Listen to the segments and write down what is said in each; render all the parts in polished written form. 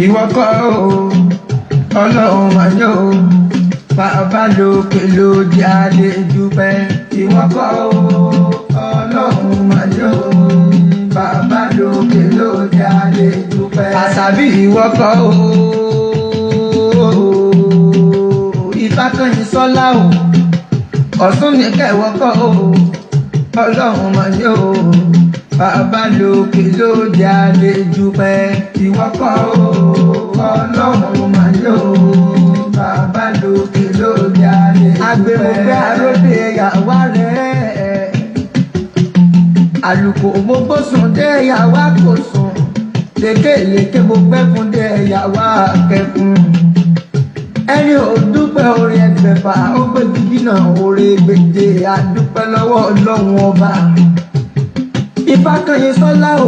ìwọ kọ́ o ọlọ́run máa yọ o bàbá lókè ló jẹ́ alẹ́ dúpẹ́ ìwọ kọ́ o ọlọ́run máa yọ o bàbá lókè ló jẹ́ alẹ́ dúpẹ́ àṣàbí ìwọ kọ́ o ìbátan ìsọ́lá o ọ̀sùn ní kẹwọ́ kọ́ o ọlọ́run máa yọ o bàbá lókè ló jẹ́ alẹ́ dúpẹ́ ìwọ kọ́ o ọlọ́run máa yọ o bàbá lókè ló jẹ́ alẹ́ dúpẹ́. agbèrògbé aróde yàwá rẹ̀ àlùkò mo gbósùn dé yàwá kò sùn lékèlékè mo gbẹ́kun dé yàwá kẹkùn ẹni ò dúpẹ́ orí ẹgbẹ̀fà ó gbé gidi náà orí gbèdé àdúpẹ́ lọ́wọ́ ọlọ́run ọba ìfàkànyìn sọ́lá o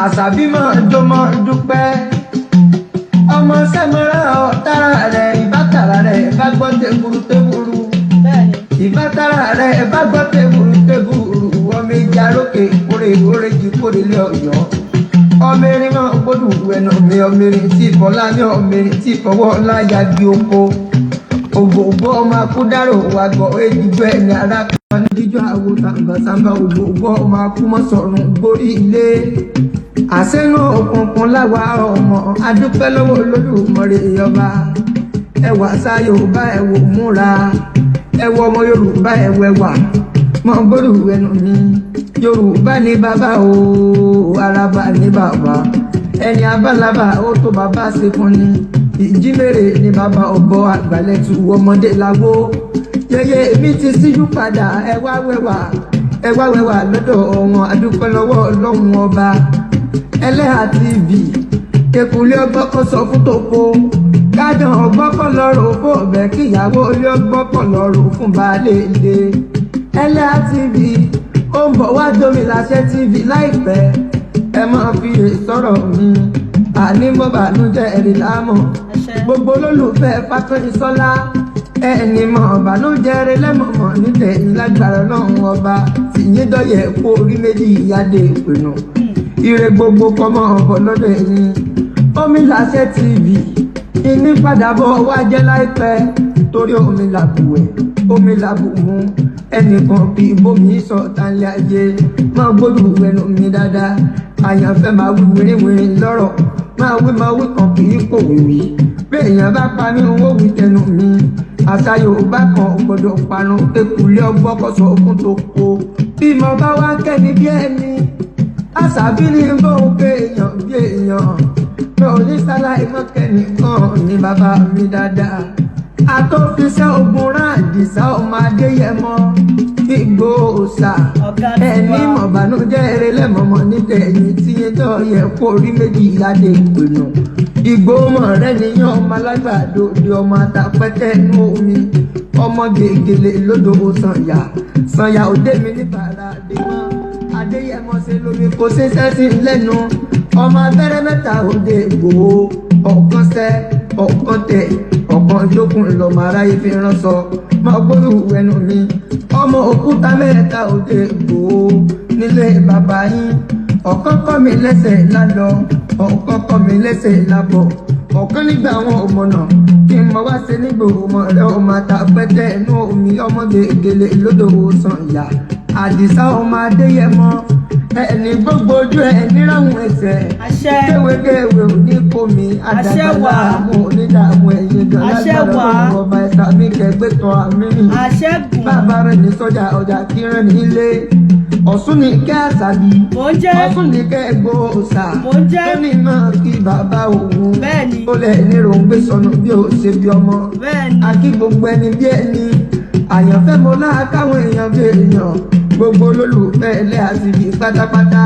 àṣàbí máa jó máa dúpẹ́ ọmọ sẹ́mọ́ra ọ̀tára rẹ̀ ìbátara rẹ̀ bá gbọ́ tẹ́bùrú tẹ́bùrú ìbátara rẹ̀ bá gbọ́ tẹ́bùrú tẹ́bùrú ọmọ ìjà lókè kórè kórè jí kórè lé ọ̀yọ́ ọmọ erin máa gbódù ẹnu mi ọmọ erin tí ìfọlá ní ọmọ erin tí ìfọwọ́ láyà di oko ògbògbò ọmọ akúdárò wà gbọ́ èjìjọ ẹ̀yìn ara kan níjọ́ àwo tàǹbàtàǹbà ògbògbò ọmọ akúmọ̀sọ̀rùn gbórí ilé àṣẹ́nu òkùnkùn láwa ọmọ adúpẹ́ lọ́wọ́ Olódùmarè ọba ẹwà sá Yorùbá ẹwò múra ẹwọ ọmọ Yorùbá ẹwẹwà mọ gbódù ẹnu mi Yorùbá ní bàbá o Araba ní bàbá ẹni abálábà ó tó bàbá ṣe fún ni ìjímèrè ní bàbá ọ̀bọ àgbàlẹ̀tù ọmọdé láwó yẹyẹ èmi ti síjú padà ẹwà wẹwà lọ́dọ̀ ọ̀wọ́n adúpẹ́ lọ́wọ́ Ọlọ́run ọba Ẹlẹ́hà TV ekulé ọgbọ́kọ̀ sọ fún tòpó kájọ ọgbọ́kọ̀ lọ́rọ̀ fún ọ̀bẹ kíyàwó ilé ọgbọ́kọ̀ lọ́rọ̀ fún baálé ilé Ẹlẹ́hà TV ó ń bọ̀ wá Domi Láṣẹ TV láìpẹ́ ẹ máa fi sọ̀rọ̀ mi àní mo bànújẹ́ ẹ̀rí láàmú gbogbo olólùfẹ́ Fátóyìnsọ́lá ẹni mọ̀ bànújẹ́ rẹ lẹ́mọ̀mọ̀ nítẹ̀yìn lágbára Ọlọ́run ọba tìyín dọ́yẹ̀ kó orí méjì ìyáde ìpinnu ire gbogbo kọmọ ọ̀bọ̀ lọ́dọ̀ ẹ̀yìn Omi Láṣẹ TV ìní padà bọ̀ wá jẹ́ láìpẹ́ torí omi làbùwẹ̀ omi làbùmú ẹnìkan bí bómi sọ tálẹ̀ ayé máa gbódù ẹnu mi dáadáa àyànfẹ́ máa wí wíríwírí lọ́rọ̀ máa wí kan kì í kò wíwí bí èèyàn bá pa mí owó wí tẹnu mi àṣà Yorùbá kan gbọdọ̀ parun ekulé ọgbọ́kọ̀sọ fún tó kó bí mo bá wá kẹ́ni bí ẹni àṣàbí ní bóun pé èèyàn bí èèyàn mi ò ní sáláì mọ́kẹ́ni kan ní bàbá mi dáadáa àtọ́fisẹ́ ogun rán Àdìsá ọmọ Adéyẹmọ Ìgbòho ẹni mọ̀bánújẹ́ eré lẹ́mọ̀mọ́ nítẹ̀yìn tí ẹjọ́ yẹ kó rí méjì ìyáde ìpinnu Ìgbòho rẹ̀ níyàn ọmọ alágbàdo di ọmọ àtàpẹ́tẹ́ inú omi ọmọ gègèlè lódò Sànyà òde mi ní bàrà àdémọ́ Adéyẹmọ ṣe lómi kò ṣe sẹ́sìn lẹ́nu ọmọ abẹ́rẹ́ mẹ́ta òde Ìgbòho ọ̀kan sẹ́ ọ̀kan tẹ̀ ọ̀kan jókòó lọ́mọ aráyé fi ránṣọ máa gbóyò ẹnu mi ọmọ òkúta mẹ́ta òde Ìgbòho nílé bàbá yín ọ̀kan kọ́ mi lẹ́sẹ̀ lálọ ọ̀kan kọ́ mi lẹ́sẹ̀ lábọ̀ ọ̀kan nígbà àwọn ọmọnà kí n mọ wá sí nígbòho ọmọ rẹ ọmọ àtàpẹ́tẹ́ inú omi ọmọ gègèlè lódò Sànyà Àdìsá ọmọ Adéyẹmọ ẹni gbogbo ojú ẹ níráhùn ẹsẹ̀ kéwékéwé òní kò mí àdàgbàlá àwọn onídààmú ẹ̀yìn gan lágbára ọba ẹ̀ka mi kẹgbẹ́ tán àmì bàbá rẹ̀ ní sọ́jà ọjà kírán nílé Ọ̀ṣun ní kẹ́ Àṣàbí Ọ̀ṣun ní kẹ́ Ìgbòho ó ní máa kí bàbá òun ó lẹ̀ ní ròǹgbé sọnù bí ó ṣe bí ọmọ akí gbogbo ẹni bí ẹni àyànfẹ́ mo náà káwọn èèyàn bí èèyàn gbogbo olólùfẹ́ Ẹlẹ́hà TV pátápátá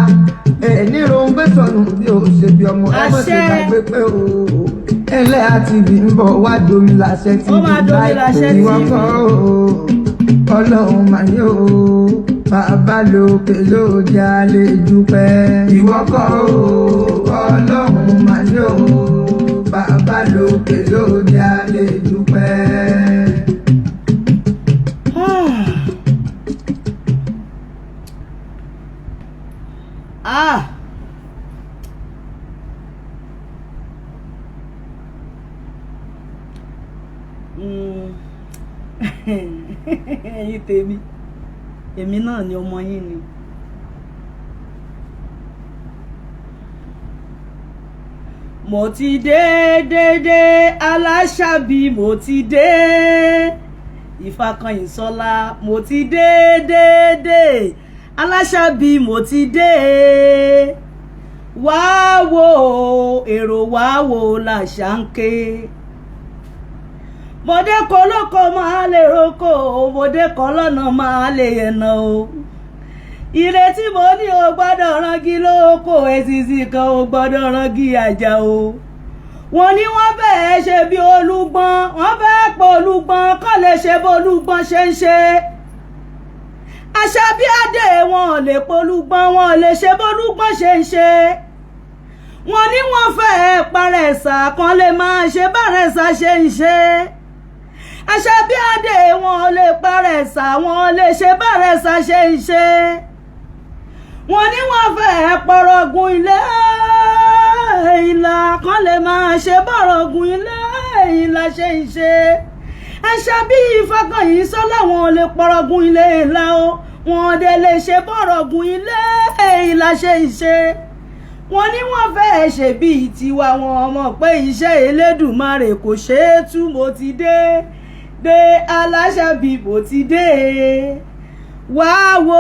ní ròǹgbé sọnù bí ó ṣe bí ọmọ ẹ mọ̀ sí gbàgbé pé o Ẹlẹ́hà TV ń bọ̀ wá Domi Láṣẹ TV láìpẹ́ ìwọ́n kọ́ o Ọlọ́run mà ní o bàbá lókè ló jẹ́ alẹ́ dúpẹ́ ìwọ kọ́ o Ọlọ́run mà ní o bàbá lókè ló jẹ́ alẹ́ dúpẹ́. ẹ̀yin tèmi èmi náà ni ọmọ yín ni. Mo ti dé Aláṣàbí, mo ti dé Ìfakànyìnsọ́lá, mo ti dé Aláṣàbí, mo ti dé. Wá wò èrò, wá wò làṣà ń ké. Mọdé kọ lóko máa lè roko, mọdé kọ lọ́nà máa lè yẹ̀nà o. Ìrètí mo ní o gbọ́dọ̀ rangi lóko, èsìsì kan o gbọ́dọ̀ rangi àjà o. Wọ́n ní wọ́n bẹ́ẹ̀ ṣe bí olúgbọ́n, wọ́n bẹ́ẹ̀ pọ̀ olúgbọ́n kọ́ lè ṣe bó olúgbọ́n ṣe ń ṣe. Àṣàbí Adé wọn lè polúgbọ́n, wọn lè ṣe bó olúgbọ́n ṣe ń ṣe. Wọ́n ní wọ́n fẹ́ẹ́ parẹ́sà kan lè máa ṣe bárẹ́sà ṣe ń ṣe. Àṣàbí Adé wọn lè parẹ́sà, wọn lè ṣe bárẹ́sà ṣe ń ṣe. Wọ́n ní wọ́n fẹ́ẹ́ pọ̀rọ̀gùn ilé ìlà kan lè máa ṣe bọ̀rọ̀gùn ilé ìlà ṣe ń ṣe. Àṣàbí Ìfakànyìnsọ́lá wọn lè pọ̀rọ̀gùn ilé ìlà o, wọn dẹ̀ lè ṣe bọ̀rọ̀gùn ilé ìlà ṣe ń ṣe. Wọ́n ní wọ́n fẹ́ẹ́ ṣe bíi tiwa, wọn mọ̀ pé iṣẹ́ Elédùmarè kò ṣeé tú. Mo ti dé Aláṣàbí, mo ti dé. Wá wò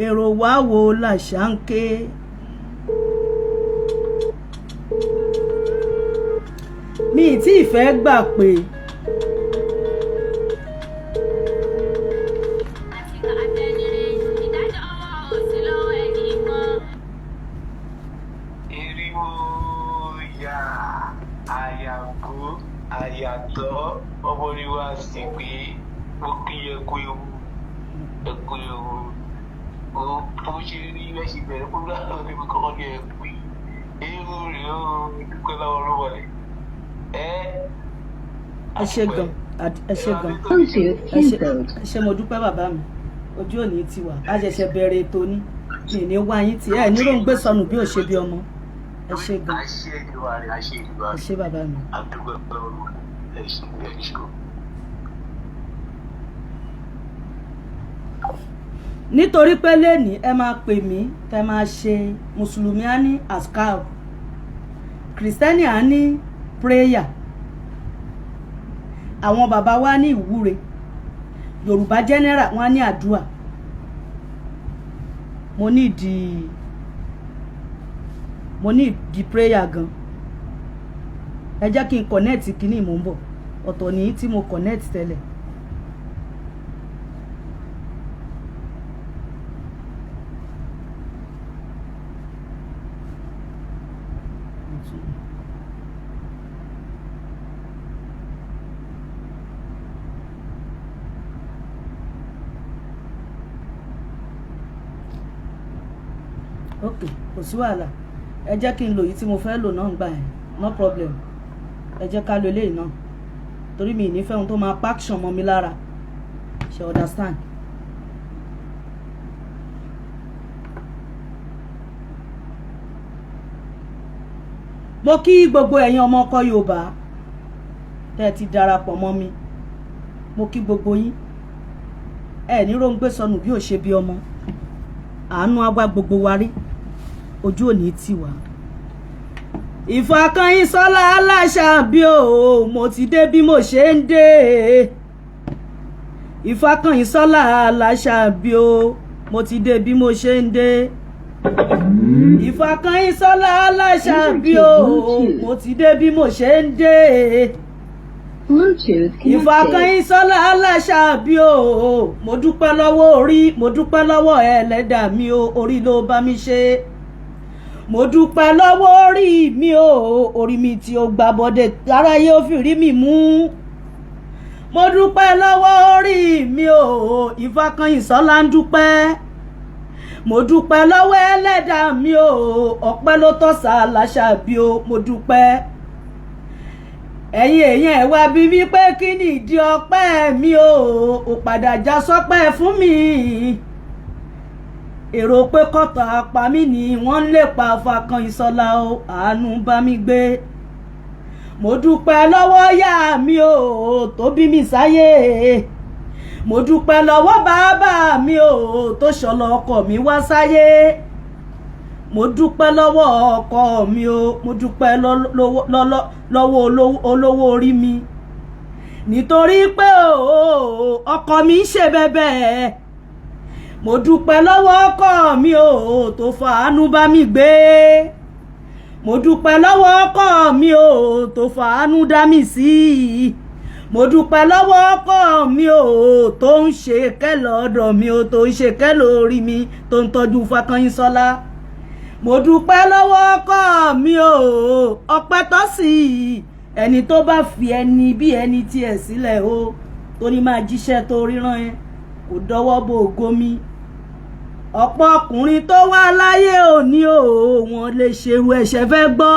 èrò, wá wò làṣà ń ké. Mi tí ìfẹ́ gbà pé àyàtọ̀ ọmọríwá sì pé ó kí ẹkú ewu ó bó ṣe rí mẹ́sì bẹ̀rẹ̀ fúnra ní kọ́kọ́ ní ẹkú ewu rẹ̀ ó dúpẹ́ lọ́wọ́ lọ́wọ́lẹ̀ ẹ ṣé gan, ẹ ṣé mo dúpẹ́ bàbá mi, ojú òní ti wà, a ṣẹ̀ṣẹ̀ bẹ̀rẹ̀ ètò ní mi ní wá yín tí ẹ ní ló ń gbé sọnù bí ò ṣe bí ọmọ. Ẹ ṣé gan, ẹ ṣé bàbá mi. Nítorí pé lẹ́ni ẹ máa pè mí tẹ máa ṣe mùsùlùmí á ní askar, kìrìsìtẹ́nì á ní prayer, àwọn bàbá wa ní ìwúre, Yorùbá general wọn ní àdúrà. Mo ní ìdí prayer gan. Ẹ jẹ́ kí n connect kíní mò ń bọ̀, ọ̀tọ̀ ní tí mo connect tẹ́lẹ̀. Ok, kò sí wàhálà, ẹ jẹ́ kí n lò yìí tí mo fẹ́ lò náà gbà yẹn, no problem. Ẹ jẹ́ ká lo eléyìí náà torí mi ní fẹ́ ohun tó máa paction mọ́ mi lára, ṣe understand. Mo kí gbogbo ẹ̀yin ọmọ ọkọ Yorùbá tẹ́ ti darapọ̀ mọ́ mi, mo kí gbogbo yín. Ẹ ní róńgbé sọnù bí ò ṣe bí ọmọ, àánú á wá gbogbo wa rí, ojú òní tì wá. Ìfakànyìnsọ́lá Aláṣàbí o, mo ti dé bí mo ṣe ń dé. Ìfakànyìnsọ́lá Aláṣàbí o, mo ti dé bí mo ṣe ń dé. Ìfakànyìnsọ́lá Aláṣàbí o, mo ti dé bí mo ṣe ń dé. Ìfakànyìnsọ́lá Aláṣàbí o, mo dúpẹ́ lọ́wọ́ orí, mo dúpẹ́ lọ́wọ́ ẹlẹ́dàá mi o, orí ló bá mi ṣe. Mo dúpẹ́ lọ́wọ́ orí mi o, orí mi tí ó gbà bọ́dẹ̀ aráyé ó fi rí mi mú. Mo dúpẹ́ lọ́wọ́ orí mi o, Ìfakànyìnsọ́lá ń dúpẹ́. Mo dúpẹ́ lọ́wọ́ ẹlẹ́dàá mi o, ọpẹ́ ló tọ́ sí Aláṣàbí o, mo dúpẹ́. Ẹ̀yin èèyàn ẹ wá bí mi pé kí ni ìdí ọpẹ́ mi o, ò padà já sọpẹ́ fún mi. Èrò pé kọ́tà apá mi ni wọ́n ń lépa Ìfakànyìnsọ́lá o, àánú bá mi gbé. mo dúpẹ́ lọ́wọ́ ìyá mi o tó bí mi sáyé mo dúpẹ́ lọ́wọ́ bàbá mi o tó ṣọlọ ọkọ mi wá sáyé mo dúpẹ́ lọ́wọ́ ọkọ mi o mo dúpẹ́ lọ́wọ́ olówó orí mi nítorí pé ọkọ mi ṣe bẹ́bẹ́ mo dúpẹ́ lọ́wọ́ ọkọ mi o tó fàánú bá mi gbé mo dúpẹ́ lọ́wọ́ ọkọ mi o tó fàánú dá mi sí mo dúpẹ́ lọ́wọ́ ọkọ mi o tó ń ṣe kẹ́lọ̀ ọ̀dọ̀ mi o tó ń ṣe kẹ́lọ̀ orí mi tó ń tọ́jú Fákànyìnsọ́lá mo dúpẹ́ lọ́wọ́ ọkọ mi o ọpẹ́ tó sí ẹni tó bá fi ẹni bí ẹni tiẹ̀ sílẹ̀ o tó ní máa jíṣẹ́ tó ríran ẹ kò dọwọ́ bo ògo mi ọ̀pọ̀ ọkùnrin tó wá láyé òní o wọn lè ṣerú ẹ̀ṣẹ̀ fẹ́ gbọ́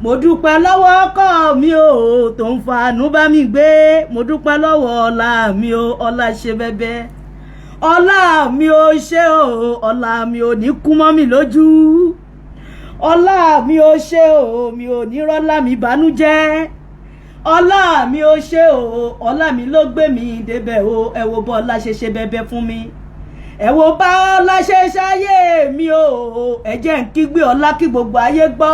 mo dúpẹ́ lọ́wọ́ ọkọ mi o tó ń fàánú bá mi gbé mo dúpẹ́ lọ́wọ́ ọlá mi o ọlá ṣe bẹ́bẹ́ ọlá mi ò ṣe o ọlá mi ò ní kú mọ́ mi lójú ọlá mi ò ṣe o mi ò ní rọ́lá mi bànújẹ́ ọlá mi ò ṣe o ọlá mi ló gbé mi débẹ̀ o ẹ wo bọ́ ọlá ṣe bẹ́bẹ́ fún mi ẹ wo bá ọlá ṣe ṣayé mi o ẹ jẹ́ n kígbe ọlá kí gbogbo ayé gbọ́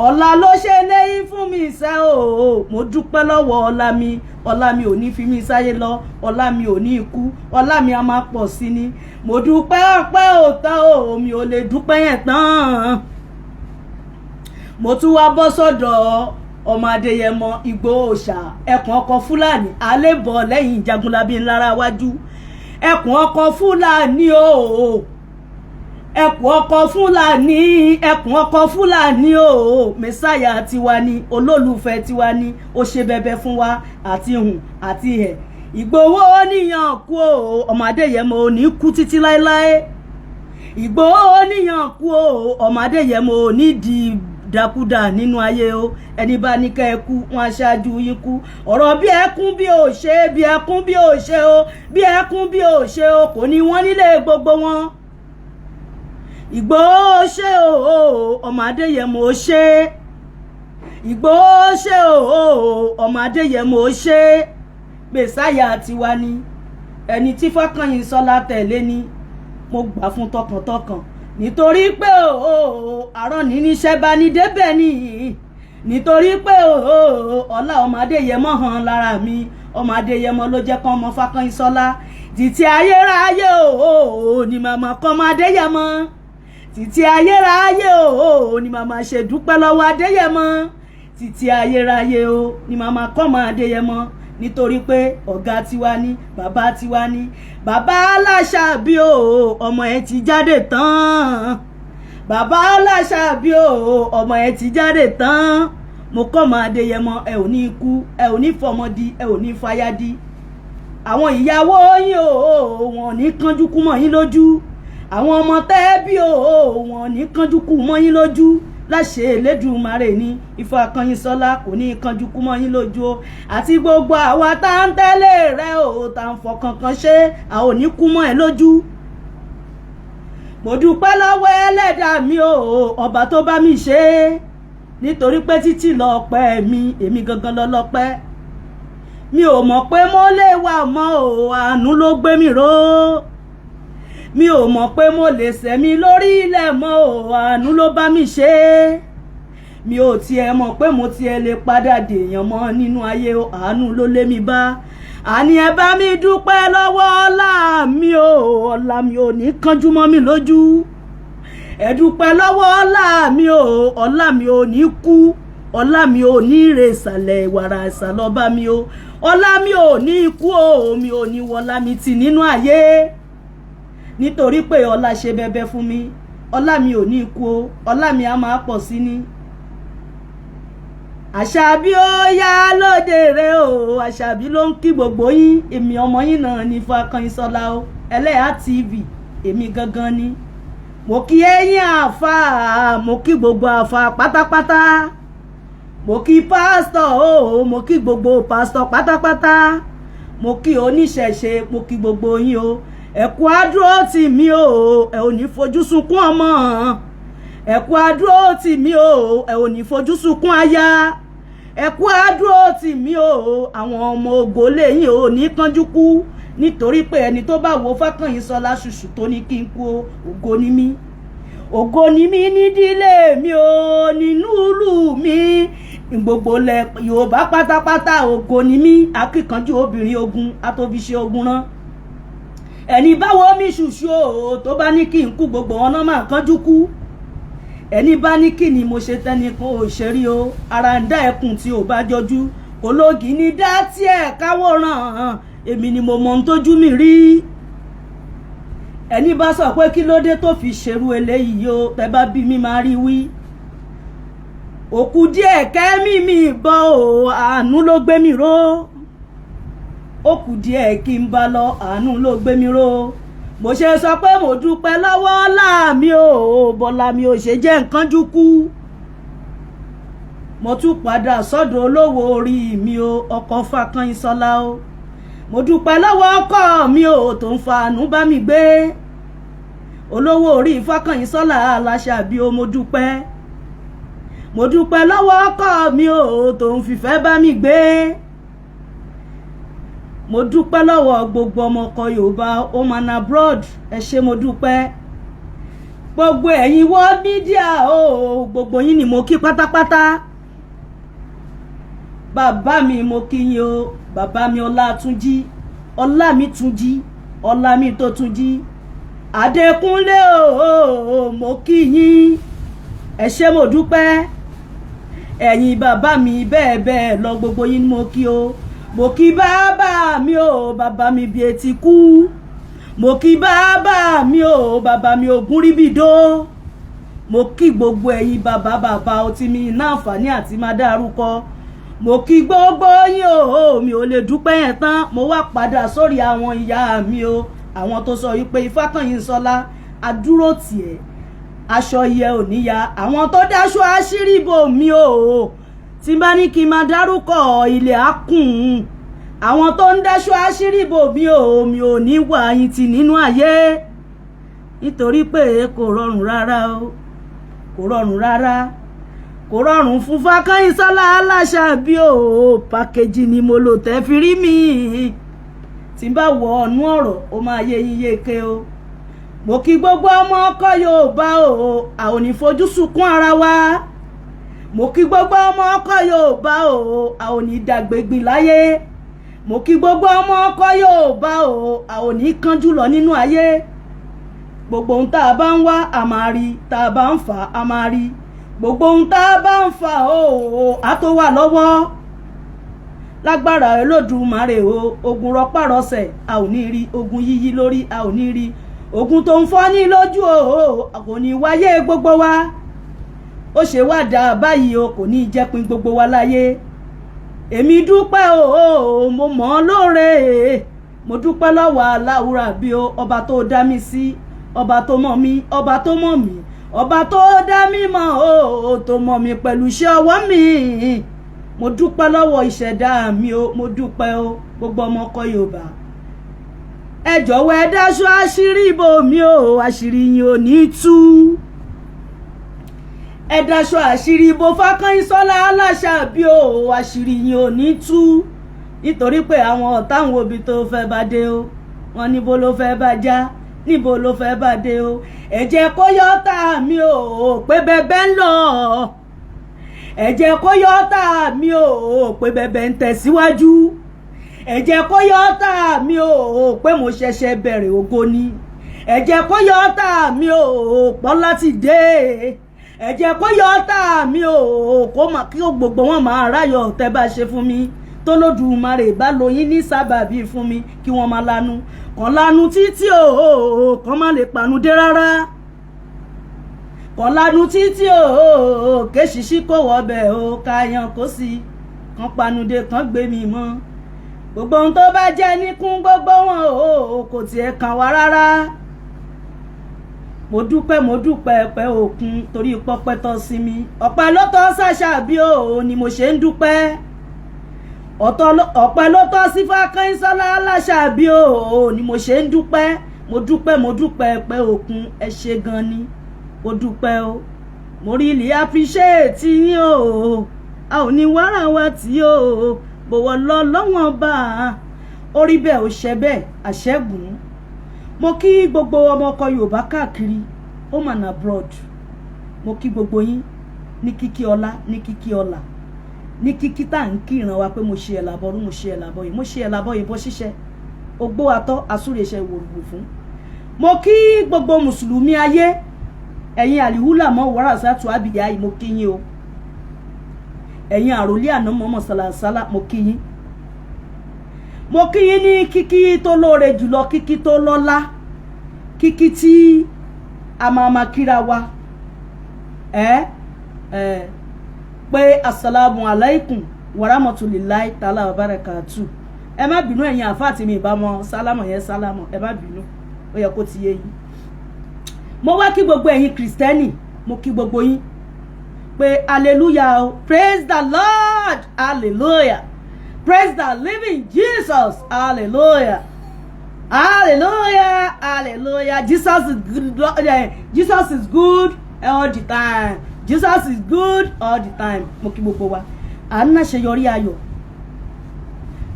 ọlá ló ṣe léyìn fún mi ṣe o mo dúpẹ́ lọ́wọ́ ọlá mi ò ní fi mí sáyé lọ ọlá mi ò ní ikú ọlá mi a máa pọ̀ sí ni mo dúpẹ́ ọpẹ́ òótọ́ o mi ò lè dúpẹ́ yẹn tán mo tún wá bọ́ sọ́dọ̀ ọmọ Adéyẹmọ Ìgbòho Òòṣà ẹkùn ọkọ̀ Fúlàní àlébọ̀ lẹ́yìn Jagunlabi ńlára wájú ẹkùn ọkọ̀ Fúlàní o ẹkùn ọkọ̀ Fúlàní o mẹ́sáyà tiwa ni olólùfẹ́ tiwa ni ó ṣe bẹbẹ fún wa àti hùn àti ẹ̀ Ìgbòho níyàn kú o ọmọ Adéyẹmọ ò ní kú títí láéláé Ìgbòho níyàn kú o ọmọ Adéyẹmọ ò ní di dákúdà nínú ayé o ẹni bá ní ká ẹ kú wọn aṣáájú yín kú ọ̀rọ̀ bí ẹkún bí ò ṣe bí ẹkún bí ò ṣe o bí ẹkún bí ò ṣe o kò ní wọ́n nílé gbogbo wọn Ìgbòho ṣe o ọmọ Adéyẹmọ ṣe Ìgbòho ṣe o ọmọ Adéyẹmọ ṣe mẹ́sáyà tiwa ni ẹni tí Fákànyìnsọ́lá tẹ̀lé ni mo gbà fún tọkàntọkàn nítorí pé àrọ́ ní níṣẹ́ bá ní débẹ̀ ni nítorí pé ọlá ọmọ Adéyẹmọ hàn lára mi ọmọ Adéyẹmọ ló jẹ́ kán mọ Fákànyìnsọ́lá títí ayérayé ni màmá kọ́ ọmọ Adéyẹmọ títí ayérayé ni màmá ṣe dúpẹ́ lọ́wọ́ Adéyẹmọ títí ayérayé ni màmá kọ́ ọmọ Adéyẹmọ nítorí pé ọ̀gá tiwa ni bàbá tiwa ni bàbá Aláṣàbí ọmọ ẹ ti jáde tán bàbá Aláṣàbí ọmọ ẹ ti jáde tán mo kọ́ ọmọ Adéyẹmọ ẹ ò ní ikú ẹ ò ní fọmọdí ẹ ò ní fàyàdí àwọn ìyàwó yín wọn ò ní kánjú kú mọ́ yín lójú àwọn ọmọ tẹ́bí wọn ò ní kánjú kú mọ́ yín lójú láṣẹ Elédùmarè ní Fákànyìnsọ́lá kò ní kánjú kú mọ́ yín lójú o àti gbogbo àwa tá ń tẹ́lẹ̀ rẹ tá ń fọkàn kan ṣe a ò ní kú mọ́ ẹ lójú mo dúpẹ́ lọ́wọ́ Ẹlẹ́dàá mi ọba tó bá mi ṣe nítorí pé títí lọ́pẹ́ mi èmi gangan lọ́lọ́pẹ́ mi ò mọ̀ pé mo lè wà mọ́ àánú ló gbé mi ró mi ò mọ̀ pé mo lè sẹ̀mí lórí ilẹ̀ mọ́ àánú ló bá mi ṣe mi ò tiẹ̀ mọ̀ pé mo tiẹ̀ lè padà dèèyàn mọ́ nínú ayé àánú ló lé mi bá àní ẹ bá mi dúpẹ́ lọ́wọ́ ọlá mi ò ní kánjú mọ́ mi lójú ẹ dúpẹ́ lọ́wọ́ ọlá mi ò ní kú ọlá mi ò ní rè ìsàlẹ̀ ìwàrà ìsàlọ́ba mi ọlá mi ò ní ikú mi ò ní wọlá mi tì nínú ayé nítorí pé ọlá ṣe bẹbẹ fún mi ọlá mi ò ní ikú ọlá mi á máa pọ̀ sí ni Àṣàbí ó yá lóde rẹ Àṣàbí ló ń kí gbogbo yín èmi ọmọ yín náà ní Fákànyìnsọ́lá Ẹlẹ́yà TV èmi gangan ni mo kí ẹ̀yin àfáà mo kí gbogbo àfáà pátápátá mo kí pásítọ̀ mo kí gbogbo pásítọ̀ pátápátá mo kí oníṣẹ̀ṣe mo kí gbogbo yín ẹ kú àdúró tì mí ẹ ò ní fojú sunkún ọmọ ẹ kú àdúró tì mí o ẹ ò ní fojú sunkún aya ẹ kú àdúró tì mí o àwọn ọmọ ògo lẹ́yìn ò ní kánjú kú nítorí pé ẹni tó bá wo Fákànyìnsọ́lá ṣùṣù tó ní kí n kú ògo ni mí nídìílé mi o nínú ìlú mi gbogbo lẹ Yorùbá pátápátá ògo ni mí akíkanjú obìnrin ogun atófiṣe ogun rán ẹni báwo mi ṣùṣù o tó bá ní kí n kú gbogbo wọn náà máa kánjú kú ẹni bá ní kí ni mo ṣe tẹnìkan ò ṣe rí o ara ń dá ẹkùn tí ò bá jọjú kò lóògì ní dá tiẹ̀ káwòrán èmi ni mo mọ ohun tójú mi rí ẹni bá sọ pé kí ló dé tó fi ṣerú eléyìí o tẹ bá bí mi máa rí wí òkú díẹ̀ kẹ́mí mi bọ́ o àánú ló gbé mi ró òkú díẹ̀ kí n bá lọ àánú ló gbé mi ró mo ṣe sọ pé mo dúpẹ́ lọ́wọ́ láàmì o bọ́lá mi ò ṣe jẹ́ nǹkan jùkú mo tún padà sọ́dọ̀ olówó orí mi o ọkọ Fákànyìnsọ́lá o mo dúpẹ́ lọ́wọ́ ọkọ mi o tó ń fa àánú bá mi gbé olówó orí Fákànyìnsọ́lá Aláṣàbí o mo dúpẹ́ lọ́wọ́ ọkọ mi o tó ń fìfẹ́ bá mi gbé mo dúpẹ́ lọ́wọ́ gbogbo ọmọ ọkọ Yorùbá home and abroad ẹ ṣé mo dúpẹ́ gbogbo ẹ̀yin world media o gbogbo yín ni mo kí pátápátá bàbá mi mo kí yín o bàbá mi Ọlámítúnjí tó túnjí Adékúnlé o mo kí yín ẹ ṣé mo dúpẹ́ ẹ̀yin bàbá mi bẹ́ẹ̀ lọ gbogbo yín ni mo kí o mo kí bàbá mi o bàbá mi bí etí kú mo kí bàbá mi o bàbá mi Ògúnríbìdó mo kí gbogbo ẹ̀yin bàbá o tí mi ní àǹfààní àti máa dárúkọ mo kí gbogbo yín o mi ò lè dúpẹ́ yẹn tán mo wá padà sórí àwọn ìyá mi o àwọn tó sọ wípé Fákànyìnsọ́lá adúró tiẹ̀ aṣọ yẹ ò níyà àwọn tó dáṣọ àṣírí bò mí o tí bá ní kí n máa dárúkọ ilé akùn àwọn tó ń dáṣọ àṣírí bò mí o mi ò ní wà yín ti nínú ayé nítorí pé kò rọrùn rárá o kò rọrùn fún Fákànyìnsọ́lá Aláṣàbí o pàkejì ni mo lò tẹ́ fi rí mi tí bá wọ ọ̀nú ọ̀rọ̀ ó máa yé yín yéké o mo kí gbogbo ọmọ ọkọ Yorùbá o a ò ní fojú sunkún ara wa mo kí gbogbo ọmọ ọkọ Yorùbá o a ò ní dàgbégbìn láyé mo kí gbogbo ọmọ ọkọ Yorùbá o a ò ní kánjú lọ nínú ayé gbogbo ohun tá a bá ń wá a máa rí tá a bá ń fà á máa rí gbogbo ohun tá a bá ń fà o a tó wà lọ́wọ́ lágbára Olódùmarè o ogun rọpárọsẹ̀ a ò ní rí ogun yíyí lórí a ò ní rí ogun tó ń fọ́ ní lójú o kò ní wáyé gbogbo wa ó ṣe wá dá báyìí o kò ní jẹ́pin gbogbo wa láyé èmi dúpẹ́ o mo mọ̀ ọ́ lóore mo dúpẹ́ lọ́wọ́ Aláwùrábí o ọba tó dá mi sí ọba tó mọ̀ mí ọba tó mọ̀ mí ọba tó dá mi mọ̀ o tó mọ̀ mí pẹ̀lú iṣẹ́ ọwọ́ mi mo dúpẹ́ lọ́wọ́ ìṣẹ̀dá mi o mo dúpẹ́ o gbogbo ọmọ ọkọ Yorùbá ẹ jọ̀wọ́ ẹ dáṣọ àṣírí ibò mi o àṣírí yín ò ní tú ẹ dáṣọ àṣírí ibò Fákànyìnsọ́lá Aláṣàbí o àṣírí yín ò ní tú nítorí pé àwọn ọ̀tá àwọn òbí tó fẹ́ bá dé o wọn níbo ló fẹ́ bá já níbo ló fẹ́ bá dé o ẹ jẹ́ kó yọ tá mi o pé bẹ́bẹ́ ń lọ ẹ jẹ́ kó yọ tá mi o pé bẹ́bẹ́ ń tẹ̀síwájú ẹ jẹ́ kó yọ tá mi o pé mo ṣẹ̀ṣẹ̀ bẹ̀rẹ̀ ògo ni ẹ jẹ́ kó yọ tá mi o pọ́ láti dé ẹ jẹ́ kó yọ tá mi o kó má kí gbogbo wọn máa ráyọ̀ tẹ́ bá ṣe fún mi tó lódùmarè bá lóyún ní sábàbí fún mi kí wọ́n máa lanu kàn lanu títí o kàn má lè panu dé rárá kàn lanu títí o kéṣìṣí kò wọbẹ̀ o káyan kó sí kàn panu dé kàn gbé mi mọ́ gbogbo ohun tó bá jẹ́ níkún gbogbo wọn o kò tiẹ̀ kàn wá rárá mo dúpẹ́ pẹ́ òkun torí pọ́pẹ́ tọ́ sí mi ọpẹ́ ló tọ́ s'Àṣàbí o ni mo ṣe ń dúpẹ́ ọpẹ́ ló tọ́ sí Fákànyìnsọ́lá Aláṣàbí o ni mo ṣe ń dúpẹ́ mo dúpẹ́ pẹ́ òkun ẹ ṣé gan ni mo dúpẹ́ o. mo really appreciate yín o a ò ní wàrà wa tí o bọ̀wọ̀ lọ lọ́wọ́n bá a orí bẹ́ẹ̀ ò ṣẹ bẹ́ẹ̀ àṣẹ́gun. Mo kí gbogbo ọmọ ọkọ Yorùbá káàkiri home and abroad, mo kí gbogbo yín ní kíkí ọlá ní kíkí ọlà ní kíkí tá ń kí ìran wa pé mo ṣe ẹ̀làbọ̀ rú mo ṣe ẹ̀làbọ̀ yìí mo ṣe ẹ̀làbọ̀ yìí bọ́ ṣíṣẹ́ ogbó atọ́ asúrèṣẹ́ ìwòrùwò fún. Mo kí gbogbo mùsùlùmí ayé ẹ̀yin àlìhúlà mọ́ wàrà sátú àbíyá yìí mo kí yín o, ẹ̀yin àròlé àná mọ́mọ́ sàlàsálà mo kí yín. Mo kí yín ní kíkí tó lóore jùlọ, kíkí tó lọ́lá, kíkí tí a máa kíra wa pé assalamu alaikum warahmatullahi ta'ala wabarakatuh. Ẹ má bínú ẹ̀yin àfáà tí mi bá mọ sálámọ̀ yẹn sálámọ̀, ẹ má bínú, ó yẹ kó ti yé yín. Mo wá kí gbogbo ẹ̀yin Kristẹni, mo kí gbogbo yín pé hallelujah o, praise the Lord, hallelujah, praise the living Jesus, hallelujah, hallelujah, hallelujah. Jesus is good, Jesus is good all the time, Jesus is good all the time. Mo kí gbogbo wa à ń ṣe yọrí ayọ̀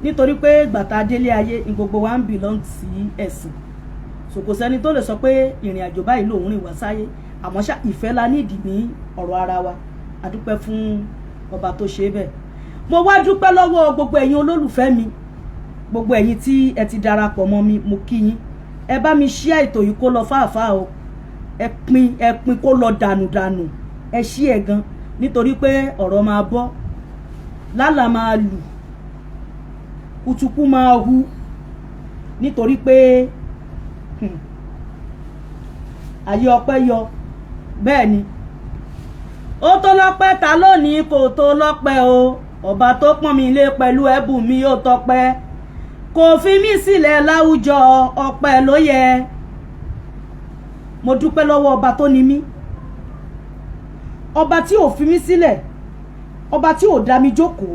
nítorí pé gbàtà délé ayé ní gbogbo wa ń belong sí ẹ̀sìn, so kò sẹ́ni tó lè sọ pé ìrìn àjò báyìí lòun rìn wá sáyé, àmọ́ ṣá ìfẹ́ la nídìí ní ọ̀rọ̀ ara wa. A dúpẹ́ fún ọba tó ṣe bẹ́ẹ̀. Mo wá dúpẹ́ lọ́wọ́ gbogbo ẹ̀yin olólùfẹ́ mi, gbogbo ẹ̀yin tí ẹ ti darapọ̀ mọ́ mi, mo kí yín. Ẹ bá mi share ètò yìí kó lọ fáàfáà o, ẹ pín kó lọ dànù, ẹ ṣí ẹ gan nítorí pé ọ̀rọ̀ máa bọ́, lálà máa lù, kùtùkù máa hu, nítorí pé ayé ọpẹ́ yọ. Bẹ́ẹ̀ ni ó tó lọ́pẹ́ ta lónìí kò tó lọ́pẹ́ o, ọba tó pọ́n mi lé pẹ̀lú ẹ̀bùn mi yóò tọ́pẹ́, kò fi mí sílẹ̀ láwùjọ ọpẹ́ ló yẹ. Mo dúpẹ́ lọ́wọ́ ọba tó ní mí, ọba tí ò fi mí sílẹ̀, ọba tí ò dá mi jókòó,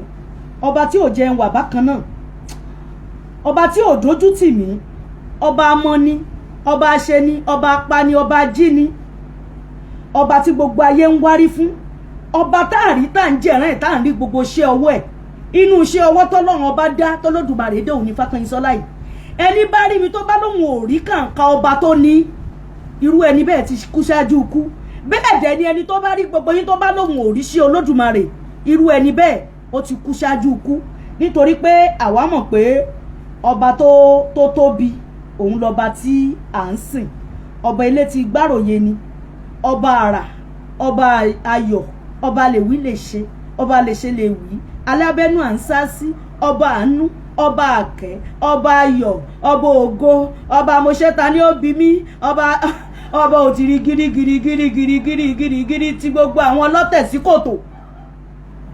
ọba tí ò jẹ́ ń wà bákan náà, ọba tí ò dójú tì mí, ọba amọ́ni, ọba aṣeni, ọba apani, ọba ajíni, ọba tí gbogbo ayé ń wárí fún, ọba táàrí tá ń jẹ̀rán ẹ̀ tá ń rí gbogbo iṣẹ́ ọwọ́ ẹ̀, inú iṣẹ́ ọwọ́ tọ́lọ́run ọba dá tọ́lọ́dùmarè dé òní Fákànyìnsọ́lá yìí. Ẹni bá rí mi tó bá lóhun ò rí kàǹkà ọba tó ní, irú ẹni bẹ́ẹ̀ ti kú ṣáájú ikú. Bẹ́ẹ̀ dẹ̀ ni ẹni tó bá rí gbogbo yín tó bá lóhun ò rí sí Olódùmarè, irú ẹni bẹ́ẹ̀ ó ti kú ṣáájú ikú, nítorí pé àwa mọ̀ pé ọba tó tóbi òun lọba tí à ń sìn. Ọba ilé ti gbáròyé ni, ọba àrà, ọba ayọ̀, ọba lè wí lè ṣe, ọba lè ṣe lè wí, alábẹ́nú à ń sá sí, ọba àánú, ọba àkẹ́, ọba ayọ̀, ọba ògo, ọba mọ̀ṣẹ́ta ní ó bí mí, ọba òtìrí gírígírí tí gbogbo àwọn ọlọ́tẹ̀ sí kòtò.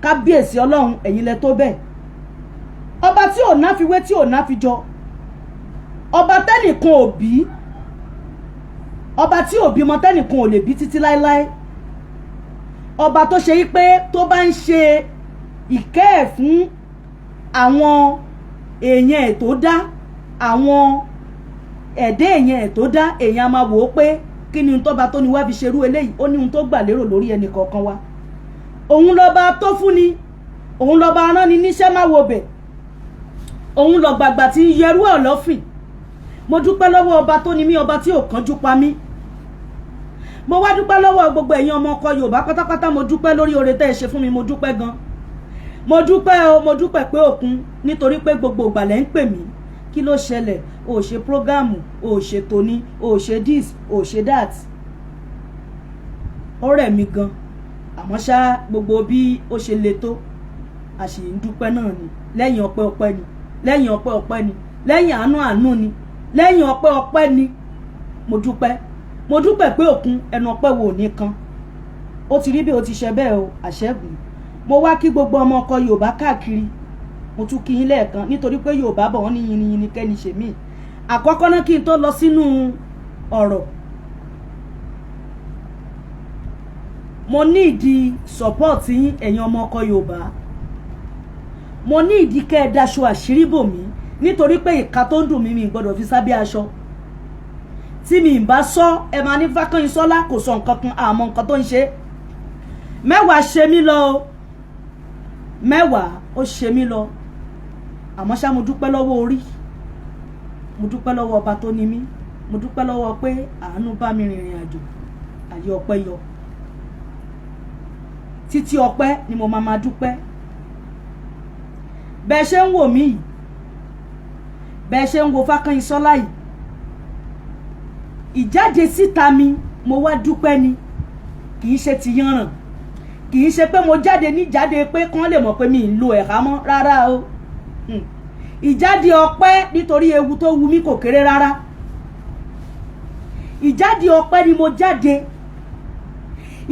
Kábíyèsí Ọlọ́run, ẹ̀yin lẹ tó bẹ́ẹ̀. Ọba tí ò náfiwé tí ò náfijọ, ọba tẹ́nìkan ò bí, ọba tí ò bímọ tẹ́nìkan ò lè bí títí láéláé, ọba tó ṣe yí pé tó bá ń ṣe ìkẹ́ ẹ̀ fún àwọn èèyàn ẹ̀ tó dá, àwọn ẹ̀dẹ́ èèyàn ẹ̀ tó dá, èèyàn máa wò ó pé kí ni tọ́ba tó ní wá fi ṣerú eléyìí, ó ní ohun tó gbà lérò lórí ẹnì kọ̀ọ̀kan wa. Òun lọ́ba tó fún ni, òun lọ́ba aránni níṣẹ́ má wo bẹ̀, òun lọ gbàgbà tí ń yẹrú ọ̀lọ́fìn. Mo dúpẹ́ lọ́wọ́ ọba tó ní mí, ọba tí ò kánjú pa mí. Mo wá dúpẹ́ lọ́wọ́ gbogbo ẹ̀yin ọmọ ọkọ Yorùbá pátápátá, mo dúpẹ́ lórí oore tẹ́ ẹ ṣe fún mi, mo dúpẹ́ gan. Mo dúpẹ́ o, mo dúpẹ́ pé òkun, nítorí pé gbogbo ìgbà lẹ́ ń pè mí. Kí ló ṣẹlẹ̀? O ò ṣe prógámù, o ò ṣe tòní, o ò ṣe this, o ò ṣe that. Ó rẹ̀ mí gan, àmọ́ ṣá gbogbo bí ó ṣe le tó, a sì ń dúpẹ́ náà ni. Lẹ́yìn ọpẹ́ ni, lẹ́yìn ọpẹ́ ni, lẹ́yìn àánú ni, lẹ́yìn ọpẹ́ ni. Mo dúpẹ́ pé òkun ẹnu ọpẹ́ wo ní kan. Ó ti rí bí ó ti ṣe bẹ́ẹ̀ o, àṣẹ́gun. Mo wá kí gbogbo ọmọ ọkọ Yorùbá káàkiri, mo tún kí yín lẹ́ẹ̀kan nítorí pé Yorùbá bọ̀ wọ́n ní yìnyín kẹ́ni ṣe mí. Àkọ́kọ́ náà kí n tó lọ sínú ọ̀rọ̀, mo ní ìdí support yín ẹ̀yin ọmọ ọkọ Yorùbá. Mo ní ìdí kẹ́ ẹ daṣọ àṣírí bò mí, nítorí pé ìka tó ń dùn mí mi gbọ́dọ̀ fi sábẹ́ aṣọ. Tí mi bá sọ ẹ máa ní Fákànyìnsọ́lá kò sọ nǹkan kan, àmọ́ nǹkan tó ń ṣe. mẹ́wàá ṣe mí lọ mẹ́wàá ó ṣe mí lọ àmọ́ ṣá mo dúpẹ́ lọ́wọ́ orí mo dúpẹ́ lọ́wọ́ ọba tó ní mí mo dúpẹ́ lọ́wọ́ pé àánú bá mi rìnrìn àjò àyè ọpẹ́ yọ títí ọpẹ́ ni mo máa dúpẹ́ bẹ́ẹ̀ ṣe ń wò mí yìí bẹ́ẹ̀ ṣe ń wo Fákànyìnsọ́lá yìí ìjáde síta mi mo wá dúpẹ́ ni kì í ṣe ti yanràn kì í ṣe pé mo jáde níjáde pé kán lè mọ̀ pé mi ń lo ẹ̀ka mọ́ rárá o ìjáde ọpẹ́ nítorí ewu tó wu mí kò kéré rárá ìjáde ọpẹ́ ni mo jáde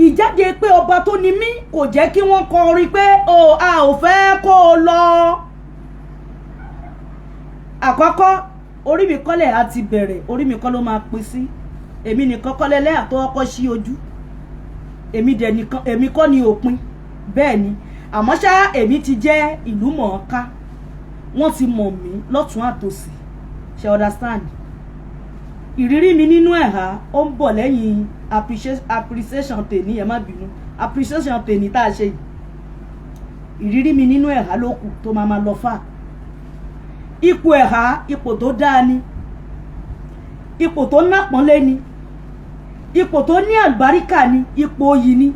ìjáde pé ọba tó ní mí kò jẹ́ kí wọ́n kọ orin pé a ò fẹ́ kó o lọ àkọ́kọ́ orí mi kọ́lẹ̀ á ti bẹ̀rẹ̀ orí mi kọ́ ló máa pín sí èmi nìkan kọ́lẹ̀ lẹ́yà tó ọkọ́ sí ojú èmi kọ́ ni òpin bẹ́ẹ̀ ni àmọ́ ṣá èmi ti jẹ́ ìlú mọ̀ọ́ká wọ́n ti mọ̀ mí lọ́tún àtòsì ṣe understand ìrírí mi nínú ẹ̀há ó ń bọ̀ lẹ́yìn appreciation tèmi ẹ má bínú appreciation tèmi tá a ṣe yìí ìrírí mi nínú ẹ̀há ló kù tó máa lọ fà ipò ẹ̀há ipò tó dáa ni ipò tó nápọ́nlé ni ipò tó ní àlùbáríkà ni ipò oyì ni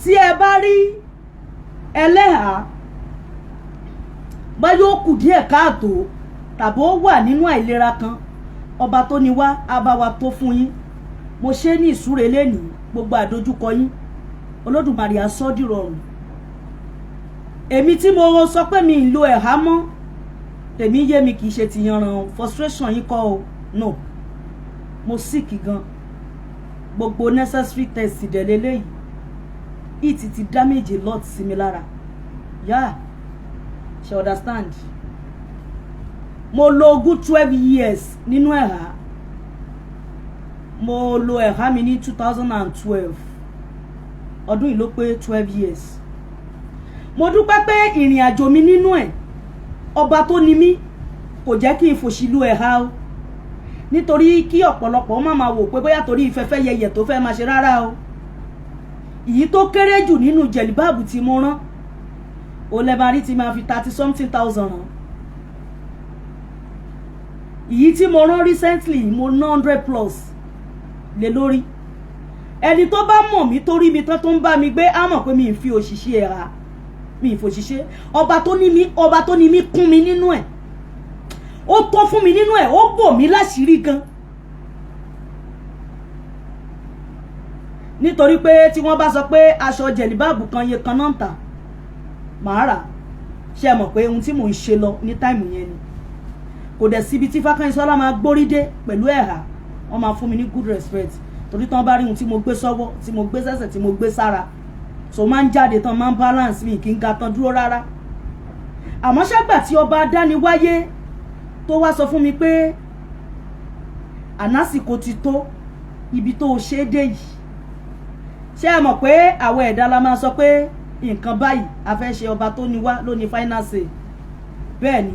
tí ẹ bá rí ẹlẹ́hàá báyọ̀ ó kù díẹ̀ káàtó tàbí ó wà nínú àìlera kan ọba tó ní wá á bá wa tó fún yín mo ṣe ní ìsúre lénìí gbogbo àdójúkọ yín Olódùmarè á sọ di rọrùn èmi tí mo sọ pé mi ń lo ẹ̀há mọ́ tèmi yé mi kì í ṣe ti yanran frustration yín kọ́ o no mo sick gan gbogbo necessary test dẹ̀ lélẹ́yìí it ti damage a lot sí mi lára yeah she understand mo lo good 12 years nínú ẹ̀há mo lo ẹ̀há mi ní 2012 ọdún yìí ló pé 12 years mo dúpẹ́ pé ìrìn àjò mi nínú ẹ̀ ọba tó ní mí kò jẹ́ kí n fòṣìlú ẹ̀há o nítorí kí ọ̀pọ̀lọpọ̀ má máa wò pé bóyá torí ìfẹ́fẹ́ yẹyẹ tó fẹ́ máa ṣe rárá o èyí tó kéré jù nínú jẹ̀líbáàbù tí mo rán o lẹ́bàárí ti máa fi 30-something thousand rán èyí tí mo rán recently mo ná 100 plus lé lórí ẹni tó bá mọ̀ mí tó rí mi tán tó ń bá mi gbé á mọ̀ pé mi ń fi òṣìṣẹ́ ẹ̀há mi ìfòṣìṣẹ́ ọba tó ní mí kún mi nínú ẹ̀ ó tó fún mi nínú ẹ̀ ó bò mí láṣìírí gan nítorí pé tí wọ́n bá sọ pé aṣọ jẹ̀líbáàbù kan iye kan náà ń tà màá rà ṣe mọ̀ pé ohun tí mò ń ṣe lọ ní táìmù yẹn ni kò dẹ̀ síbi tí Fákànyìnsọ́lá máa gbórí dé pẹ̀lú ẹ̀há wọ́n máa fún mi ní good respect torí tán bá rí ohun tí mo gbé sọ́wọ́ tí mo gbé sẹ́sẹ̀ tí mo gbé sára so máa ń jáde tán máa ń balance mi kí n ga tán dúró rárá àmọ́ ṣàgbà tí ọba adániwáyé tó wá sọ fún mi pé ànásìkò ti tó ibi tó ṣe é dé yìí ṣé ẹ mọ̀ pé àwọn ẹ̀dá la máa sọ pé nǹkan báyìí a fẹ́ ṣe ọba tó ní wá ló ní final say bẹ́ẹ̀ ni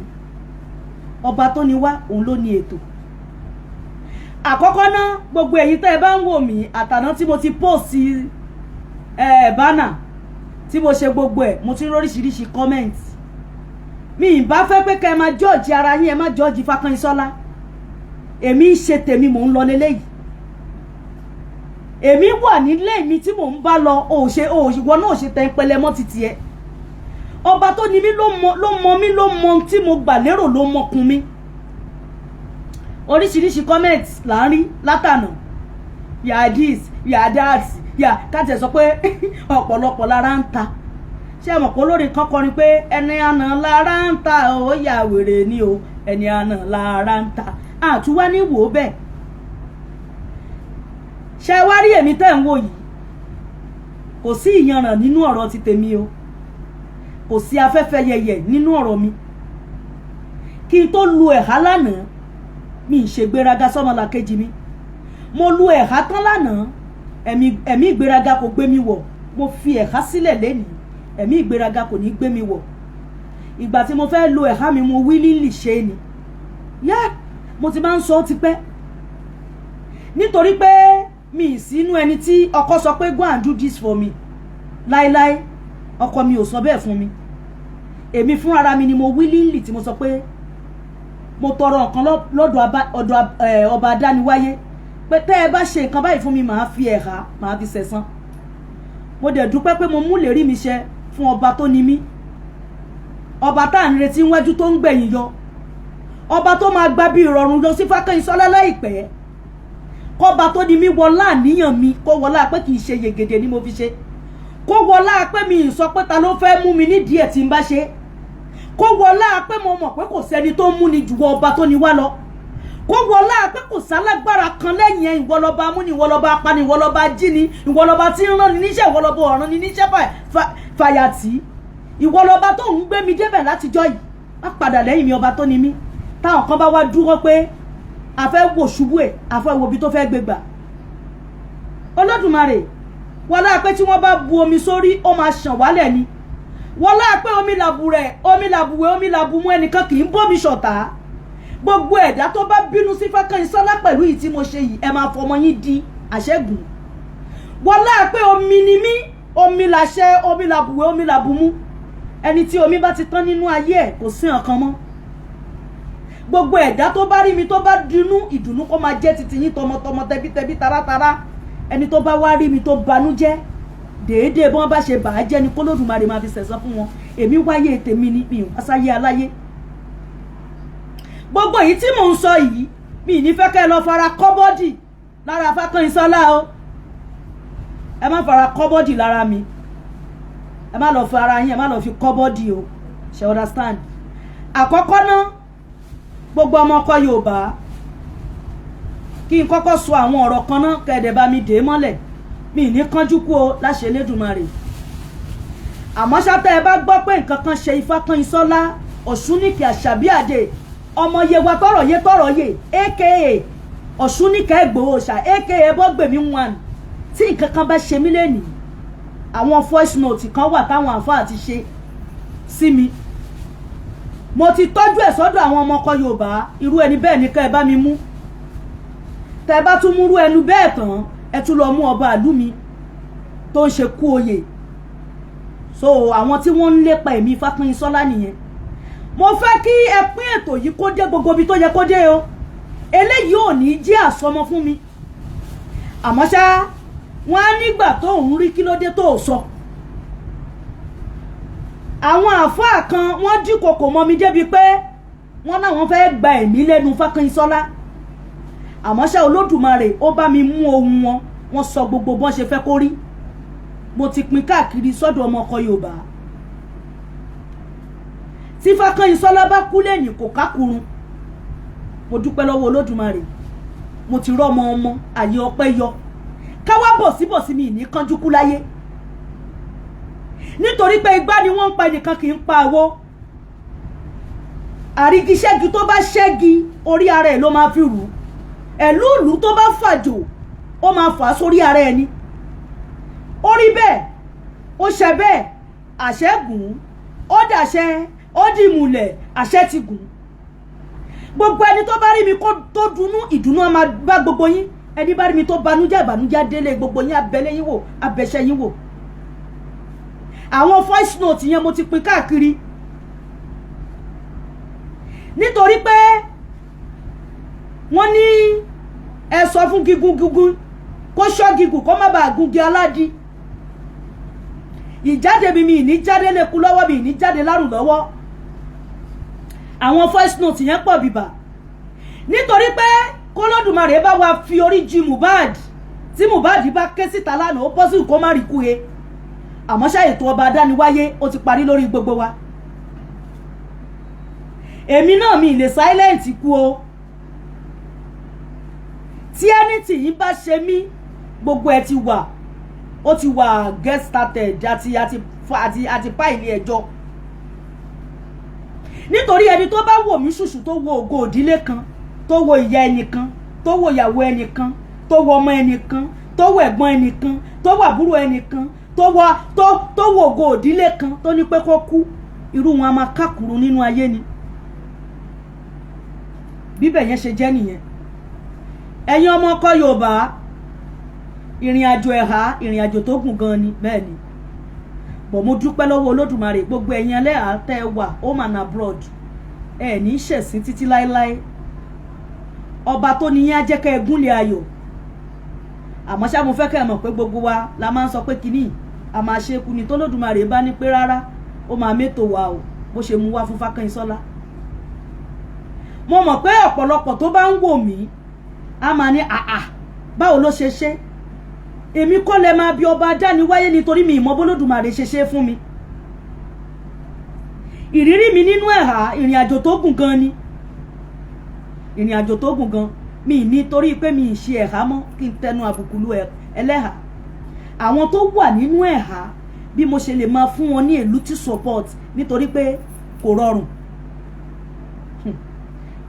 ọba tó ní wá òun ló ní ètò àkọ́kọ́ náà gbogbo èyí tẹ́ ẹ bá ń wò mí àtàná tí mo ti post bánà tí mo ṣe gbogbo ẹ̀ mo ti róríṣiríṣi comment mi ì bá fẹ́ pé kẹ́ ẹ máa judge ara yín ẹ má judge Fákànyìnsọ́lá èmi ń ṣe tèmi mò ń lọ lélẹ́yìí èmi wà nílé mi tí mò ń bá lọ ìwọ náà ṣe tẹ́ ń pẹlẹ mọ́ títí ẹ ọba tó ní mí ló mọ mí ló mọ tí mo gbà lérò ló mọkun mi oríṣiríṣi comment là ń rí látànà yà this yà that yà káàtì sọ pé ọ̀pọ̀lọpọ̀ lára ń ta ṣé ẹ mọ̀ pé olórin kan kọrin pé ẹni àná lára ń ta ó yà wèrè ni o ẹni àná lára ń ta àtúwá ní wò ó bẹ́ẹ̀ ṣé wá rí èmi tẹ́ ń wò yìí kò sí ìyanràn nínú ọ̀rọ̀ ti tèmi o kò sí afẹ́fẹ́ yẹyẹ nínú ọ̀rọ̀ mi kí n tó lu ẹ̀há lánàá mi ń ṣe gbéraga sọ́mọlàkejì mi mo lu ẹ̀há tán lánàá ẹ̀mí ìgbéraga kò gbé mi wọ̀ mo fi ẹ̀há sílẹ̀ lénìí ẹ̀mí ìgbéraga kò ní gbé mi wọ̀ ìgbà tí mo fẹ́ lu ẹ̀há mi mo willingly ṣe ni mo ti máa ń sọ ó ti pẹ́ nítorí pé mi sínú ẹni tí ọkọ sọ pé go and do this for me láíláí ọkọ mi ò sọ bẹ́ẹ̀ fún mi èmi fún ara mi ni mo willingly tí mo sọ pé mo tọrọ nǹkan lọ́dọ̀ ọba adániwáyé pé tẹ́ ẹ bá ṣe nǹkan báyìí fún mi màá fi ẹ̀há màá fi sẹ̀san mo dẹ̀ dúpẹ́ pé mo mú lérí mi ṣẹ fún ọba tó ní mí ọba tá à ń retí wájú tó ń gbẹ̀yìn yọ ọba tó máa gba bí ìrọ̀rùn lọ sí Fákẹ́yìnsọ́lá láìpẹ́ kọba tó ní mí wọlá àníyàn mi kó wọlá pé kì í ṣe yegede ni mo fi ṣe kó wọlá pé mi ì sọ pé ta ló fẹ́ mú mi nídìí ẹ̀ tí n bá ṣe kó wọlá pé mo mọ̀ pé kò sẹ́ni tó mú ni jù ọba tó ní wá lọ kó wọlá pé kò sálágbára kan lẹ́yìn ẹ̀ ìwọlọba amúni ìwọlọba apani ìwọlọba jíni ìwọlọba tí ń rán ni níṣẹ́ ìwọlọba ọ̀ràn ni níṣẹ́ fàyàtì ìwọlọba tó ń gbé mi débẹ̀ látijọ́ yìí má padà lẹ́yìn mi ọba tó ní mí táwọn kan bá wá dúró pé a fẹ́ wò ṣubú ẹ̀ a fẹ́ wo ibi tó fẹ́ gbé gbà Olódùmarè wọlá pé tí wọ́n bá bu omi sórí ó máa ṣàn wálẹ̀ ni wọlá pé omi làbùrẹ̀ omi làbùwẹ̀ omi làbùmú ẹnìkan kì í bómi ṣọ̀tá gbogbo ẹ̀dá tó bá bínú sí Fákẹ́yìnsọ́lá pẹ̀lú yìí tí mo ṣe yìí ẹ máa fọmọ yín di àṣẹ́gun wọlá pé omi ni mí omi làṣẹ omi làbùwẹ̀ omi làbùmú ẹni tí omi bá ti tán nínú ayé ẹ̀ kò sí nǹkan mọ́ gbogbo ẹ̀dá tó bá rí mi tó bá dunú ìdùnnú kó máa jẹ́ titi yín tọmọtọmọ tẹbítẹbí taratara ẹni tó bá wá rí mi tó banújẹ́ déédéé bí wọ́n bá ṣe bàá jẹ́ ni k'Olódùmarè máa fi sẹ̀san fún wọn èmi wáyé tèmi ni mi ò wá sáyé aláyé gbogbo èyí tí mò ń sọ yìí mi ní fẹ́ kẹ́ lọ fara kọ́bọ́dì lára Fákẹ́yìnsọ́lá o ẹ má fara kọ́bọ́dì lára mi ẹ má lọ fara yín ẹ má lọ fi kọ́bọ́dì o ṣe understand àkọ́kọ́ náà gbogbo ọmọ ọkọ Yorùbá kí n kọ́kọ́ sọ àwọn ọ̀rọ̀ kan náà kẹ́ẹ̀dẹ̀ bá mi dé mọ́lẹ̀ mi ní kánjú kú o láṣẹ Elédùmarè àmọ́ ṣáté ẹ bá gbọ́ pé nǹkan kan ṣe Fákẹ́yìnsọ́lá Ọ̀ṣúnìkè Àṣàbíàdé ọmọ yewa tọrọ yé aka Ọ̀ṣúnìkè Ìgbòhoṣà aka Bọ́gbèmí one tí nǹkan kan bá ṣe mí lẹ́nìí àwọn voice note kan wà táwọn àfáà ti ṣe sí mi mo ti tọ́jú ẹ̀ sọ́dọ̀ àwọn ọmọ ọkọ Yorùbá irú ẹni bẹ́ẹ̀ ní ká ẹ bá mi mú tẹ́ bá tún múrú ẹnu bẹ́ẹ̀ tán ẹ tún lọ mú ọba ìlú mi tó ń ṣe kú oyè so àwọn tí wọ́n ń lépa èmi Fákẹ́yìnsọ́lá nìyẹn mo fẹ́ kí ẹ pín ètò yìí kó dé gbogbo ibi tó yẹ kó dé o eléyìí ò ní jẹ́ àsọmọ fún mi àmọ́ ṣá wọ́n á nígbà tó ń rí kí ló dé tó sọ àwọn àfáà kan wọ́n dínkòkò mọ́ mi débi pé wọ́n náwọn fẹ́ gba ẹ̀mí lẹ́nu Fákẹ́yìnsọ́lá àmọ́ ṣá Olódùmarè ó bá mi mú ohun wọn wọ́n sọ gbogbo bọ́n ṣe fẹ́ kó rí mo ti pín káàkiri sọ́dọ̀ ọmọ ọkọ Yorùbá tí Fákẹ́yìnsọ́lá bá kú lẹ́yìn kò kákùrún mo dúpẹ́ lọ́wọ́ Olódùmarè mo ti rọ́mọ ọmọ àyè ọpẹ́ yọ káwá bọ̀síbọ̀sí mi ní kánjú kú láyé nítorí pé igbá ni wọ́n ń pa ẹnìkan kì í pa àwọ àrígiṣẹ́gi tó bá ṣẹ́gi orí ara ẹ̀ ló máa fi rù ẹ̀lúùlù tó bá fàjò ó máa fà á sórí ara ẹni ó rí bẹ́ẹ̀ ó ṣe bẹ́ẹ̀ àṣẹ gùn ó dàṣẹ ó dìmùlẹ̀ àṣẹ ti gùn gbogbo ẹni tó bá rí mi tó dunú ìdùnnú á máa bá gbogbo yín ẹni bá rí mi tó banújẹ́ ìbànújẹ́ délé gbogbo yín abẹ́lé yín wò abẹ́ṣẹ́ yín wò àwọn voice note yẹn mo ti pín káàkiri nítorí pé wọ́n ní ẹ sọ fún gígùn kó ṣọ́ gígùn kó má bàa gungi aládìí ìjáde mi ní jáde lẹ́kú lọ́wọ́ mi ní jáde lárùn lọ́wọ́ àwọn voice note yẹn pọ̀ bìbà nítorí pé k'Olódùmarè bá wa fi orí jì Mohbad tí Mohbad bá ké síta lánàá ó pọ́sí kó má rí kú he àmọ́ ṣá ètò ọba adániwáyé ó ti parí lórí gbogbo wa èmi náà mi lè silent kú o tí anything yìí bá ṣe mí gbogbo ẹ ti wà ó ti wà get started àti fáìlì ẹjọ́ nítorí ẹni tó bá wò mí ṣùṣù tó wo ògo òdílé kan tó wo ìyá ẹnìkan tó wo ìyàwó ẹnìkan tó wo ọmọ ẹnìkan tó wo ẹ̀gbọ́n ẹnìkan tó wo àbúrò ẹnìkan tó wo ògo òdílé kan tó ní pé kó kú irú wọn a máa kákùrú nínú ayé ni bíbẹ̀ yẹn ṣe jẹ́ nìyẹn ẹ̀yin ọmọ ọkọ Yorùbá ìrìn àjò ẹ̀há ìrìn àjò tó gùn gan ni bẹ́ẹ̀ ni bọ̀ mo dúpẹ́ lọ́wọ́ Olódùmarè gbogbo ẹ̀yin ẹlẹ́hà tẹ́ wà home and abroad ẹ̀ ní ṣẹ̀sín títí láéláé ọba tó ní yín á jẹ́ kẹ́ ẹ gúnlẹ̀ ayọ̀ àmọ́ ṣá mo fẹ́ kẹ́ ẹ mọ̀ pé gbogbo wa la máa ń sọ pé kínní a máa ṣe kú ni tó Olódùmarè bá ní pé rárá ó máa mẹ́tò wa o bó ṣe mú wá fún Fákẹ́yìnsọ́lá mo mọ̀ pé ọ̀pọ̀lọpọ̀ tó bá ń wò mí a máa ní àà báwo ló ṣe ṣe èmi kọ́ lẹ máa bí ọba dániwáyé nítorí mi ìmọ̀ b'Olódùmarè ṣe ṣe fún mi ìrírí mi nínú ẹ̀há ìrìn àjò tó gùn gan ni ìrìn àjò tó gùn gan mi nítorí pé mi ì ṣe ẹ̀há mọ́ kí n tẹnu àbùkù lu ẹlẹ́hà àwọn tó wà nínú ẹ̀há bí mo ṣe lè máa fún wọn ní èlú tí support nítorí pé kò rọrùn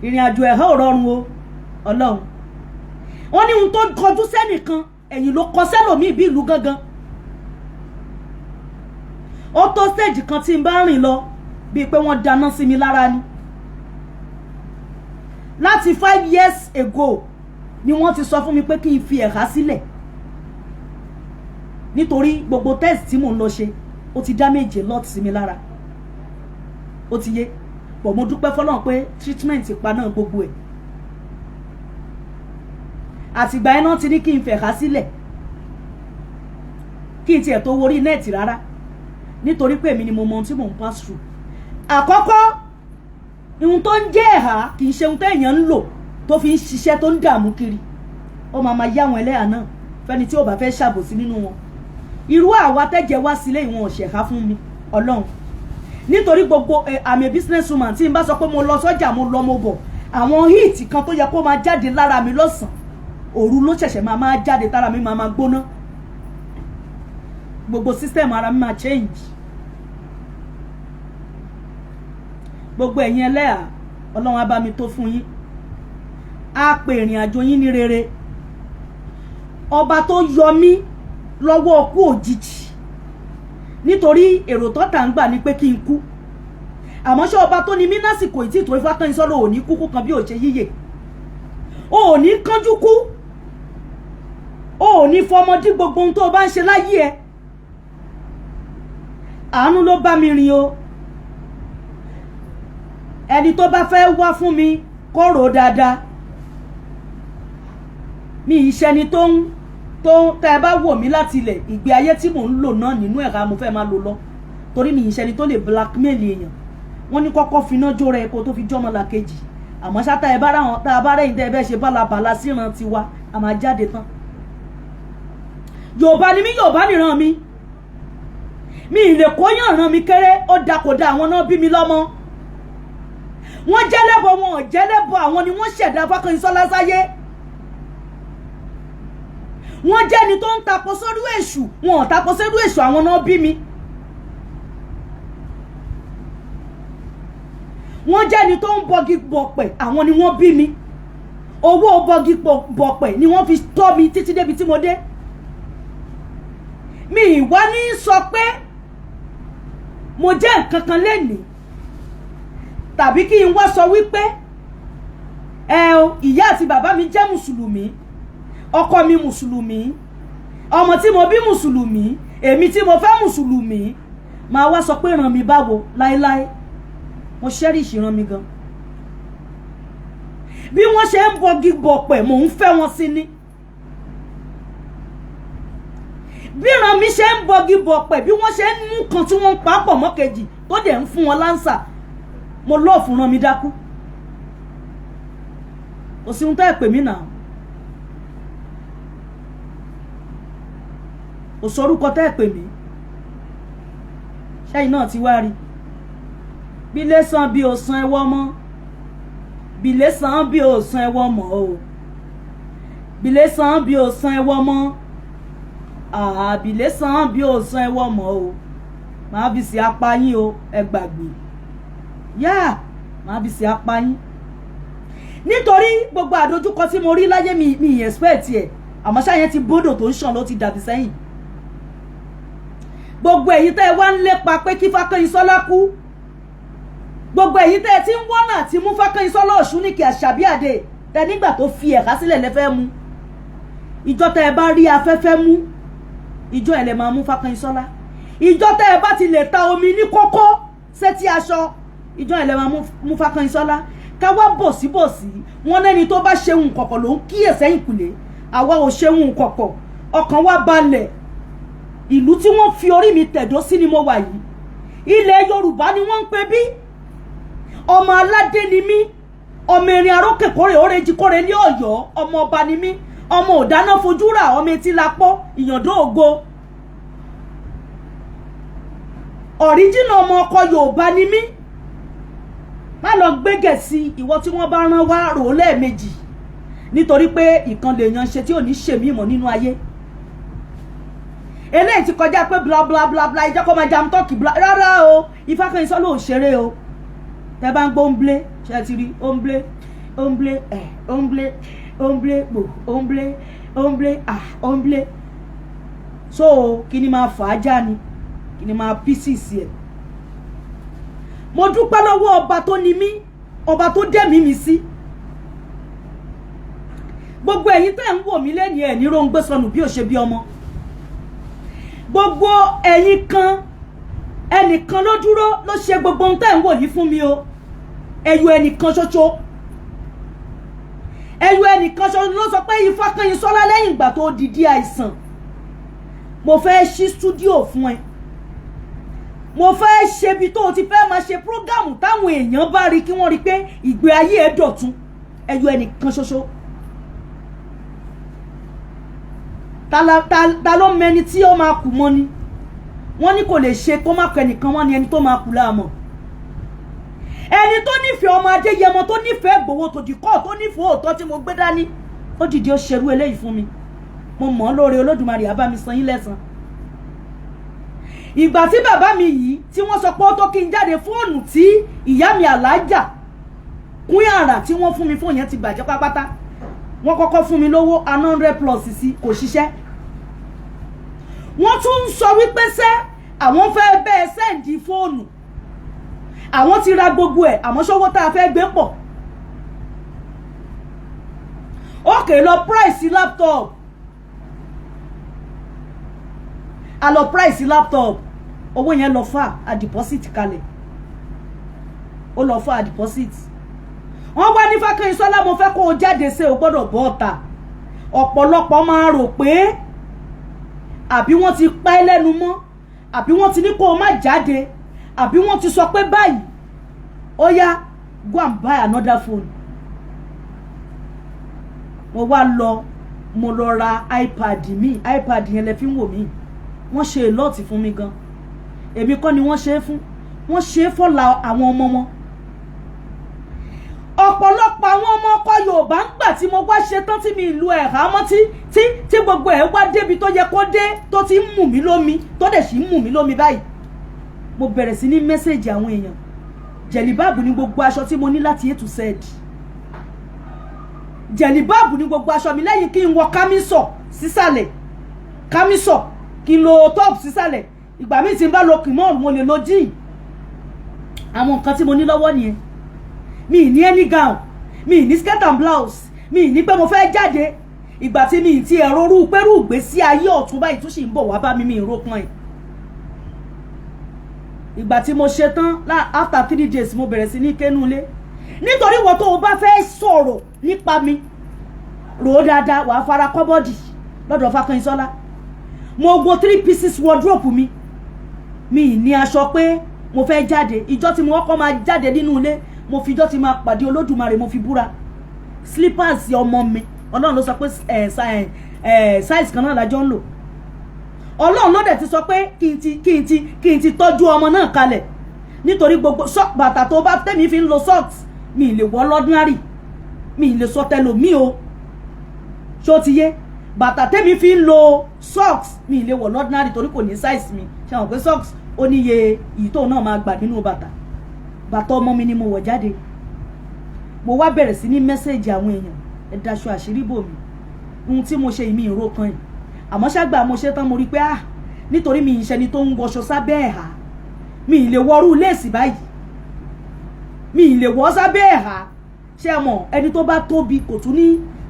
ìrìn àjò ẹ̀há ò rọrùn o Ọlọ́run wọ́n ní ohun tó kọjú sẹ́nìkan ẹ̀yìn ló kọ sẹ́lòmíì bí ìlú gangan ó tó stage kan tí n bá rìn lọ bíi pé wọ́n dáná sí mi lára ni láti 5 years ago ni wọ́n ti sọ fún mi pé kí n fi ẹ̀há sílẹ̀ nítorí gbogbo test tí mò ń lọ ṣe ó ti damage lot sí mi lára ó ti yé bọ̀ mo dúpẹ́ fọlọ́run pé treatment pa náà gbogbo ẹ̀ àtìgbà iná ti ní kí n fẹ̀há sílẹ̀ kí n tiẹ̀ tó worí nẹ́ẹ̀tì rárá nítorí pé èmi ni mo mọ ohun tí mò ń pass through àkọ́kọ́ ohun tó ń jẹ́ ẹ̀há kì í ṣe ohun téèyàn ń lò tó fi ń ṣiṣẹ́ tó ń dààmú kiri ó máa yá àwọn ẹlẹ́hà náà fẹ́ni tí ó bá fẹ́ ṣàbòsí nínú wọn irú àwa tẹ́jẹ̀ wá sílé ìwọ̀n ọ̀ṣẹ̀ká fún mi Ọlọ́run nítorí gbogbo I'm a business woman tí n bá sọ pé mo lọ sọ́jà mo lọ mo bọ̀ àwọn hit kan tó yẹ kó máa jáde lára mi lọ́sàn òru ló ṣẹ̀ṣẹ̀ máa jáde tára mi máa gbóná gbogbo system ara mi máa change gbogbo ẹ̀yin ẹlẹ́hà Ọlọ́run á bá mi tó fún yín á pè ìrìn àjò yín ní rere ọba tó yọ mí lọ́wọ́ ọkú òjijì nítorí èrò tọ́ta ń gbà ní pé kí n kú àmọ́ ṣé ọba tó ní mí lásìkò ìtì tó Fákẹ́yìnsọ́lá ò ní kúkú kan bí ò ṣe yíyè ò ní kánjú kú ò ní fọmọdé gbogbo ohun tó bá ń ṣe láyé ẹ àánú ló bá mi rìn o ẹni tó bá fẹ́ wá fún mi kó rò dáadáa mi ìṣẹ́ni tó tẹ́ ẹ bá wò mí láti ilẹ̀ ìgbé ayé tí mò ń lò náà nínú ẹ̀ka mo fẹ́ máa lò lọ torí mi ìṣẹ́ni tó lè blackmail èèyàn wọ́n ní kọ́kọ́ finá jó rẹ kó tó fi jọ́mọ la kejì àmọ́ ṣáta ẹ bá ráwọn tá a bá rẹ̀yìn tẹ́ ẹ bẹ́ẹ̀ ṣe bálabàla síran tiwa a máa jáde tán Yorùbá ni mí Yorùbá nìran mi ìlè kóyàn ràn mí kéré ó dakòdà àwọn náà bí mi lọ́mọ wọ́n jẹ́lẹ́bọ wọn ò jẹ́lẹ́bọ àwọn ni wọ́n ṣẹ̀dá Fákẹ́yìnsọ́lá sáyé wọ́n jẹ́ ni tó ń tapo sórí èṣù wọn ò tapo sórí èṣù àwọn náà bí mi wọ́n jẹ́ ni tó ń bọgi bọ̀pẹ̀ àwọn ni wọ́n bí mi owó bọgi bọ̀pẹ̀ ni wọ́n fi tọ́ mi títí débi tí mo dé mi ìwá ní sọ pé mo jẹ́ nǹkan kan lénìí tàbí kí n wá sọ wípé ìyá àti bàbá mi jẹ́ mùsùlùmí ọkọ mi mùsùlùmí ọmọ tí mo bí mùsùlùmí èmi tí mo fẹ́ mùsùlùmí máa wá sọ pé ràn mí báwo láéláé mo ṣẹ́rìṣì ràn mí gan bí wọ́n ṣe ń bọgi bọ̀pẹ̀ mò ń fẹ́ wọn sí ni bí ràn mí ṣe ń bọgi bọ̀pẹ̀ bí wọ́n ṣe ń mú kan tí wọ́n ń papọ̀ mọ́ kejì tó dẹ̀ ń fún wọn lánsà mo lọ́ọ̀fù ràn mí dákú kò sí ohun tẹ́ ẹ pè mí náà kò sórúkọ tẹ́ ẹ pè mí ṣẹ́yìn náà ti wá rí bí lè san bí o san ẹwọ́ mọ́ bí lè san bí o san ẹwọ́ mọ́ o bí lè san bí o san ẹwọ́ mọ́ bí lè san bí o san ẹwọ́ mọ́ o máa fi sí apá yín o ẹ gbàgbé yá máa fi sí apá yín nítorí gbogbo àdójúkọ tí mo rí láyé mi expect ẹ̀ àmọ́ ṣáyẹn ti bódò tó ń ṣàn ló ti dàbí sẹ́yìn gbogbo èyí tẹ́ ẹ wá ń lépa pé kí Fákẹ́yìnsọ́lá kú gbogbo èyí tẹ́ ẹ ti ń wọ́nà àti mú Fákẹ́yìnsọ́lá Ọ̀ṣúnìkì Àṣàbí Àdè tẹ nígbà tó fi ẹ̀ka sílẹ̀ lẹ́fẹ́ mu ìjọ tẹ́ ẹ bá rí afẹ́fẹ́ mú ìjọ ẹ̀ lè máa mú Fákànyìnsọ́lá ìjọ tẹ́ ẹ bá ti lè ta omi ní kókó sétí aṣọ ìjọ ẹ̀ lè máa mú Fákànyìnsọ́lá ká wá bòsíbòsí wọn lẹ́ni tó bá ṣeun kọ̀kọ̀ ló ń kíyèsẹ́yìn kùlé àwa ò ṣeun kọ̀kọ̀ ọkàn wa balẹ̀ ìlú tí wọ́n fi orí mi tẹ̀dó sí ni mo wà yìí ilẹ̀ Yorùbá ni wọ́n ń pè bí ọmọ aládé ni mí ọmọ erin arókè kórè oreji kórè ní Ọ̀yọ́ ọmọ ọba ni mí ọmọ òdáná fojú rà ọmọ etí lapọ ìyàndó ògo ọ̀ríjìnà ọmọ ọkọ Yorùbá ni mí má lọ gbégẹ̀ sí ìwọ tí wọ́n bá rán wá rò lẹ́ẹ̀mejì nítorí pé ìkan lè yan ṣe tí ò ní ṣèmí ìmọ̀ nínú ayé eléyìí ti kọjá pé bla bla bla bla ìjọ kó máa jam tọ́kì bla rárá o Fákànyìnsọ́lá ò ṣeré o tẹ bá ń gbọ́ ń blé ṣe ti rí ó ń blé ó ń blé ó ń blé ó ń blé gbò ó ń blé ó ń blé ó ń blé so kí ni máa fà á já ni kí ni máa pieces ẹ̀ mo dúpẹ́ lọ́wọ́ ọba tó ní mí ọba tó dẹ̀mí mi sí gbogbo ẹ̀yin tẹ́ ń wò mí lẹ́ni ẹ̀ ní róńgbé sọnù bí ò ṣe bí ọmọ gbogbo ẹ̀yin kan ẹnìkan ló dúró ló ṣe gbogbo ohun tẹ́ ń wò yìí fún mi o ẹyọ ẹnìkan ṣoṣo ẹyọ ẹnìkan ṣoṣo ló sọ pé Fákànyìnsọ́lá lẹ́yìn ìgbà tó dìdí àìsàn mo fẹ́ ṣí stúdíò fún ẹ mo fẹ́ ṣe bí tó ti fẹ́ máa ṣe prógámù táwọn èèyàn bá rí kí wọ́n rí pé ìgbé ayé ẹ̀ dọ̀tun ẹyọ ẹnìkan ṣoṣo ta ló mẹni tí ó máa kù mọ́ ni wọ́n ní kò lè ṣe kó má kọ ẹnìkan wọ́n ní ẹni tó máa kù láàmọ̀ ẹni tó nífẹ̀ẹ́ ọmọ Adéyẹmọ tó nífẹ̀ẹ́ Ìgbòho tó dìkọ́ tó nífẹ̀ẹ́ òótọ́ tí mo gbé dání ó dìde ó ṣerú eléyìí fún mi mo mọ̀ ọ́ lóore Olódùmarè á bá mi san yín lẹ́san ìgbà tí bàbá mi yìí tí wọ́n sọ pé ó tó kí n jáde fóònù tí ìyá mi Alájà Kúnyìn Àrà tí wọ́n fún mi fóònù yẹn ti bàjẹ́ pátápátá wọ́n kọ́kọ́ fún mi lówó 100+ sí kò ṣiṣẹ́ wọ́n tún ń sọ wípé sẹ́ àwọn fẹ́ bẹ́ẹ̀ sẹ́ǹdì fóònù àwọn ti ra gbogbo ẹ̀ àmọ́ ṣọ́wọ́ tá a fẹ́ gbé pọ̀ ókè lọ price laptop a lọ price laptop owó yẹn lọ fà á deposit kalẹ̀ ó lọ fà á deposit wọ́n wá ní Fákànyìnsọ́lá mo fẹ́ kó o jáde ṣe o gbọ́dọ̀ bọ́ ọ̀tà ọ̀pọ̀lọpọ̀ máa rò pé àbí wọ́n ti pa ẹ́ lẹ́nu mọ́ àbí wọ́n ti ní kó o má jáde àbí wọ́n ti sọ pé báyìí ó yá go and buy another phone mo lọ ra iPad mi iPad yẹn lẹ fi ń wò mí wọ́n ṣe lọ́ọ̀tì fún mi gan èmi kọ́ ni wọ́n ṣe é fún wọ́n ṣe é fọ́la àwọn ọmọ wọn ọ̀pọ̀lọpọ̀ àwọn ọmọ ọkọ Yorùbá ń gbà tí mo wá ṣe tán tí mi ìlú ẹ̀há mọ́ tí gbogbo ẹ̀ wá débi tó yẹ kó dé tó ti ń mù mí lómi tó dẹ̀ sì ń mù mí lómi báyìí mo bẹ̀rẹ̀ sí ní mẹ́sẹ̀jì àwọn èèyàn jẹ̀lìbáàbù ní gbogbo aṣọ tí mo ní láti A to Z jẹ̀lìbáàbù ní gbogbo aṣọ mi lẹ́yìn kí n wọ kámísọ̀ sísàlẹ̀ kámísọ̀ kí n lo top sísàlẹ̀ ìgbà míì tí n bá lo kìmọ́ọ̀rù mo lè lo jean àwọn nǹkan tí mo ní lọ́wọ́ nìyẹn mi ní any gown mi ní skirt and blouse mi ní pé mo fẹ́ jáde ìgbà tí mi ti ẹ̀rọ orú pẹ́rù ìgbésí ayé ọ̀tún báyìí tó sì ń bọ̀ wá bá mi ìrókan ẹ̀ ìgbà tí mo ṣe tán after 3 days mo bẹ̀rẹ̀ sí ní kénúlé nítorí wọ́n tó o bá fẹ́ sọ̀rọ̀ nípa mi rò ó dáadáa wàá fara kọ́bọ́dì lọ́dọ̀ Fákànyìnsọ́lá mo gbo 3 pieces wardrobe mi ní aṣọ pé mo fẹ́ jáde ìjọ́ tí mo kọ́kọ́ máa jáde nínú ilé mo fi ìjọ́ tí máa pàdé Olódùmarè mo fi búra slippers ọmọ mi Ọlọ́run ló sọ pé size kan náà lájọ́ ń lò Ọlọ́run ló dẹ̀ ti sọ pé kí n ti tọ́jú ọmọ náà kalẹ̀ nítorí gbogbo bàtà tó bá tẹ̀mí fi ń lo socks mi lè wọ̀ lọ́dúnrárì mi lè sọ tẹ́lò mi o ṣó ti yé bàtà tẹ̀mí fi ń lo socks mi lè wọ̀ lọ́dúnrárì torí kò ní size mi ṣe àwọn pé socks ó níye èyí tó náà máa gbà nínú bàtà ọmọ mi ni mo wọ̀ jáde mo wá bẹ̀rẹ̀ sí ní mẹ́sẹ̀jì àwọn èèyàn ẹ daṣọ àṣírí bò mí ohun tí mo ṣe ìmí ìró kan yìí àmọ́ ṣàgbà mo ṣe tán mo rí pé nítorí mi ìṣẹ́ni tó ń wọṣọ sábẹ́ ẹ̀há mi ì lè wọrú léèsì báyìí mi ì lè wọ́ sábẹ́ ẹ̀há ṣé ẹ mọ̀ ẹni tó bá tóbi kò tún ní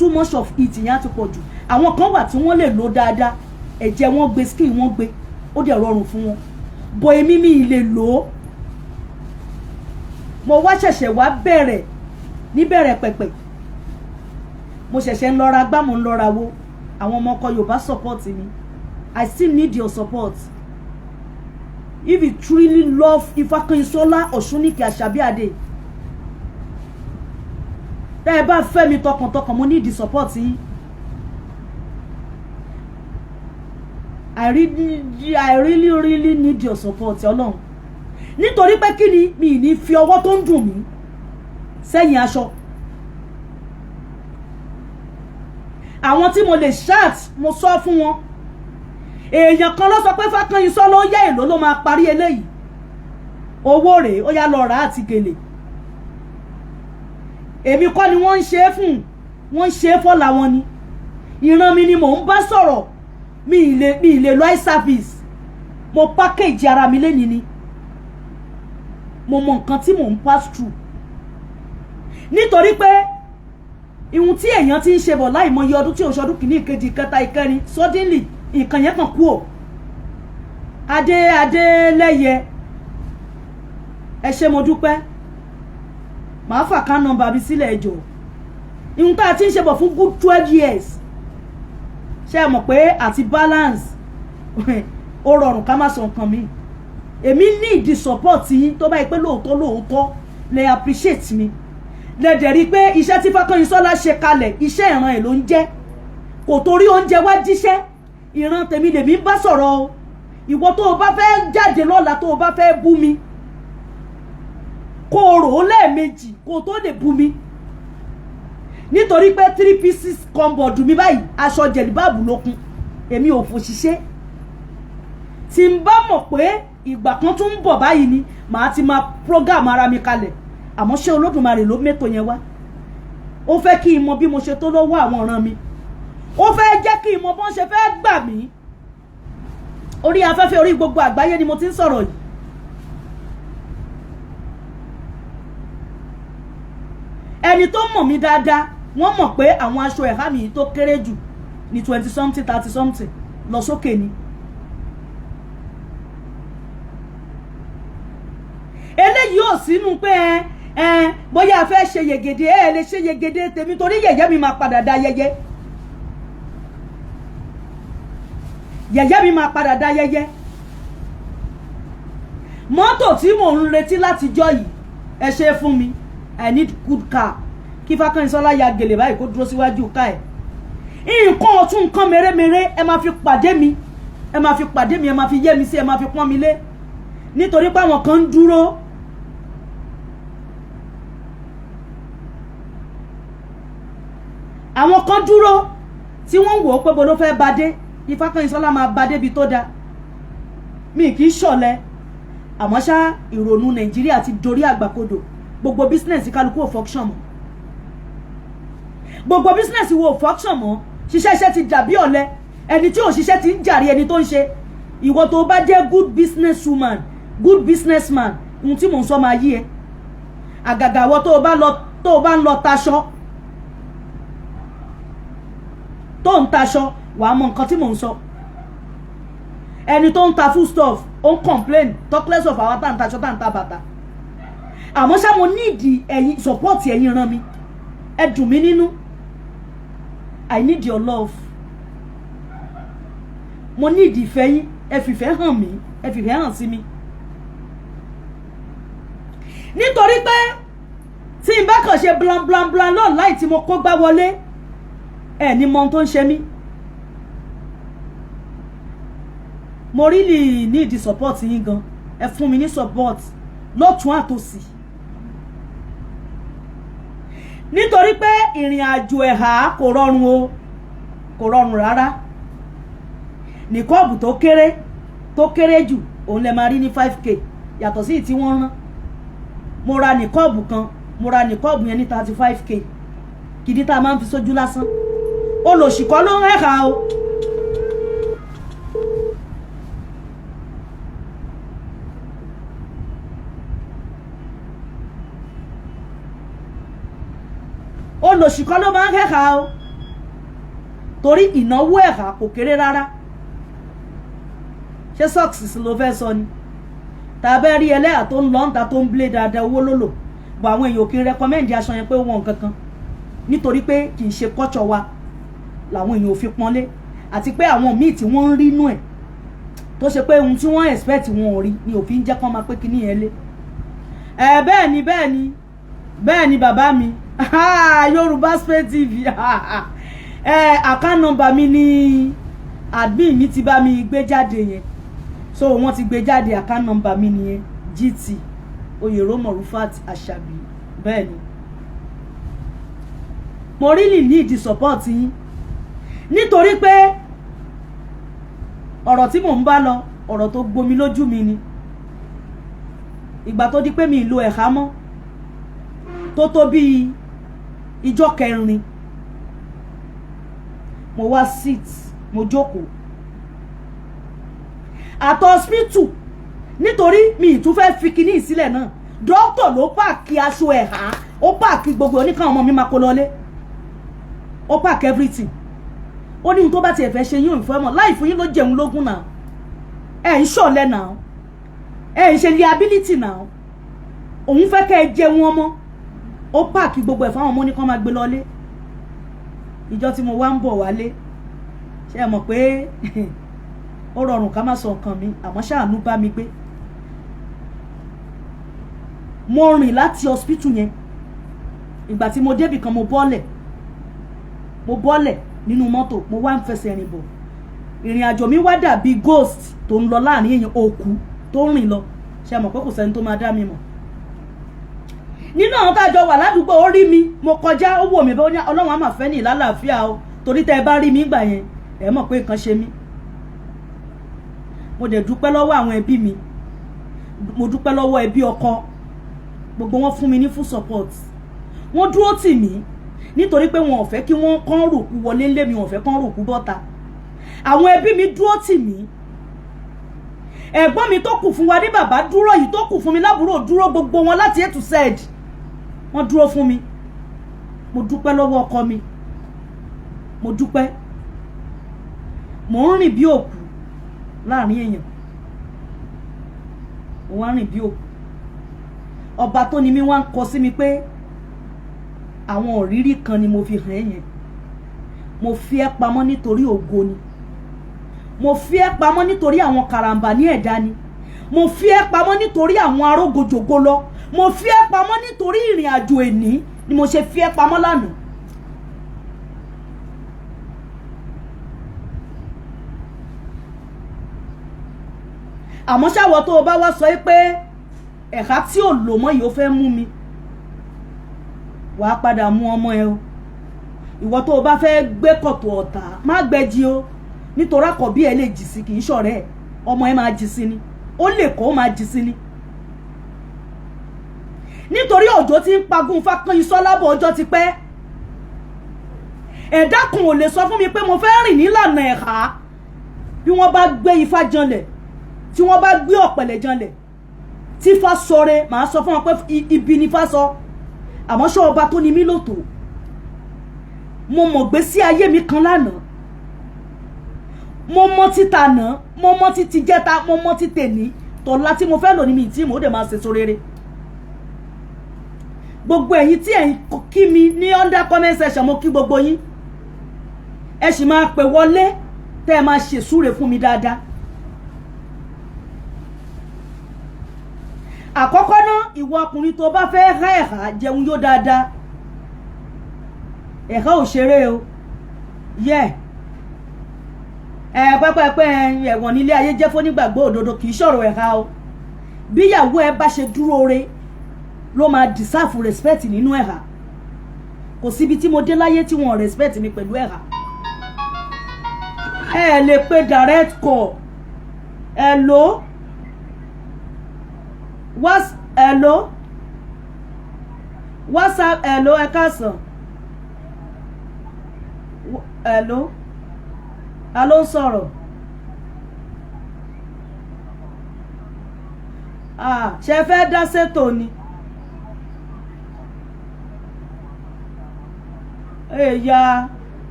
too much of it yẹn á ti pọ̀ jù. Àwọn kan wà tí wọ́n lè lò dáadáa ẹ̀jẹ̀ wọn gbé skin wọn gbé ó dẹ̀ rọrùn fún wọn bọ̀ èmi mi lè lò ó. Mo wá ṣẹ̀ṣẹ̀ wá bẹ̀rẹ̀ níbẹ̀rẹ̀ pẹ̀pẹ̀ mo ṣẹ̀ṣẹ̀ ń lọ́ra gbá mo ń lọ́ra wo àwọn ọmọ ọkọ Yorùbá support mi. I still need your support. If you truly love Ifákúnṣọlá Ọ̀ṣúnìkẹ́ Àṣàbíàdé tẹ́ ẹ bá fẹ́ mi tọkàntọkàn mo need the support yín. I really need your support Ọlọ́run nítorí pé kí ni mi ní fi ọwọ́ tó ń dùn mí sẹ́yìn aṣọ. Àwọn tí mo lè chat mo sọ fún wọn èèyàn kan ló sọ pé Fákúnṣọlá ó yá èlò ló máa parí eléyìí owó rèé ó yá lọ rà àti gèlè. Èmi kọ́ ni wọ́n ń ṣe é fún wọ́n ń ṣe é fọ́lá wọn ni ìran mi ni mò ń bá sọ̀rọ̀ mi ilé lo eye service mo package ara mi lẹ́ni ni mo mọ nǹkan tí mò ń pass through nítorí pé ihun tí èèyàn ti ń ṣe bọ̀ láì mọye ọdún tí òṣọdún kìíní ìkejì ìkẹta ìkẹrin suddenly nǹkan yẹn kàn kú ò adé lẹ́yẹ ẹ ṣé mo dúpẹ́ màá fà ká nọ́mbà mi sílẹ̀ ẹjọ́ ihun tá a ti ń ṣe bọ̀ fún good 12 years ṣé ẹ mọ̀ pé àti balance ó rọrùn ká má sọ nǹkan mi èmi need the support yín tó bá yẹ pé lóòótọ́ lè appreciate mi lè dẹ̀ rí pé iṣẹ́ tí Fákúnṣọlá ṣe kalẹ̀ iṣẹ́ ìran ẹ̀ ló ń jẹ́ kò torí oúnjẹ wá jíṣẹ́ ìran tèmi lèmi bá sọ̀rọ̀ o ìwọ tó o bá fẹ́ jáde lọ́la tó o bá fẹ́ bú mi kó o rò ó lẹ́ẹ̀mejì kó o tó lè bú mi nítorí pé 3 pieces combo dùn mí báyìí aṣọ jẹ̀lìbáàbù lókun èmi ò fòṣìṣẹ́ tí n bá mọ̀ pé ìgbà kan tún ń bọ̀ báyìí ni màá ti máa program ara mi kalẹ̀ àmọ́ ṣé Olódùmarè ló mẹ́tò yẹn wá ó fẹ́ kí n mọ bí mo ṣe tó lọ́wọ́ àwọn ọ̀ràn mi ó fẹ́ jẹ́ kí n mọ bọ́n ṣe fẹ́ gbà mí orí afẹ́fẹ́ orí gbogbo àgbáyé ni mo ti ń sọ̀rọ̀ yìí. Ẹni tó mọ̀ mí dáadáa wọ́n mọ̀ pé àwọn aṣọ ẹ̀há mi tó kéré jù ní 20 something 30 something lọ sókè ni. Eléyìí ò sínú pé bóyá a fẹ́ ṣe yegede lè ṣe yegede tèmi torí yẹ̀yẹ́ mi máa padà da yẹ̀yẹ́ mi máa padà da yẹ̀yẹ́ mọ́tò tí mò ń retí látijọ́ yìí ẹ ṣe fún mi I need good car kí Fákúnṣọlá ya gèlè báyìí kó dúró síwájú ká ẹ̀ nǹkan ọ̀tún nǹkan mèremère ẹ máa fi pàdé mi ẹ máa fi yé mi sí ẹ máa fi pọ́n mi lé nítorí pé àwọn kan ń dúró tí wọ́n wò ó pé bó ló fẹ́ bá dé Fákúnṣọlá máa bá débi tó dáa mi kì í ṣọ̀lẹ àmọ́ ṣá ìrònú Nàìjíríà ti dorí àgbàkodò gbogbo business kálukú ò function mọ́ gbogbo business wo ò function mọ́ ṣiṣẹ́ ti dàbí ọ̀lẹ ẹni tí ò ṣiṣẹ́ ti ń jàre ẹni tó ń ṣe ìwọ tó bá jẹ́ good business woman good businessman ohun tí mò ń sọ máa yí ẹ àgàgà wọ tó o bá ń lọ taṣọ tó ń taṣọ wàá mọ nǹkan tí mò ń sọ ẹni tó ń ta food stuff ó ń complain talk less of àwọn tá ń taṣọ tá ń ta bàtà àmọ́ ṣá mo need ẹ̀yin support ẹ̀yin ràn mí ẹ dùn mí nínú I need your love mo need ìfẹ́ yín ẹ fìfẹ́ hàn mí ẹ fìfẹ́ hàn sí mi nítorí pé tí n bá kàn ṣe blan náà láì tí mo kó gbá wọlé ẹ ní mọ ohun tó ń ṣe mí mo really need support yín gan ẹ fún mi ní support lọ́tún àtòsì nítorí pé ìrìn àjò ẹ̀há kò rọrùn o kò rọrùn rárá nìkọ́ọ̀bù tó kéré jù òun lè máa rí ní 5k yàtọ̀ sí tí wọ́n rán mo ra nìkọ́ọ̀bù kan mo ra nìkọ́ọ̀bù yẹn ní 35k kìdí tá a máa ń fi sójú lásán olòṣìkọ́ ló ń ẹ̀ka o olòṣìkọ́ ló máa ń kẹ́ka o torí ìnáwó ẹ̀há kò kéré rárá. Ṣé socks ló fẹ́ sọ ni tàbẹ́ rí ẹlẹ́yà tó ń lọ ń ta tó ń blé dáadáa owó lólò bọ̀ àwọn èèyàn kì í rẹ́kọ́mẹ́ǹdì aṣọ yẹn pé wọ́n kankan nítorí pé kì í ṣe culture wa làwọn èèyàn ò fi pọ́nlé àti pé àwọn míì tí wọ́n ń rí inú ẹ̀ tó ṣe pé ohun tí wọ́n expect wọn ò rí ni òfin jẹ́ kán máa pé kíní yẹn lé. bẹ́ẹ̀ ni bàbá mi Yorùbá Spain TV account number mi ni admin mi ti bá mi gbé jáde yẹn so wọ́n ti gbé jáde account number mi nìyẹn GT Oyeromo Rufat Asabi. Bẹ́ẹ̀ ni mo really need the support yín nítorí pé ọ̀rọ̀ tí mò ń bá lọ ọ̀rọ̀ tó gbomi lójú mi ni ìgbà tó di pé mi lo ẹ̀há mọ́ tó bí ìjọ́ kẹrin mo wá sit mo jókòó at hospital nítorí mi ìtún fẹ́ fi kíní ìsílẹ̀ náà dókítà ló pààkì aṣọ ẹ̀há ó pààkì gbogbo oníkan ọmọ mi máa kó lọlé ó pààkì everything ó ní ohun tó bá tiẹ̀ fẹ́ ṣe yín òun fẹ́ mọ̀ láì fún yín ló jẹun lógún náà ẹ̀ ń ṣọ̀lẹ náà ẹ̀ ń ṣe liability náà òun fẹ́ kẹ́ ẹ jẹun ọmọ ó pààkì gbogbo ẹ̀ fáwọn ọmọ oníkan máa gbé lọlé ìjọ tí mo wá ń bọ̀ wálé ṣe é mọ̀ pé ó rọrùn ká má sọ nǹkan mi àmọ́ ṣàánú bá mi gbé mo rìn láti hospital yẹn ìgbà tí mo débì kan mo bọ́lẹ̀ nínú mọ́tò mo wá ń fẹsẹ̀ rìn bọ̀ ìrìn àjò mi wá dàbí ghost tó ń lọ láàrin èèyàn òkú tó ń rìn lọ ṣe mọ̀ pé kò sẹ́ni tó máa dá mi mọ̀ nínú àwọn tájọ wà ládùúgbò ó rí mi mo kọjá ó wò mí bá ó ní Ọlọ́run á máa fẹ́ ní ìlàlàáfíà o torí tẹ́ ẹ bá rí mi gbà yẹn ẹ mọ̀ pé nǹkan ṣe mí mo dẹ̀ dúpẹ́ lọ́wọ́ àwọn ẹbí mi mo dúpẹ́ lọ́wọ́ ẹbí ọkọ gbogbo wọn fún mi ní full support wọ́n dúró tì mí nítorí pé wọn ò fẹ́ kí wọ́n kán ròkú wọlé lé mi wọn ò fẹ́ kán ròkú bọ́ta àwọn ẹbí mi dúró tì mí ẹ̀gbọ́n mi tó kù fún wa ní bàbá dúró yìí tó kù fún mi lábúrò dúró gbogbo wọn láti A to Z wọ́n dúró fún mi mo dúpẹ́ lọ́wọ́ ọkọ mi mo dúpẹ́ mo ń rìn bí òkú láàrin èèyàn mo wá rìn bí òkú ọba tó ní mi wá ń kọ sí mi pé àwọn òrírí kan ni mo fi hàn yẹn mo fi ẹ́ pamọ́ nítorí ògo ni mo fi ẹ́ pamọ́ nítorí àwọn karambà ní ẹ̀dá ni mo fi ẹ́ pamọ́ nítorí àwọn arógojògo lọ mo fi ẹ́ pamọ́ nítorí ìrìn àjò ẹ̀ní ni mo ṣe fi ẹ́ pamọ́ lánàá àmọ́ ṣáwọ́ tó o bá wá sọ pé ẹ̀ka tí ò lò mọ́ yìí ó fẹ́ mú mi wàá padà mú ọmọ ẹ o ìwọ tó o bá fẹ́ gbé kọ̀tù ọ̀tá má gbẹ́jì o nítorí àkọ́bí ẹ lè jì sí kì í ṣọ̀rẹ́ ẹ ọmọ ẹ máa jì sí ni ó lè kó ó máa jì sí ni nítorí òjò tí ń pagún fákán iṣọ́ lábọ̀ ọjọ́ ti pẹ́ ẹ̀dá kan ò lè sọ fún mi pé mo fẹ́ rìn nílànà ẹ̀ka bí wọ́n bá gbé ifá janlẹ̀ tí wọ́n bá gbé ọ̀pẹ̀lẹ̀ janlẹ̀ tí fá sọre màá sọ fún wọn pé ibi ni fá sọ àmọ́ ṣọ́ ọba tó ní mí lòtò mo mọ̀ gbé sí ayé mi kan lánàá mo mọ̀ títa náà mo mọ̀ títí jẹ́ta mo mọ̀ títẹ̀ ní tọ̀la tí mo fẹ́ lò ní mi tí mo dẹ̀ máa ṣe so rere gbogbo ẹ̀yin tí ẹ̀yin kí mi ní under comment section mo kí gbogbo yín ẹ sì máa pè wọlé tẹ́ ẹ máa ṣèsúre fún mi dáadáa àkọ́kọ́ náà ìwọ ọkùnrin tó bá fẹ́ há ẹ̀há jẹun yó dáadáa ẹ̀há ò ṣeré o yẹ pẹ́pẹ́pẹ́ ẹ̀wọ̀n nílé ayé jẹ́ fónígbàgbọ́ òdodo kì í ṣọ̀rọ̀ ẹ̀há o bí ìyàwó ẹ bá ṣe dúró re ló máa deserve respect nínú ẹ̀há kò síbi tí mo dé láyé tí wọ́n respect mi pẹ̀lú ẹ̀há ẹ lè pe direct call hello hello WhatsApp hello ẹ káàsán hello hello sọ̀rọ̀ ṣe fẹ́ dá sétò ni ẹ̀yà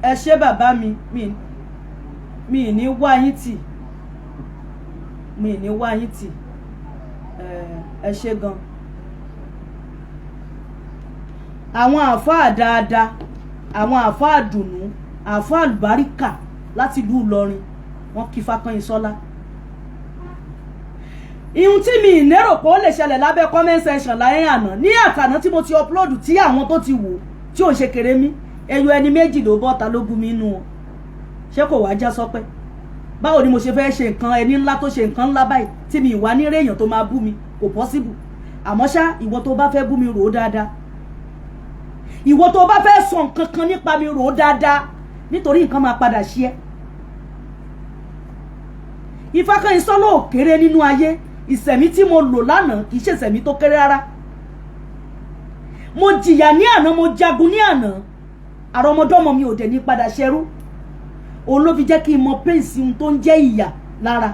ẹ ṣé bàbá mi ní wá yín tì mi ní wá yín tì ẹ ṣé gan. àwọn àáfàá dáadáa àwọn àáfàá dùnú àáfàá àlùbáríkà láti ìlú Ìlọrin wọ́n kí Fákànyìnsọ́lá. ihun tí mi ìnérò pé ó lè ṣẹlẹ̀ lábẹ́ comment section láyé àná ní àtàná tí mo ti upload tí àwọn tó ti wò tí ò ń ṣe kéré mi ẹyọ ẹni méjì ló bọ́ ta ló bú mi nínú wọn ṣé kò wá já sọpẹ́ báwo ni mo ṣe fẹ́ ṣe nǹkan ẹni ńlá tó ṣe nǹkan ńlá báyìí tí mi ìwà ní réèyàn tó máa bú mi kò possible. àmọ́ ṣá ìwọ tó bá fẹ́ bú mi rò ó dáadáa ìwọ tó bá fẹ́ sọ nǹkan kan nípa mi rò ó dáadáa nítorí nǹkan máa padà ṣe ẹ́. Ifákànyìnsọ́lá ò kéré nínú ayé ìṣẹ̀mí tí mo lò lánàá kì í ṣe ìṣẹ̀mí tó kéré rárá. mo jìyà ní àná mo jagun ní àná àrọmọdọ́mọ mi ò dẹ̀ ní padà ṣẹrú òun ló fi jẹ́ kí n mọ pẹ́ǹsì ohun tó ń jẹ́ ìyà lára.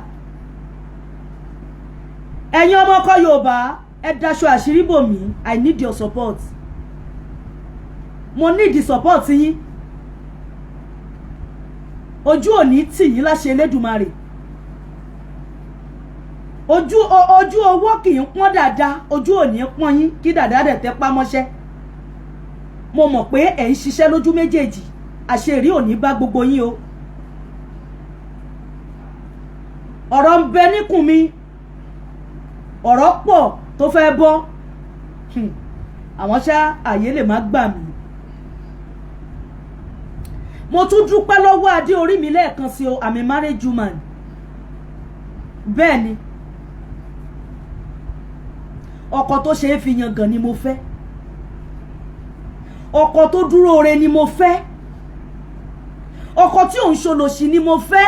ẹ̀yin ọmọ ọkọ Yorùbá ẹ daṣọ àṣírí bò mí I need your support. mo need the support yín ojú òní tì yín láṣẹ Elédùmarè ojú owó kì í pọ́n dáadáa ojú òní pọ́n yín kí dáadáa dẹ̀ tẹ́ pámọ́ṣẹ́. mo mọ̀ pé ẹ̀ ń ṣiṣẹ́ lójú méjèèjì àṣírí òní bá gbogbo yín o. ọ̀rọ̀ ń bẹ níkùn mi ọ̀rọ̀ pọ̀ tó fẹ́ bọ́ àwọn ṣá àyè lè má gbà mí. mo tún dúpẹ́ lọ́wọ́ adé orí mi lẹ́ẹ̀kan sí o I'm a married woman. bẹ́ẹ̀ ni ọkọ tó ṣe é fi yangàn ni mo fẹ́ ọkọ tó dúró re ni mo fẹ́ ọkọ tí òun ṣolòṣì ni mo fẹ́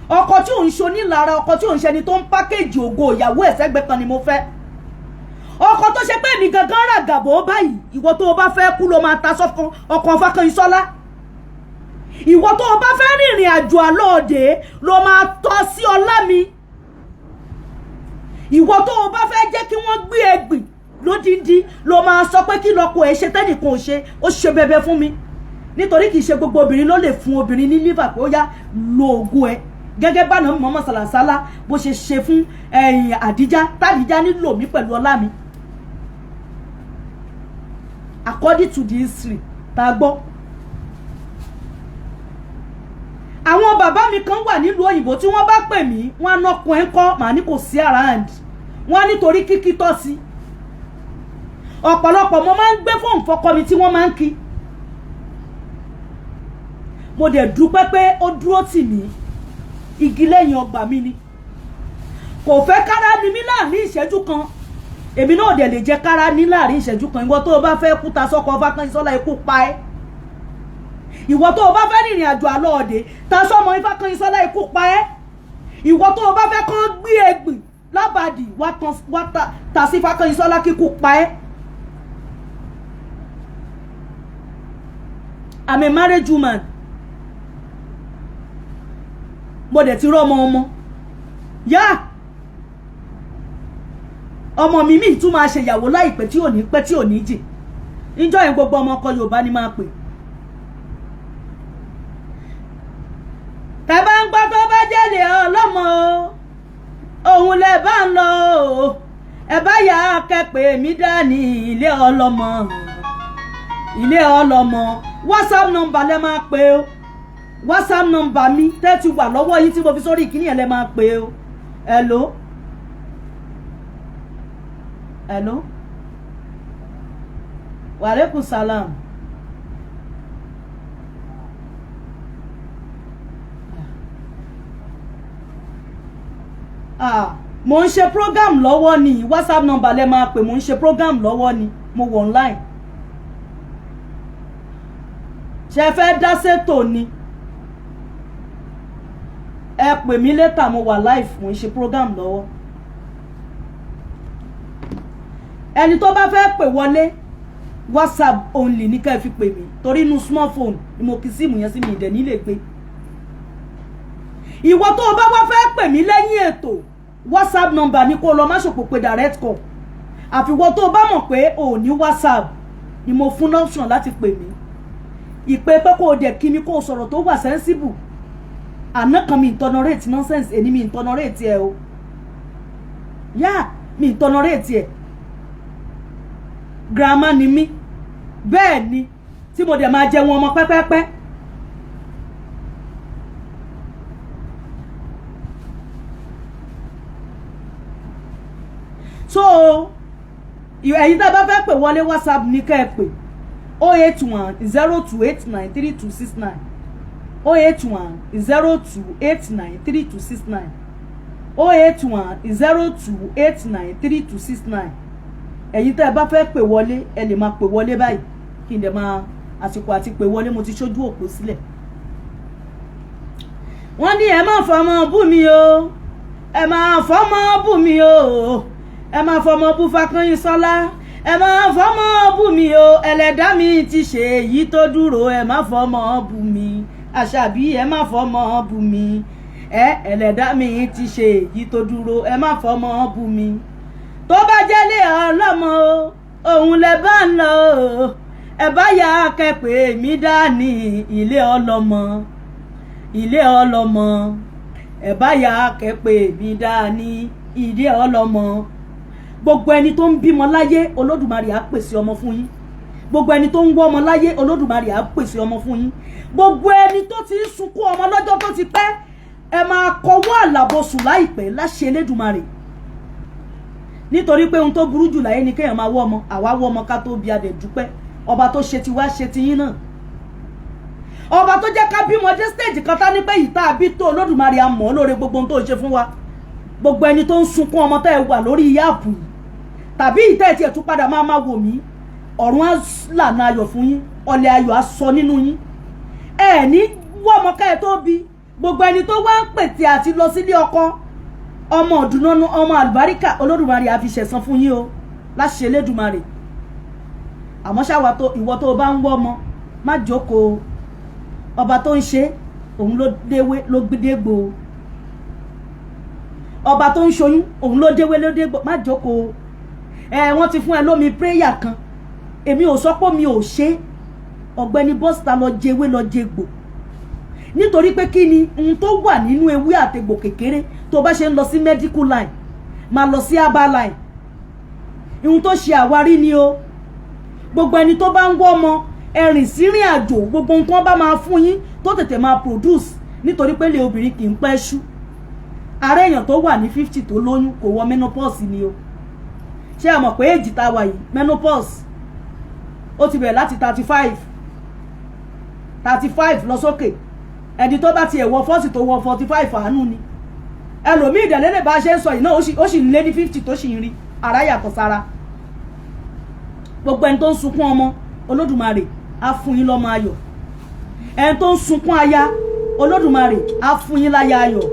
ọkọ tí òun ṣonílára ọkọ tí òun ṣẹni tó ń pákéjì ògo ìyàwó ẹ̀sẹ̀gbẹ́ kan ni mo fẹ́ ọkọ tó ṣe pé mi gangan rà gàbọ̀ báyìí ìwọ tó o bá fẹ́ kú ló máa ta sọ́kàn ọkọ Fákànyìnsọ́lá ìwọ tó o bá fẹ́ rìnrìn àjò àlọ́ọ̀dẹ ló máa tọ́ sí ọlá mi ìwọ tó o bá fẹ́ jẹ́ kí wọ́n gbé ẹgbìn lódìndín ló máa sọ pé kí lọ́kọ ẹ̀ ṣe tẹ́nìkan ò ṣe ó ṣe bẹbẹ fún mi nítorí kì í ṣe gbogbo obìnrin ló lè fún obìnrin ní liver pé ó yá lo ògùn ẹ gẹ́gẹ́ bá náà Muhammad sàlàsálà bó ṣe ṣe fún Àdíjá tàdíjá nílò mi pẹ̀lú ọlá mi according to the history tá a gbọ́. àwọn bàbá mi kan wà nílùú òyìnbó tí wọ́n bá pè mí wọ́n á nọkùn ẹ̀ ń kọ́ màá ní kò sí around wọ́n á nítorí kíkí tọ́ sí ọ̀pọ̀lọpọ̀ mo máa ń gbé fóònù fọkọ mi tí wọ́n máa ń kí mo dẹ̀ dúpẹ́ pé ó dúró tì mí igi lẹ́yìn ọgbà mi ni kò fẹ́ kára ni mí láàrin ìṣẹ́jú kan èmi náà dẹ̀ lè jẹ́ kára ní láàrin ìṣẹ́jú kan ìwọ tó o bá fẹ́ kú ta sọ́kọ Fákànyìnsọ́lá ikú pa ẹ́ ìwọ tó o bá fẹ́ rìnrìn àjò àlọ́ọ̀dẹ ta sọ́mọ Fákànyìnsọ́lá ikú pa ẹ́ ìwọ tó o bá fẹ́ kán gbé ẹgbìn lábàdì wá ta sí Fákànyìnsọ́lá kíkú pa ẹ́. I'm a married woman. Mo dẹ̀ ti rọ́ ọmọ yá ọmọ mi tún máa ṣe ìyàwó láìpẹ́ tí ò ní pẹ́ tí ò ní jì níjọ́ yẹn gbogbo ọmọ ọkọ Yorùbá ni máa pè. tẹ́ bá ń gbọ́ tó bá jẹ́lẹ̀ ọlọ́mọ òun lẹ bá ń lọ ẹ bá yà á kẹ́pẹ́ mi dání ilé ọlọ́mọ WhatsApp number lẹ máa pè o WhatsApp number mi tẹ́ ti wà lọ́wọ́ yín tí mo fi sórí ìkíní ẹ̀ lẹ máa pè o hello wa alaikum salam. mo ń ṣe program lọ́wọ́ ni WhatsApp number lẹ máa pè mo ń ṣe program lọ́wọ́ ni mo wọ online ṣe fẹ́ dá sétò ni ẹ pè mí later mo wà live mo ń ṣe program lọ́wọ́ ẹni tó bá fẹ́ pè wọlé WhatsApp only ní ká fi pè mí torí inú smartphone ni mo kì síìmù yẹn sí mi ìdẹ̀ nílé gbé ìwọ tó bá wá fẹ́ pè mí lẹ́yìn ètò WhatsApp number ni kó lọ má ṣòpò pé direct call àfiwọ́ tó bá mọ̀ pé ò ní WhatsApp ni mo fún option láti pè mí ìpè pé kó o dẹ̀ kí mi kó o sọ̀rọ̀ tó wà sensible àná kan mi tolerate nonsense èní mi tolerate ẹ o yá mi tolerate ẹ grandma ni mí bẹ́ẹ̀ ni tí mo dẹ̀ máa jẹ wọn ọmọ pẹ́pẹ́pẹ́ so ẹ̀yin tá a bá fẹ́ pè wọlé WhatsApp ní ká ẹ pè 08102893269 08102893269 08102893269 ẹ̀yin tá ẹ bá fẹ́ pè wọlé ẹ lè máa pè wọlé báyìí kí n dẹ̀ máa àsìkò àti pè wọlé mo ti ṣojú òpó sílẹ̀. wọ́n ní ẹ má fọmọ bú mi o ẹ má fọmọ bú mi o ẹ má fọmọ bú Fákànyìnsọ́lá ẹ má fọmọ bú mi o ẹlẹ́dàá mi ti ṣe èyí tó dúró ẹ má fọmọ bú mi Àṣàbí ẹ má fọmọ bú mi ẹlẹ́dàá mi ti ṣe èyí tó dúró ẹ má fọmọ bú mi tó bá jẹ́lé ọlọ́mọ òun lẹ bá ń lọ ẹ bá yà kẹ́pẹ́ mi dání ilé ọlọ́mọ ẹ bá yà kẹ́pẹ́ mi dání ilé ọlọ́mọ gbogbo ẹni tó ń bímọ láyé Olódùmarè á pèsè ọmọ fún yín gbogbo ẹni tó ń wọ́ ọmọ láyé Olódùmarè á pèsè ọmọ fún yín gbogbo ẹni tó ti ń sunkún ọmọ lọ́jọ́ tó ti pẹ́ ẹ máa kọwọ́ àlàbọ̀sùn láìpẹ́ láṣẹ Elédùmarè nítorí pé ohun tó burú jù láyé ni kéèyàn máa wọ́ ọmọ àwa wọ́ ọmọ ká tó bí adẹ̀ dúpẹ́ ọba tó ṣe ti wá ṣe ti yín náà ọba tó jẹ́ ká bímọ dé stage kan tá ní pé ìta àbí tó Olódùmarè á mọ̀ ọ́ lóore gbogbo ohun tó ṣe fún wa gbogbo ẹni tó ń sunkún ọmọ tẹ́ ẹ wà lórí yáàpù yìí tàbí ìtẹ́ ẹ̀ tí ẹ̀ tún padà máa wò mí ọ̀run á lànà ayọ̀ fún yín ọ̀lẹ̀ ayọ̀ á sọ nínú yín ẹ ní wọ́ ọmọ ká ẹ tó bí gbogbo ẹni tó wá ń pètè àti lọ sílé ọkọ ọmọ ọ̀dùnnú ọmọ àlùbáríkà Olódùmarè á fi ṣẹ̀san fún yín o láṣẹ Elédùmarè àmọ́ ṣáwa tó ìwọ tó bá ń wọ́ ọmọ má jókòó ọba tó ń ṣe òun ló déwé ló gbédégbò ọba tó ń ṣoyún òun ló déwé ló dégbò má jókòó wọ́n ti fún ẹ lómi prayer kan èmi ò sọ pé mi ò ṣe ọ̀gbẹ́ni bọ́sítà lọ jẹwé lọ jẹgbò nítorí pé kí ni ohun tó wà nínú ewé àtegbò kékeré tó bá ṣe ń lọ sí medical line máa lọ sí herbal line ohun tó ṣe àwárí ni o gbogbo ẹni tó bá ń wọ́ ọmọ ẹ̀rìn sírìn àjò gbogbo nǹkan bá máa fún yín tó tètè máa produce nítorí pé ilé obìnrin kì í pẹ́ ṣú ààrẹ èèyàn tó wà ní 50 tó lóyún kò wọ menopause ni o ṣé ẹ mọ̀ pé èjì tá a wà yìí menopause ó ti bẹ̀rẹ̀ láti 35 lọ sókè ẹni tó bá tiẹ̀ wọ 40 tó wọ 45 àánú ni ẹlòmíì ìdẹ̀lẹ́lẹ̀ bá ṣe ń sọ yìí náà ó sì ń lé ní 50 tó sì ń rí ara yàtọ̀ sára gbogbo ẹni tó ń sunkún ọmọ Olódùmarè á fún yín lọ́mọ ayọ̀ ẹni tó ń sunkún aya Olódùmarè á fún yín láya ayọ̀.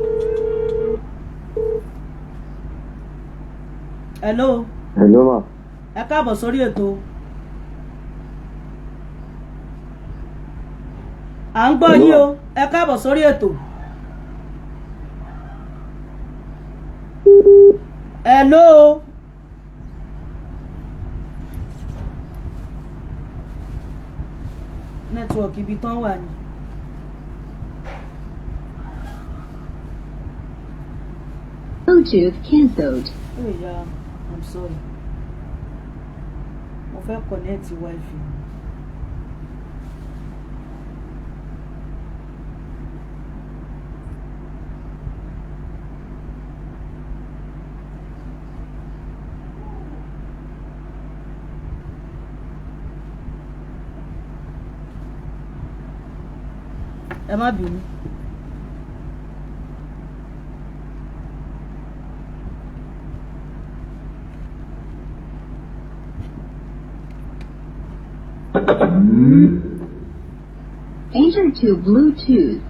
hello ma. ẹ káàbọ̀ sórí ètò à ń gbọ́ yín o ẹ káàbọ̀ sórí ètò. hello nẹ́tíwọ̀kì ibi tán wà ní. Bluetooth cancelled. Oh yeah, I'm sorry. Mo fẹ́ connect wifi. Ẹ má bínú. Enter to Bluetooth.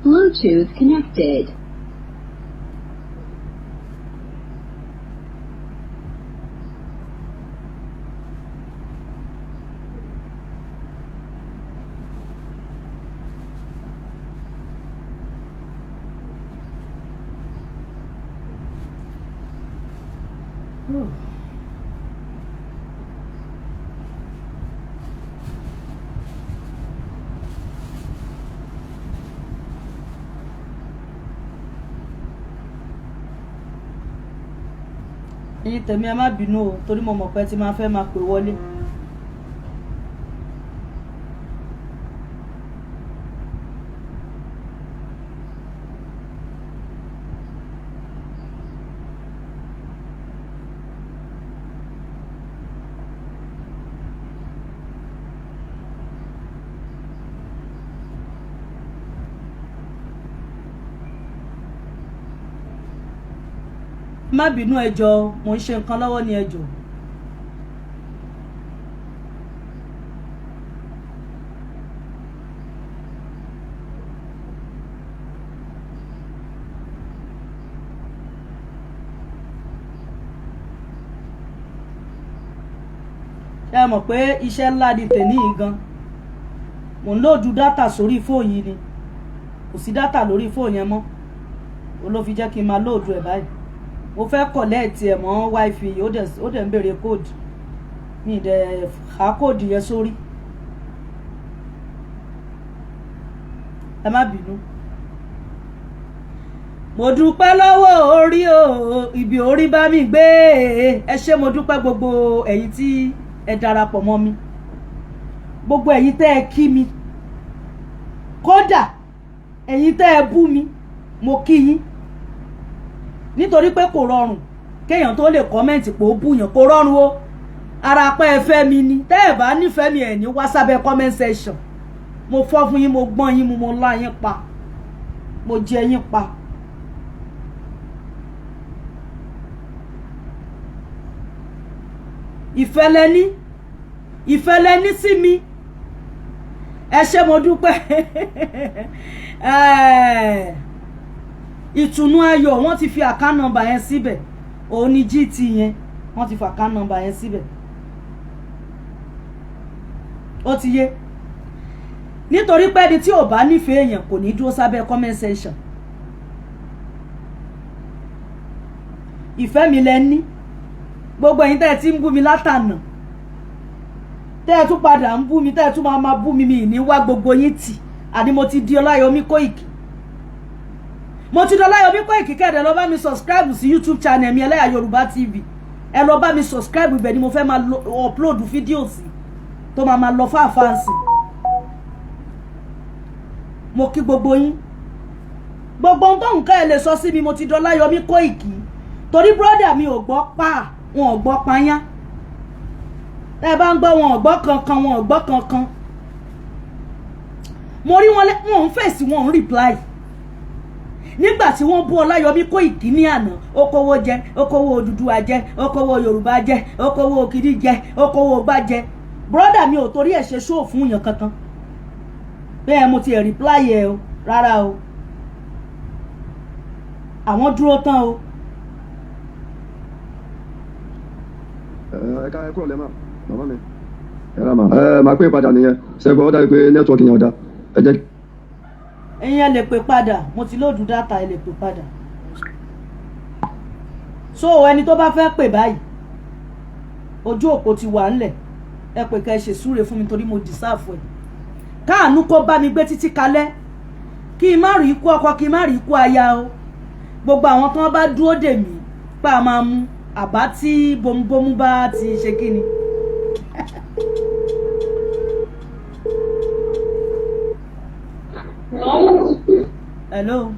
Bluetooth connected. ẹ̀yin tèmi ẹ má bínú o torí mo mọ̀ pé tí máa fẹ́ máa pè wọlé. Má bínú ẹ jọ̀ọ́ mo ń ṣe nǹkan lọ́wọ́ ní ẹ jọ̀ọ́. Ẹ mọ̀ pé iṣẹ́ ńlá ni tèmi yìí gan. Mo ń lòdù dátà sórí fóònù yìí ni. Kò sí dátà lórí fóònù yẹn mọ́. Ó ló fi jẹ́ kí n máa lòdù ẹ̀ báyìí. Mo fẹ́ kọ̀lẹ́ẹ̀tì ẹ̀ mọ́ wifi ó dẹ̀ ń béèrè kóòdù mi dẹ̀ há kóòdù yẹn sórí. Ẹ má bínú. Mo dúpẹ́ lọ́wọ́ orí o ibi orí bá mi gbé ẹ ṣé mo dúpẹ́ gbogbo ẹ̀yin tí ẹ darapọ̀ mọ́ mi gbogbo ẹ̀yin tẹ́ ẹ kí mi kódà ẹ̀yin tẹ́ ẹ bú mi mo kí yín. Nítorí pé kò rọrùn kéèyàn tó lè kọ́mẹ́ǹtì pé ó búyàn kò rọrùn o ara pẹ́ ẹ fẹ́ mi ni tẹ́ ẹ bá nífẹ̀ẹ́ mi ẹ̀ ní wá sábẹ́ comment section mo fọ́ fún yín mo gbọ́n yín mo lá yín pa mo jẹ yín pa. ìfẹ́ lẹ ní sí mi ẹ ṣé mo dúpẹ́ ìtùnú ayọ̀ wọ́n ti fi account number yẹn síbẹ̀ òun ni GT yẹn wọ́n ti fi account number yẹn síbẹ̀ ó ti yé nítorí pé ẹni tí ò bá nífẹ̀ẹ́ èèyàn kò ní dúró sábẹ́ comment section ìfẹ́ mi lẹ ní gbogbo ẹ̀yin tẹ́ ẹ ti ń bú mi látànà tẹ́ ẹ tún padà ń bú mi tẹ́ ẹ tún máa bú mi ní wá gbogbo yín tì àní mo ti di Ọláyọmí Kóìkì mo ti di Ọláyọmí Kóìkì kẹ́ẹ̀dẹ̀ lọ bá mi subscribe sí YouTube channel mi Ẹlẹ́yà Yorùbá TV ẹ lọ bá mi subscribe ibẹ̀ ni mo fẹ́ máa upload fídíò sí tó máa lọ fáfáǹsì mo kí gbogbo yín gbogbo ohun tó nǹkan ẹ lè sọ sí mi mo ti di Ọláyọmí Kóìkì torí brọ́dà mi ò gbọ́ pa wọn ò gbọ́ payán ẹ bá ń gbọ́ wọn ò gbọ́ kankan wọn ò gbọ́ kankan mo rí wọn wọn ń fèsì wọn ń reply nígbà tí wọ́n bú Ọláyọmí Kóìkì ní àná okòwò jẹ okòwò Odùduwà jẹ okòwò Yorùbá jẹ okòwò Òkìdí jẹ okòwò Ògbá jẹ brọ́dà mi ò torí ẹ̀ ṣe ṣóò fún yàn kankan bẹ́ẹ̀ mo ti ẹ̀ reply ẹ o rárá o àwọn dúró tán o. Ẹ ká ẹ kúrò lẹ́mà màmá mi ẹ rà mà máa pè padà nìyẹn ṣẹ́gun ó dàbí pé nẹ́tíwọ́ọ̀kì yẹn ò dá ẹ jẹ́. ẹ̀yin ẹ lè pè padà mo ti lóòdù dátà ẹ lè pè padà so ẹni tó bá fẹ́ pè báyìí ojú òpó ti wà ńlẹ̀ ẹ pè ká ẹ ṣe súre fún mi torí mo dìsáàfù ẹ káàánú kó bá mi gbé títí kalẹ̀ kí n má rí ikú ọkọ kí n má rí ikú aya o gbogbo àwọn tó bá dúró dè mí pa máa mú àbá tí bomubomu bá ti ṣe kíni. Hello.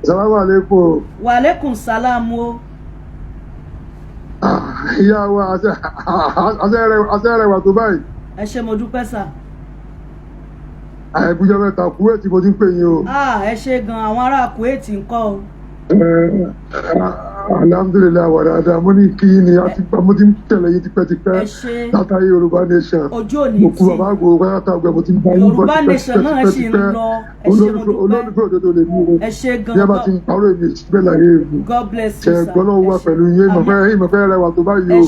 Salamu alaikum. Wa alaikum salam o. Ìyá wa àṣẹ rẹ̀ wà tó báyìí. Ẹ ṣé mo dúpẹ́ sà. Àìbújọ́ mẹ́ta Kuwait tí mo ti ń pè yín o. Ẹ ṣé gan àwọn ará Kuwait ńkọ́ o. Alhamdulillah wà dáadáa mo ní kí ni mo ti ń tẹ̀lé yín tipẹ́tipẹ́ látàrí Yorùbá Nation mo kú bàbá àgbo pátá ọgbẹ́ mo ti ń bá yín bọ́ tipẹ́tipẹ́ olólùfẹ́ òdodo lè mú o bí a bá ti ń parọ́ èmi síbẹ̀ láyé èmi ṣe gbọ́dọ̀ wà pẹ̀lú yín ìmọ̀fẹ́ rẹwà tó báyìí o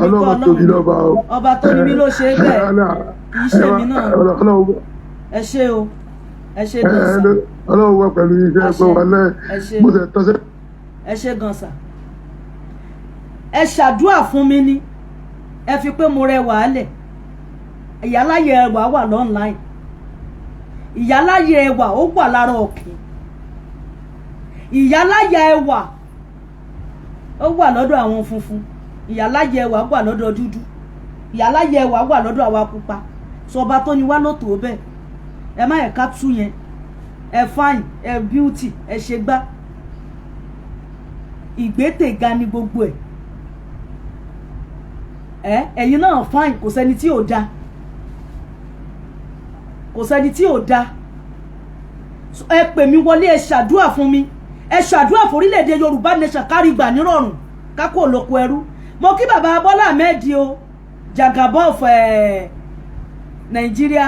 Ọlọ́run tóbi lọ́ba o ọba tó ní mí ló ṣe é bẹ́ẹ̀ kì í ṣe mí náà ẹ ṣé o ẹ ṣé gan sa Ọlọ́run wà pẹ̀lú yín ṣe gbọ́ wà lẹ́ mo tẹ̀ tọ́sẹ̀. ẹ ṣé gan sa ẹ ṣàdúà fún mi ni ẹ fi pé mo rẹwà lẹ̀ ìyáláyé ẹwà wà lọ́nláìn ìyáláyé ẹwà ó wà lára ọ̀kìn ìyáláyé ẹwà ó wà lọ́dọ̀ àwọn funfun ìyáláyé ẹwà wà lọ́dọ̀ dúdú ìyáláyé ẹwà wà lọ́dọ̀ àwa pupa sọba tó ní wá ló tó bẹ́ẹ̀ ẹ má ẹ̀ka tú yẹn ẹ fine ẹ beauty ẹ ṣe gbá ìgbétèga ni gbogbo ẹ̀yin náà fine kò sẹ́ni tí ò da kò sẹ́ni tí ò da ẹ pè mí wọlé ẹ ṣàdúà fún mi ẹ ṣàdúà fún orílẹ̀-èdè Yorùbá nation kárí gbà nírọ̀rùn kákó olóko ẹrú mo kí bàbá Bọ́lá Ahmed o Jagaba of Nigeria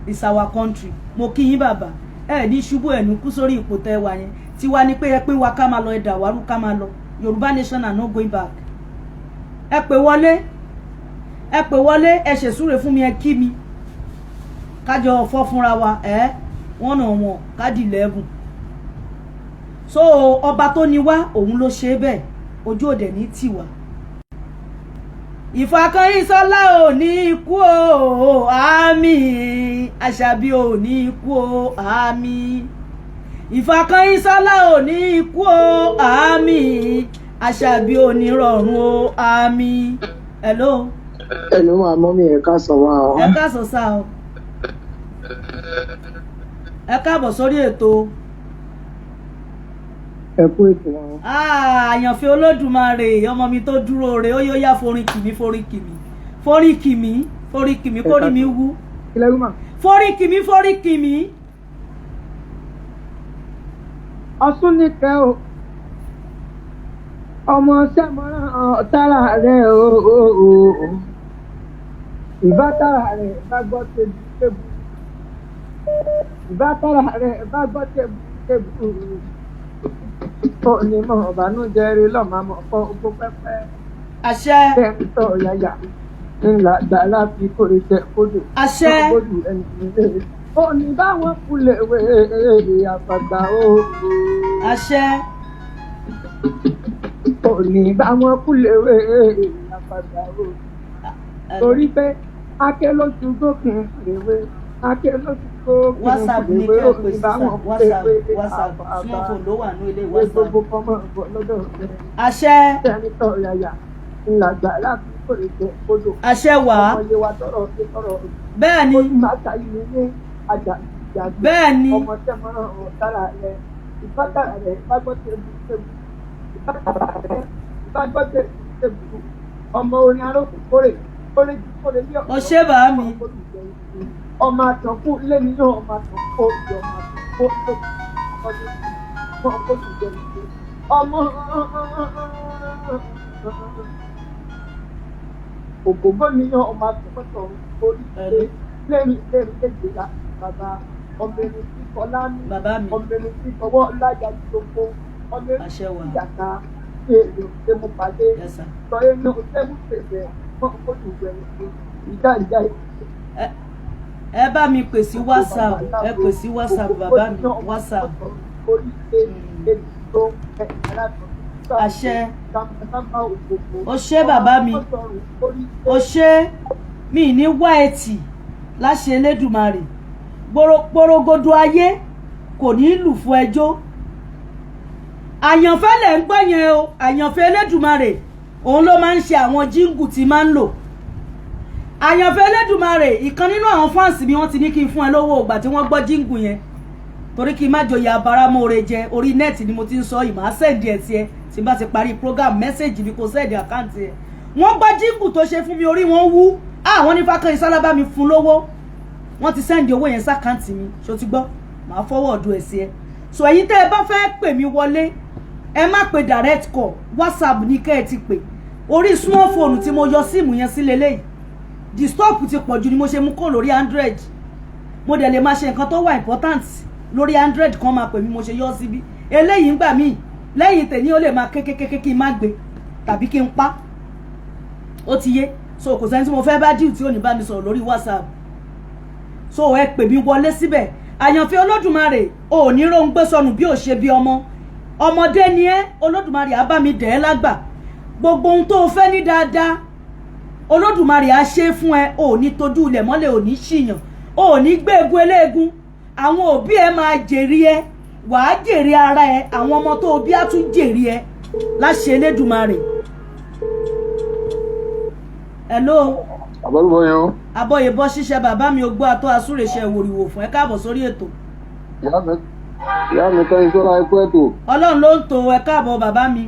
is our country mo kí yín bàbá ẹ ní ṣubú ẹ ní kú sórí ipò tẹ́ wà yẹn tí wá ní pé ẹ pé wa ká máa lọ ẹ dàwárú ká máa lọ Yorùbá nation are not going back ẹ pè wọlé ẹ ṣèsúre fún mi ẹ kí mi kájọ fọ́ fúnra wa wọ́n nà wọ́n káàdì 11 so ọba tó ní wá òun ló ṣe bẹ́ẹ̀ ojú òde ní tiwa Ìfàkànyìnsọ́lá ò ní ikú o àmín Àṣàbí ò ní ikú o àmín Ìfàkànyìnsọ́lá ò ní ikú o àmín Àṣàbí ò ní rọ̀rùn o àmín. Hello wa mọ́mí ẹ káàsán wá o. ẹ káàsán sá o ẹ káàbọ̀ sórí ètò. ẹ kú ètò wọn. àyànfẹ́ Olódùmarè ọmọ mi tó dúró re ó yóò yá forin kìmí kórì mi wú forin kìmí. Ọ̀ṣun nìkẹ́ o ọmọ sẹ́mọ́ràn tára rẹ̀ o ìbá tára rẹ̀ bá gbọ́ tébù ìbá tára rẹ̀ bá gbọ́ tébù tó ní mọ̀ ọ̀bánújẹ́ rí lọ́mọ àmọ́ fọ́ ogbó pẹ́pẹ́. àṣẹ. tẹ́ńtọ̀ yáyà ńlá gbàlá fi kórè tẹ kódò. àṣẹ. ó ní báwọn kulẹ̀ wé àfàgbà o. àṣẹ. ó ní báwọn kulẹ̀ wé àfàgbà o. torí pé akẹ́ ló tún gòkè rèwé akẹ́ ló tún gòkè WhatsApp ní rèwé ó kẹ́ ní báwọn WhatsApp kulẹ̀ wé smartphone ló wà ní ilé àfàgbà WhatsApp. gbogbo kọ́mọ bọ̀ lọ́dọ̀ rẹ̀. àṣẹ. tẹ́ńtọ̀ yáyà ńlá gbàlá fi kórè tẹ kódò. àṣẹ wà. ọmọye wa tọrọ bẹ́ẹ̀ ni. ó ní máa ta ilé ní àjàgbé. bẹ́ẹ̀ ni. ọmọ sẹ́mọ́ràn ọ̀tára rẹ̀ ìbátàrà rẹ̀ ìbágbọ́ tẹ̀bù ìbátàrà rẹ̀ ìbágbọ́ tẹ̀bù ọmọ orin arókù kórè bí ó ṣe bàá mi. ọmọ àtọ̀kù lẹ́ni náà ọmọ àtọ̀kù òjò ọmọ àtọ̀kù ọmọ ògògbó nìyàn ọmọ àtọ̀kù orí lẹ́yìn léjìlá bàbá ọmọbìnrin tí kọlá ní ọmọbìnrin tí fọwọ́ lájà gbogbo ọmọbìnrin tí yàtá èrò tẹmú pàdé sọ inú tẹmú pèsè fún olùwẹ̀ ìjà. ẹ bá mi pè sí WhatsApp ẹ pè sí WhatsApp bàbá mi WhatsApp. àṣẹ. ó ṣé bàbá mi ó ṣé mi ní wá ẹtì láṣẹ Elédùmarè gbòrògbòrògbòdò ayé kò ní lù fún ẹjọ́ àyànfẹ́ lẹ̀ ń gbọ́ yẹn o àyànfẹ́ Elédùmarè òun ló máa ń ṣe àwọn jíǹgù tí máa ń lò àyànfẹ́ Elédùmarè ìkan nínú àwọn fáǹsì mi wọ́n ti ní kí n fún ẹ lówó ìgbà tí wọ́n gbọ́ jíǹgù yẹn torí kí n má joyè abáramóore jẹ orí nẹ́ẹ̀tì ni mo ti ń sọ yìí máa sẹ́ẹ̀dì ẹ̀ tiẹ̀ tí n bá ti parí program mẹ́sẹ̀gì mi kò sẹ́ẹ̀dì àkáǹtì ẹ̀ wọ́n gbọ́ jíǹgù tó ṣe fún mi orí wọn wú àwọn ní Fákànyìnsọ́lá bá mi fún lówó wọ́n ti sẹ́ndì owó yẹn sákàǹtì mi ṣó ti gbọ́ màá fọwọ́ ọ̀dọ̀ ẹ̀ sí ẹ so ẹ̀yin tẹ́ ẹ bá fẹ́ pè mí wọlé ẹ má pe direct call WhatsApp ní kẹ́ ẹ ti pè orí small phone tí mo yọ síìmù yẹn sí lélẹ́yìí disturb ti pọ̀ jù ni mo ṣe mú kó lórí Android mo dẹ̀ lè máa ṣe nǹkan tó wà important lórí Android kan máa pè mí mo ṣe yọ síbí eléyìí ń gbà míì lẹ́yìn tèmi ó lè máa kékékéké kí n má gbé tàbí kí n pa ó ti yé so kò sẹ́ni tí mo fẹ́ bá díù tí ò ní bá mi sọ̀rọ̀ lórí WhatsApp so ẹ pè mí wọlé síbẹ̀ àyànfẹ́ Olódùmarè ò ní róńgbé sọnù bí ò ṣe bí ọmọdé ni ẹ́ Olódùmarè á bá mi dẹ̀ ẹ́ lágbà gbogbo ohun tó fẹ́ ní dáadáa Olódùmarè á ṣe fún ẹ. Ò ní tójú ilẹ̀ mọ́lẹ̀, ò ní ṣìyàn, ò ní gbégun eléegun. Àwọn òbí ẹ máa jèrè ẹ, wàá jèrè ara ẹ, àwọn ọmọ tó bí á tún jèrè ẹ láṣẹ Elédùmarè. Hello. Àbọ̀lùbọ̀ yẹn o. Abọ́yè bọ́ ṣiṣẹ́ bàbá mi ogbó atọ́ asúrèṣẹ́ ìwòrìwò fún ẹ káàbọ̀ sórí ètò. Ìyá mi kẹ́yìn sọ́ra ẹ̀kú ètò. Ọlọ́run ló ń to ẹ káàbọ̀ bàbá mi.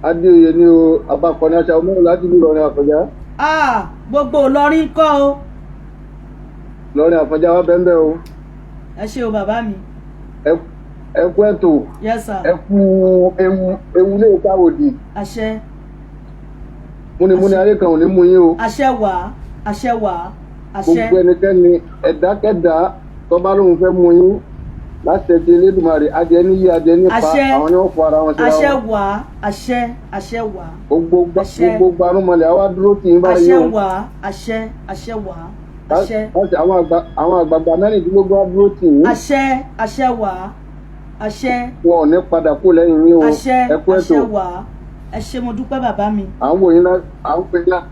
Adéoyè ni o, abakọni aṣa ọmọ láti ìlú Ìlọrin Àfọ̀njá. Gbogbo Ìlọrin kọ́ o. Ìlọrin Àfọ̀njá wa bẹ́ẹ̀ o. Ẹ ṣé o bàbá mi. Ẹ̀kú ètò. Yes sir. Ẹ̀kú ewu lè káwòdì. Àṣẹ. Múnimúni ayé kan ò ní mú yín o. Àṣẹ wà, àṣẹ wà, àṣẹ. Gbogbo ẹnikẹ́ni ẹ̀dákẹ́dá tó bá lóun fẹ́ mú yín láti ẹ̀jẹ̀ Elédùmarè adìẹ níyí adìẹ nípa àwọn ni wọ́n fọ ara wọn síra wọn. Àṣẹ wà, àṣẹ, àṣẹ wà. Gbogbo arúmọlẹ̀ àwa dúró tì í báyìí o. Àṣẹ wà, àṣẹ, àṣẹ wà, àṣẹ. Àwọn àgbààgbà mẹ́rìndínlógún á dúró tì í. Àṣẹ, àṣẹ wà, àṣẹ. Wọn ò ní padà kó lẹ́yìn yín o. Àṣẹ, ẹ̀kú ètò. àṣẹ wà. Ẹ ṣé mo dúpẹ́ bàbá mi. À ń wò yín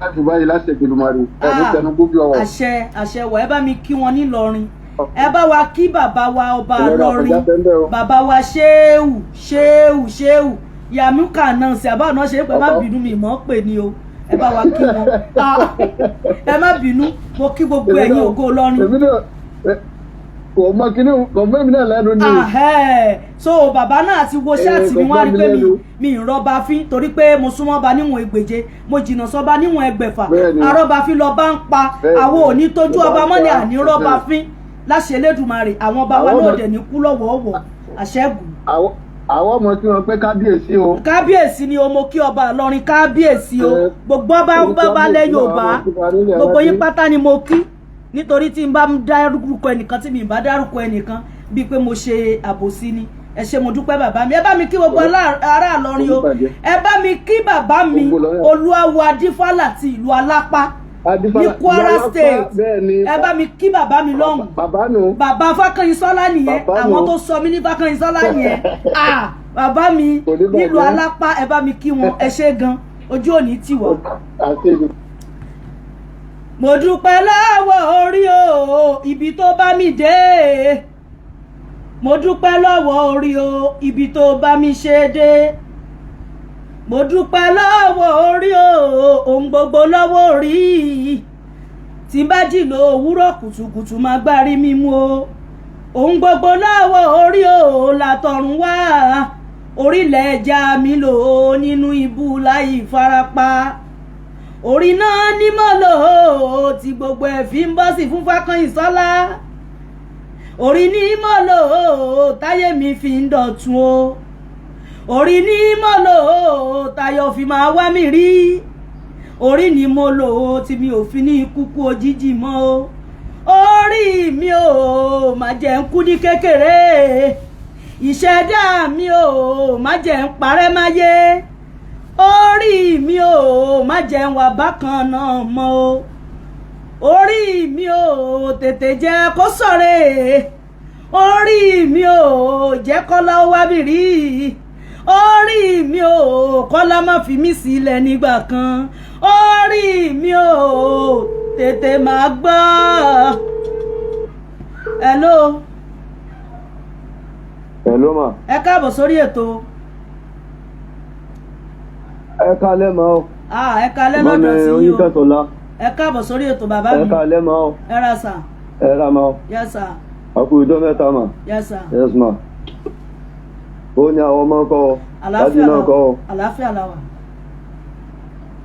láti báyìí láti ẹ̀jẹ̀ Elédùmarè ẹ̀ ní tẹnu gbóbi ọwọ́. Àṣẹ, àṣẹ wà. Ẹ bá mi kí wọn nílọrin. Ẹ bá wa kí bàbá wa ọba Ìlọrin, bàbá wa ṣéwù Yàmúkà náà sí àbá náà ṣe pé má bínú mi mọ́ pè ní o. Ẹ bá wa kí wọn. Ẹ má bínú, mo kí gbogbo ẹ̀yin ògo Ìlọrin. Èmi náà kò mọ kíní kò fẹ́ mi náà lẹ́nu ni. So bàbá náà ti wo ṣáàtì mi wá rí pé mi ń rọ́bà fín torí pé mo súnmọ́ ba níwọ̀n ẹgbẹ̀je mo jìnnà sọ́ba níwọ̀n ẹgbẹ̀fà arọ́bà fín lọ bá ń pa àwọn ò ní tójú ọba mọ́lẹ̀ àní rọ́bà fín láṣẹ Elédùmarè àwọn ọba wa náà dẹ̀ ní kú lọ́wọ́ọ̀wọ́ àṣẹ́gun. Àwọn ọmọ tí wọn pé kábíyèsí o. Kábíyèsí ni o, mo kí ọba Ìlọrin kábíyèsí o, gbogbo ọba lẹ Yorùbá gbogbo yín pátá ni mo kí nítorí tí n bá dárúkọ ẹnìkan tí mi bá dárúkọ ẹnìkan bíi pé mo ṣe àbòsí ni. Ẹ ṣé mo dúpẹ́ bàbá mi. Ẹ bá mi kí gbogbo ará Ìlọrin o. Ẹ bá mi kí bàbá mi Olúawo Adífálà ti ìlú Alápá ní Kwara State. Ẹ bá mi kí bàbá mi lọ́hùn. Bàbá Fákànyìnsọ́lá nìyẹn, àwọn tó sọ mí ní Fákànyìnsọ́lá nìyẹn. Bàbá mi nílùú Alápá, ẹ bá mi kí wọn. Ẹ ṣé gan, ojú òní tì wá. Mo dúpẹ́ lọ́wọ́ orí o, ibi tó bá mi dé. Mo dúpẹ́ lọ́wọ́ orí o, ibi tó bá mi ṣe dé. Mo dúpẹ́ lọ́wọ́ orí o, ohun gbogbo lọ́wọ́ orí. Tí bá jí lọ òwúrọ̀ kùtùkùtù máa gbárí mi mú o. Ohun gbogbo lọ́wọ́ orí o, látọ̀run wá. Orílẹ̀ ẹja mi lò ó nínú ibú láì farapa. Orí náà ní mọ́ lò ó, tí gbogbo ẹ̀ fi ń bọ́ sí fún Fákànyìnsọ́lá. Orí ní mọ́ lò ó, táyé mi fi ń dọ̀tun o. Orí ní mọ́ lò ó, táyọ̀ fi máa wá mi rí. Orí ní mo lò ó, tí mi ò fi ní kúkú òjijì mọ́ o. Orí mi ò má jẹ́ ń kú ní kékeré. Ìṣẹ̀dá mi ò má jẹ́ ń parẹ́ máyé. Orí mi ò má jẹ́ ń wà bákan náà mọ́ o. Orí mi ò tètè jẹ́ kó sọ̀rẹ́. Orí mi ò jẹ́ kọ́lá ó wá mi rí. Orí mi ò kọ́lá má fi mí sílẹ̀ nígbà kan. Orí mi ò tètè máa gbọ́. Hello. Hello ma. Ẹ káàbọ̀ sórí ètò. Ẹ kálẹ́ ma o. Ẹ kálẹ́ lọ́dọ̀ sí yìí o. Ẹ káàbọ̀ sórí ètò bàbá mi. Ẹ kálẹ́ ma o. Ẹ ra sà. Ẹ ra ma o. Yes sir. Àkú ìjọ mẹ́ta ma. Yes sir. Yes ma. Ó ní àwọn ọmọ kọ́ ọ. Àlàáfíà náà kọ́ ọ. Àlàáfíà la wà.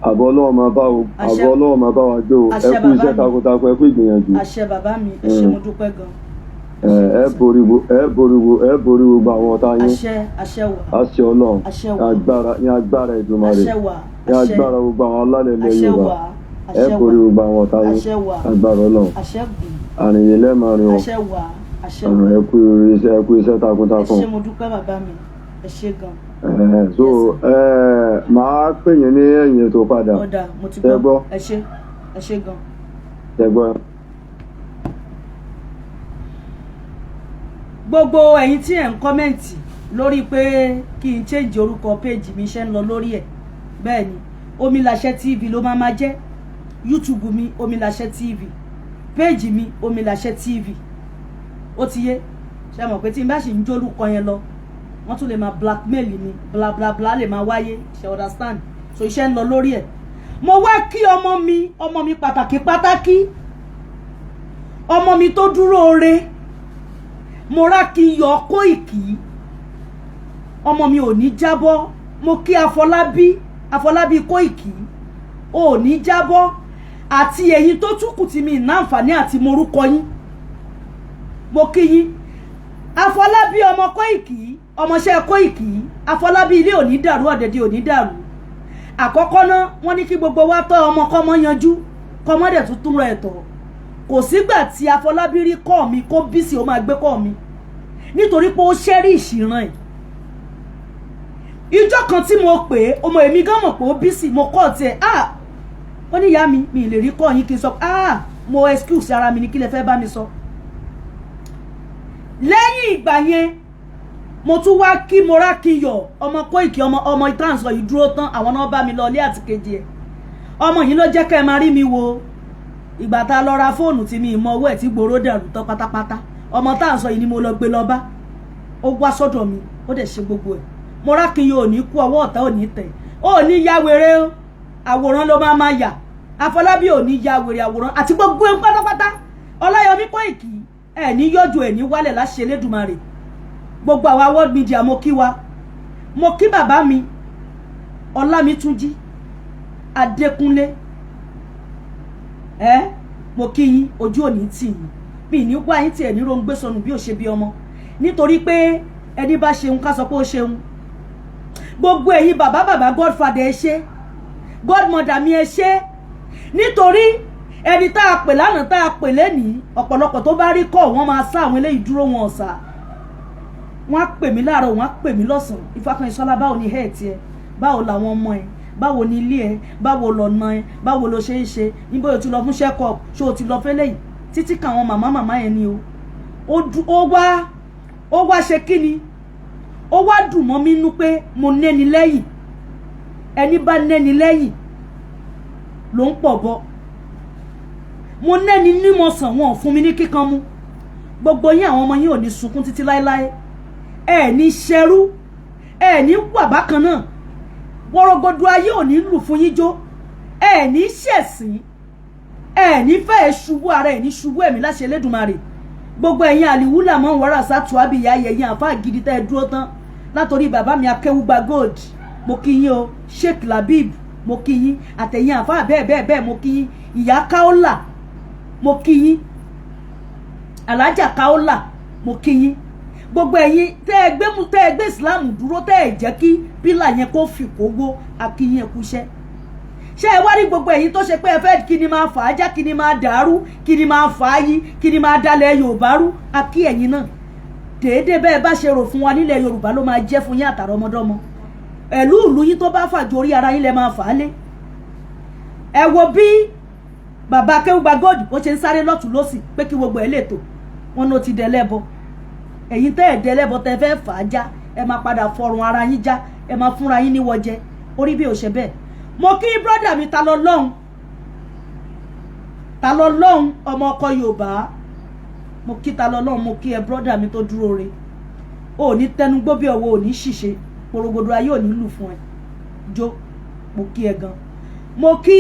Àbọ̀ Ọlọ́run máa bá o. Àbọ̀ Ọlọ́run máa bá wa jó o. Ẹ kú iṣẹ́ takuntakun, ẹ kú ìgbìyànjú. Àṣẹ bàbá mi, ẹ ṣé mo dúpẹ́ gan. Ẹ borí gbogbo àwọn ọ̀tá yín. Àṣẹ wà. Àṣẹ Ọlọ́run. Àṣẹ wà. Ní agbára Èdùmàrè. Àṣẹ wà. Ní agbára gbogbo àwọn alálẹ̀ ilẹ̀ Yorùbá. Ẹ Àṣẹ borí gbogbo àwọn ọ̀tá yín. Àṣẹ wà. Agbára Ọlọ́run. Àṣẹ gùn. Àrìnyìn lẹ́ẹ̀marin o. Àṣẹ wà. Àṣẹ Ọ̀nà wà. ẹ kú iṣẹ́ takuntakun. Ẹ ṣé mo dúpẹ́ bàbá mi, ẹ ṣé gan. So màá pè yín ní ẹ̀yìn ètò padà. Ọ̀dà mo ti gbọ́. Ẹ ṣé gan. Ẹ gbọ́. Gbogbo ẹ̀yin tí ẹ̀ ń kọ́mẹ̀ntì lórí pé kí n change orúkọ page mi ṣe ń lọ lórí ẹ̀ bẹ́ẹ̀ ni Omilase TV ló máa jẹ́ YouTube mi Omilase TV page mi Omilase TV ó ti yé ṣe mọ̀ pé tí n bá sì ń jórúkọ yẹn lọ wọ́n tún lè máa blackmail mi bla bla bla lè máa wáyé ṣe understand so iṣẹ́ ń lọ lórí ẹ̀ mo wá kí ọmọ mi pàtàkì ọmọ mi tó dúró re mo rá kí yọ Kóìkì ọmọ mi ò ní jábọ́ mo kí Afọlábí Kóìkì ò ní jábọ́ àti ẹ̀yin tó túkù tí mi náǹfààní àti morúkọ yín mo kí yín Afọlábí ọmọ Kóìkì ọmọọṣẹ́ Kóìkì Afọlábí ilé ò ní dàrú ọ̀dẹ̀dẹ̀ ò ní dàrú àkọ́kọ́ náà wọ́n ní kí gbogbo wa tọ́ ọmọ kọ́mọ yanjú kọ́mọ dẹ̀ tún túnra ẹ̀tọ́ kò sígbà tí Afọlábí rí kọ́ mi kó bísí ó máa gbé kọ́ mi nítorí pé ó ṣẹ́rí ìṣìràn ẹ̀ ìjọ kan tí mo pè é ọmọ èmi gan mọ̀ pé ó bísí mo kọ́ tiẹ̀ ó ní ìyá mi lè rí kọ́ yín kí n sọ mo excuse ara mi ní kí lẹ fẹ́ bá mi sọ lẹ́yìn ìgbà yẹn mo tún wá kí mo rá kí yọ ọmọ Kóìkì ọmọ ìtànsọ yìí dúró tán àwọn náà bá mi lọ ilé àti kejì ẹ̀ ọmọ yìí ló jẹ́ kẹ́ ẹ máa rí mi wo ìgbà tá a lọ ra fóònù tí mi mọ owó ẹ̀ tí gbòòrò dẹ̀rù tán pátápátá ọmọ tá à ń sọ yìí ni mo lọ gbé lọ bá ó wá sọ́dọ̀ mi ó dẹ̀ ṣe gbogbo ẹ̀ mo rá kí yọ ò ní kú ọwọ́ ọ̀tá ò ní tẹ̀ ó ní ya wèrè àwòrán ló máa yà Afọlábí ò ní ya wèrè àwòrán àti gbogbo ẹ̀ pátápátá Ọláyọmí Kóìkì ẹ̀ ní yọjú ẹ̀ ní wálẹ̀ láṣẹ Elédùmarè gbogbo àwa world media mo kí wa mo kí bàbá mi Ọlámítúnjí Adékúnlé mo kí yín ojú òní tì yín mi ní wá yín tí ẹ̀ ní ròǹgbé sọnù bí ò ṣe bí ọmọ nítorí pé ẹni bá ṣeun ká sọ pé ó ṣeun gbogbo ẹ̀yin bàbá godfather ẹ ṣé godmother mi ẹ ṣé nítorí ẹni tá a pè lánàá tá a pè lẹ́nìí ọ̀pọ̀lọpọ̀ tó bá rí kọ́ wọ́n máa sá àwọn eléyìí dúró wọn ọ̀sà wọ́n á pè mí láàárọ̀ wọ́n á pè mí lọ́sàn-án Ifákànṣọ́lá báwo ni ẹ̀ tiẹ̀ báwo làwọn ọmọ ẹ̀ báwo ni ilé ẹ̀ báwo lọ́nà ẹ̀ báwo ló ṣe ń ṣe níbo o ti lọ fún check up ṣé o ti lọ fẹ́lẹ́ yìí títí káwọn màmá yẹn ni ó wá ṣe kí ni ó wá dùn mọ́ mi nú pé mo nẹ́ni lẹ́yìn ẹni bá nẹ́ni lẹ́yìn ló ń pọ̀ bọ́ mo nẹ́ni nímọ̀sán wọn ò fún mi ní kíkan mú gbogbo yín àwọn ọmọ yín ò ní sunkún títí láéláé ẹ ní ṣẹrú ẹ ní wà bákan náà wọ́rọ́gọ́dọ̀ ayé ò ní lù fún yín jó ẹ ní ṣẹ̀sín ẹ ní fẹ́ ṣubú ara ẹ ní ṣubú ẹ̀mí láṣẹ Elédùmarè gbogbo ẹ̀yin àlìwúlà mọ́ wàrà sátú àbíyá ayẹyẹ àfa gidi tẹ́ ẹ dúró tán látòrí bàbá mi Akéwùgbà Gold mo kí yín o Sheikh Labib mo kí yín àtẹ̀yìn àfa bẹ́ẹ̀ mo kí yín ìyá Káólà mo kí yín Alájà Káólà mo kí yín gbogbo ẹ̀yin tẹ́ ẹ gbé Islam dúró tẹ́ ẹ jẹ́ kí pílà yẹn kó fi kógó akíyín ẹ kúṣẹ́ ṣé ẹ wá rí gbogbo ẹ̀yin tó ṣe pé ẹ fẹ́ kí ni máa fà á já kí ni máa dàrú kí ni máa fà á yí kí ni máa dalẹ̀ Yorùbá rú akí ẹ̀yin náà déédéé bẹ́ẹ̀ bá ṣe rò fún wa nílẹ̀ Yorùbá ló máa jẹ́ fún yín àtàrà ọmọdọ́mọ ẹ̀lú ìlú yín tó bá fàjọ orí ara yín lẹ máa fà á lé ẹ wo bí bàbá Akéwùgbà Gold bó ṣe ń sáré lọ́tún lọ́sì pé kí gbogbo ẹ̀ lè tò wọn ló ti dẹlẹ́bọ ẹ̀yin tẹ́ ẹ̀ dẹlẹ́bọ tẹ́ fẹ́ fà á já ẹ máa padà fọrùn ara yín já ẹ máa fúnra yín níwọ̀ jẹ orí bí ò ṣe bẹ́ẹ̀ mo kí brọ́dà mi ta lọ lọ́hùn ọmọ ọkọ Yorùbá mo kí ta lọ lọ́hùn mo kí ẹ brọ́dà mi tó dúró re ò ní tẹnugbó bí ọwọ́ ò ní ṣìṣe porogodo ayé ò ní lù fún ẹ jó mo kí ẹ gan mo kí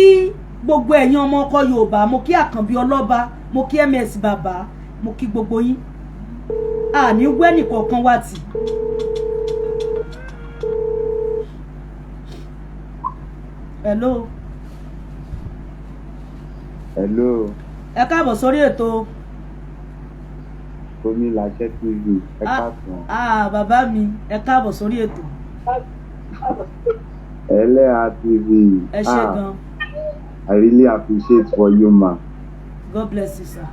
gbogbo ẹ̀yin ọmọ ọkọ Yorùbá mo kí Àkànbí Ọlọ́ba mo kí MS bàbá mo kí gbogbo yín àní wẹ́nì kọ̀ọ̀kan wá tì. Hello. Ẹ káàbọ̀ sórí ètò Omilase TV ẹ káàsán. Bàbá mi ẹ káàbọ̀ sórí ètò. Eleha TV. Ẹ ṣé gan. I really appreciate for you ma. God bless you sir.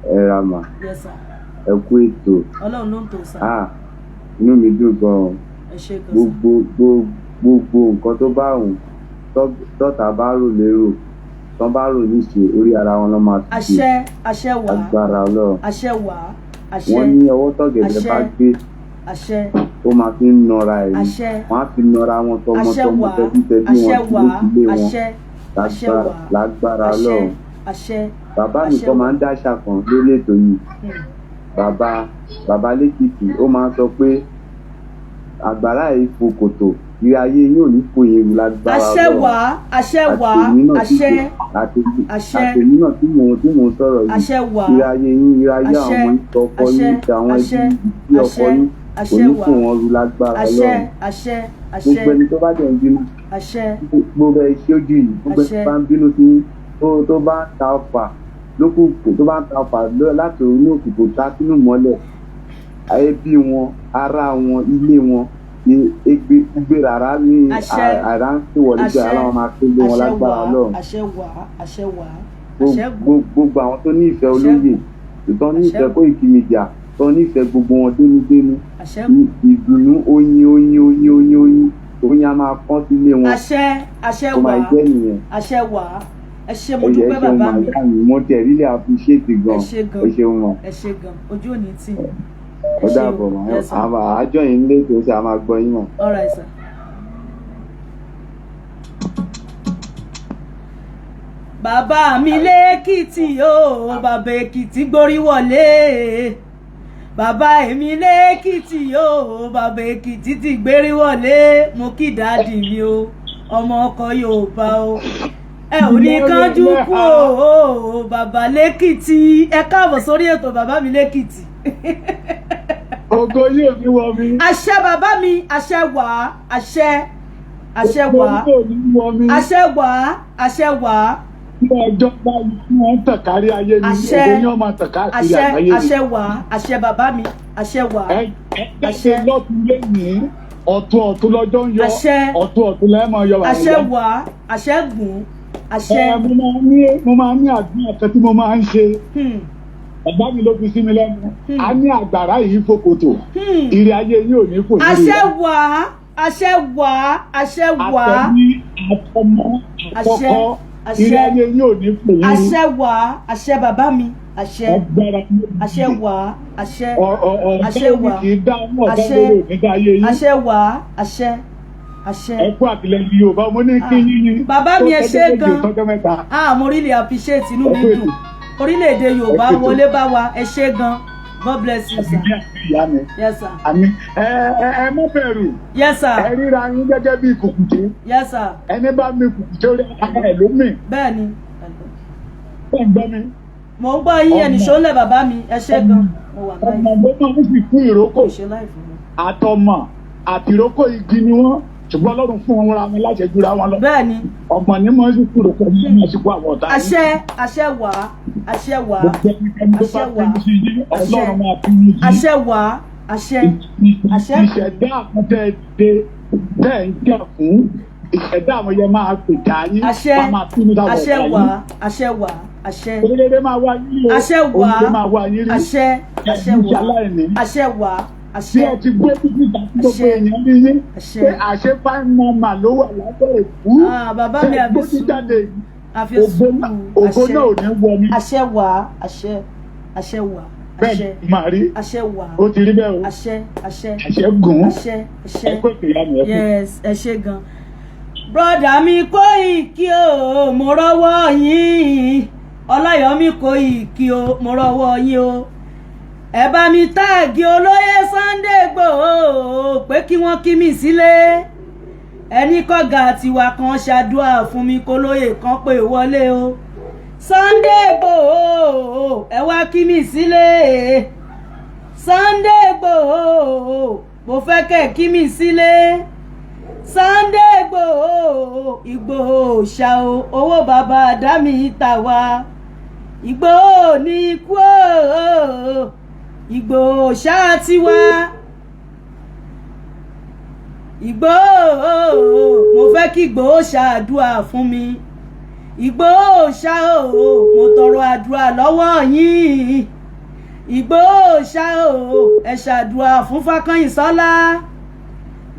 Ẹ ra ma. Yes sir. Ẹ kú ètò. Ọlọ́run ló ń tò sir. Inú mi dùn gan. Ẹ ṣé gan sir. Gbogbo nǹkan tó bá wùn tọ́ta bá rò lérò tán bá rò níṣe orí ara wọn lọ́ máa fi ṣe. Àṣẹ wà. Agbára Ọlọ́run. Àṣẹ wà. Àṣẹ. Wọ́n ní ọwọ́ tọ̀gẹ̀dẹ̀ bá gbé. Àṣẹ. ó máa fi ń nọra ẹ̀ ni wọ́n á fi nọra wọn tọmọtọmọ tẹbítẹbí wọn sílé wọn lágbára Ọlọ́run. Bàbá mi kọ́ máa ń dáṣà kan lórí ètò yìí. Bàbá lẹ́kìtì ó máa ń sọ pé àgbàrá ìfò kòtò ìrì ayé yín ò ní kó ewu lágbára Ọlọ́run. Àtèmi náà tí mò ń sọ̀rọ̀ yìí ìrì ayé yín ìrì ayé àwọn ìtọ́kọ yín ti àwọn ẹbí tí ọkọ yín kò ní kó wọn ru lágbára Ọlọ́run. Gbogbo ẹni tó bá jẹ́ ń bínú gbogbo ẹ ṣe ojú yìí gbogbo ẹni tó bá ń bínú sí tó bá ń ta ọfà lókùnkùn tó bá ń ta ọfà láti orí òkùnkùn tá sínú mọ́lẹ̀ ẹbí wọn ará wọn ilé wọn gbé rárá ní àrá ń tí wọlé gbé ara wọn máa pé lé wọn lágbára Ọlọ́run. Gbogbo àwọn tó ní ìfẹ́ olóyè tó ní ìfẹ́ Koiki Media tó ní ìfẹ́ gbogbo wọn dénúdénú ìdùnnú oyin a máa pọ́n sílé wọn. Ó máa jẹ́ nìyẹn. Ẹ ṣé mo dúpẹ́ bàbá mi. Mo tẹ̀ really appreciate gan. Ẹ ṣeun wọn. Ẹ ṣé gan. Ojú òní tì. Ó dàbọ̀ mọ́. Àjọ yìí ń lé tó ṣe a máa gbọ́ yín mọ̀. All right, sir. Bàbá mi lẹ́kìtì o, bàbá Èkìtì gborí wọlé. Bàbá èmi lẹ́kìtì o, bàbá Èkìtì ti gbérí wọlé. Mo kí dáàdì mi o, ọmọ ọkọ Yorùbá o. Ẹ ò ní kánjú kú o, bàbá lẹ́kìtì. Ẹ káàbọ̀ sórí ètò bàbá mi lẹ́kìtì. Ògo yóò ní wọ mi. Àṣẹ bàbá mi, àṣẹ wà, àṣẹ wà. Àṣẹ wà, àṣẹ wà. Ní ọjọ́ báyìí tí wọ́n ń tàn kárí ayé ni ògo yóò máa tàn káàkiri àgbáyé ni. Àṣẹ wà, àṣẹ bàbá mi, àṣẹ wà. Àṣẹ lọ́tún lẹ́yìn ọ̀tún lọ́jọ́ ń yọ ọ̀tún lẹ́mọ̀ yọ wà. Àṣẹ wà, àṣẹ gùn, àṣẹ. Mo máa ní àdúrà kan tí mo máa ń ṣe. Bàbá mi ló fi sí mi lẹ́nu. A ní àgbàrá yìí fòkòtò. Ìrì ayé yìí ò ní kò ní rí. Àṣẹ wà, àṣẹ wà, àṣẹ wà. Àtẹ̀mí àtọmọ àkọ́kọ́. Ìrì ayé yìí ò ní kò ní rí. Àṣẹ wà, àṣẹ bàbá mi, àṣẹ. Àṣẹ wà, àṣẹ. Àṣẹ wà, àṣẹ wà, àṣẹ. Ẹ kú àtìlẹ́yìn Yorùbá mo ní kí yín ní. Bàbá mi ẹ ṣé gan. Mo really appreciate inú mi dùn. Orílẹ̀-èdè Yorùbá wọlé bá wa ẹ ṣé gan. God bless you, sir. Yes, sir. Àmín. Ẹ má bẹ̀rù. Yes, sir. Ẹ ríra yín gẹ́gẹ́ bí kùkùté. Yes, sir. Ẹni bá mi kùkùté orí ara ẹ̀ ló mì. Bẹ́ẹ̀ni. Ẹ ń gbọ́ mi. Mo ń gbọ́ yín ẹnì ṣọlẹ̀ bàbá mi ẹ ṣé gan. Ọmọ gbọ́dọ̀ ń fi kún ìrókò. Àtọmọ àti ìrókò igi ni wọ́n. Ṣùgbọ́n Ọlọ́run fún wọn ra wọn láṣẹ jura wọn lọ. Bẹ́ẹ̀ni. Ọmọ ní mọ̀ sí kúrò pọ̀ ní àsìkò àwọn ọ̀tá. Àṣẹ wà, àṣẹ wà, àṣẹ wà, Ọlọ́run máa fi yín jí. àṣẹ wà, àṣẹ. Ìṣẹ̀dá àwọn tẹ́ ń jà fún ìṣẹ̀dá àwọn yẹn máa pè dá yín. Àṣẹ wà, àṣẹ wà, àṣẹ. Orílẹ̀-èdè máa wá yín o. Àṣẹ wà, orílẹ̀-èdè máa wá yín rí. àṣẹ wà, àṣẹ wà. Bí ẹ ti gbé títí ìdásí gbogbo èèyàn ní yín pé àṣẹ fáìmọ́mà ló wà lábẹ́ ìkú bàbá mi àbí sùn ògo náà ò ní wọ mi. Àṣẹ wà, àṣẹ wà. Bẹ́ẹ̀ máa rí àṣẹ wà. Ó ti rí bẹ́ẹ̀ o. Àṣẹ gùn. Ẹ kó ìpè ya mi ẹ kú. Yes, ẹ ṣé gan. Brọ́dà mi Koiki o, mo rọ́wọ́ yín. Ọláyọ̀mí Koiki o, mo rọ́wọ́ yín o. Ẹ bá mi táàgì olóyè Sunday Igboho pé kí wọ́n kí mi sílé. Ẹni kọ́gà tiwa kan ṣàdúrà fún mi kólóyè kan pé wọlé o. Sunday Igboho ẹ wá kí mi sílé. Sunday Igboho mo fẹ́ kẹ́ kí mi sílé. Sunday Igboho Igboho ṣá o owó bàbá dá mi tà wá. Igboho ní ikú o. Igboho ṣáà ti wá. Igboho mo fẹ́ kí Igboho ṣàdúrà fún mi. Igboho ṣá o mo tọrọ àdúrà lọ́wọ́ yín. Igboho ṣá o ẹ ṣàdúrà fún Fákànyìnsọ́lá.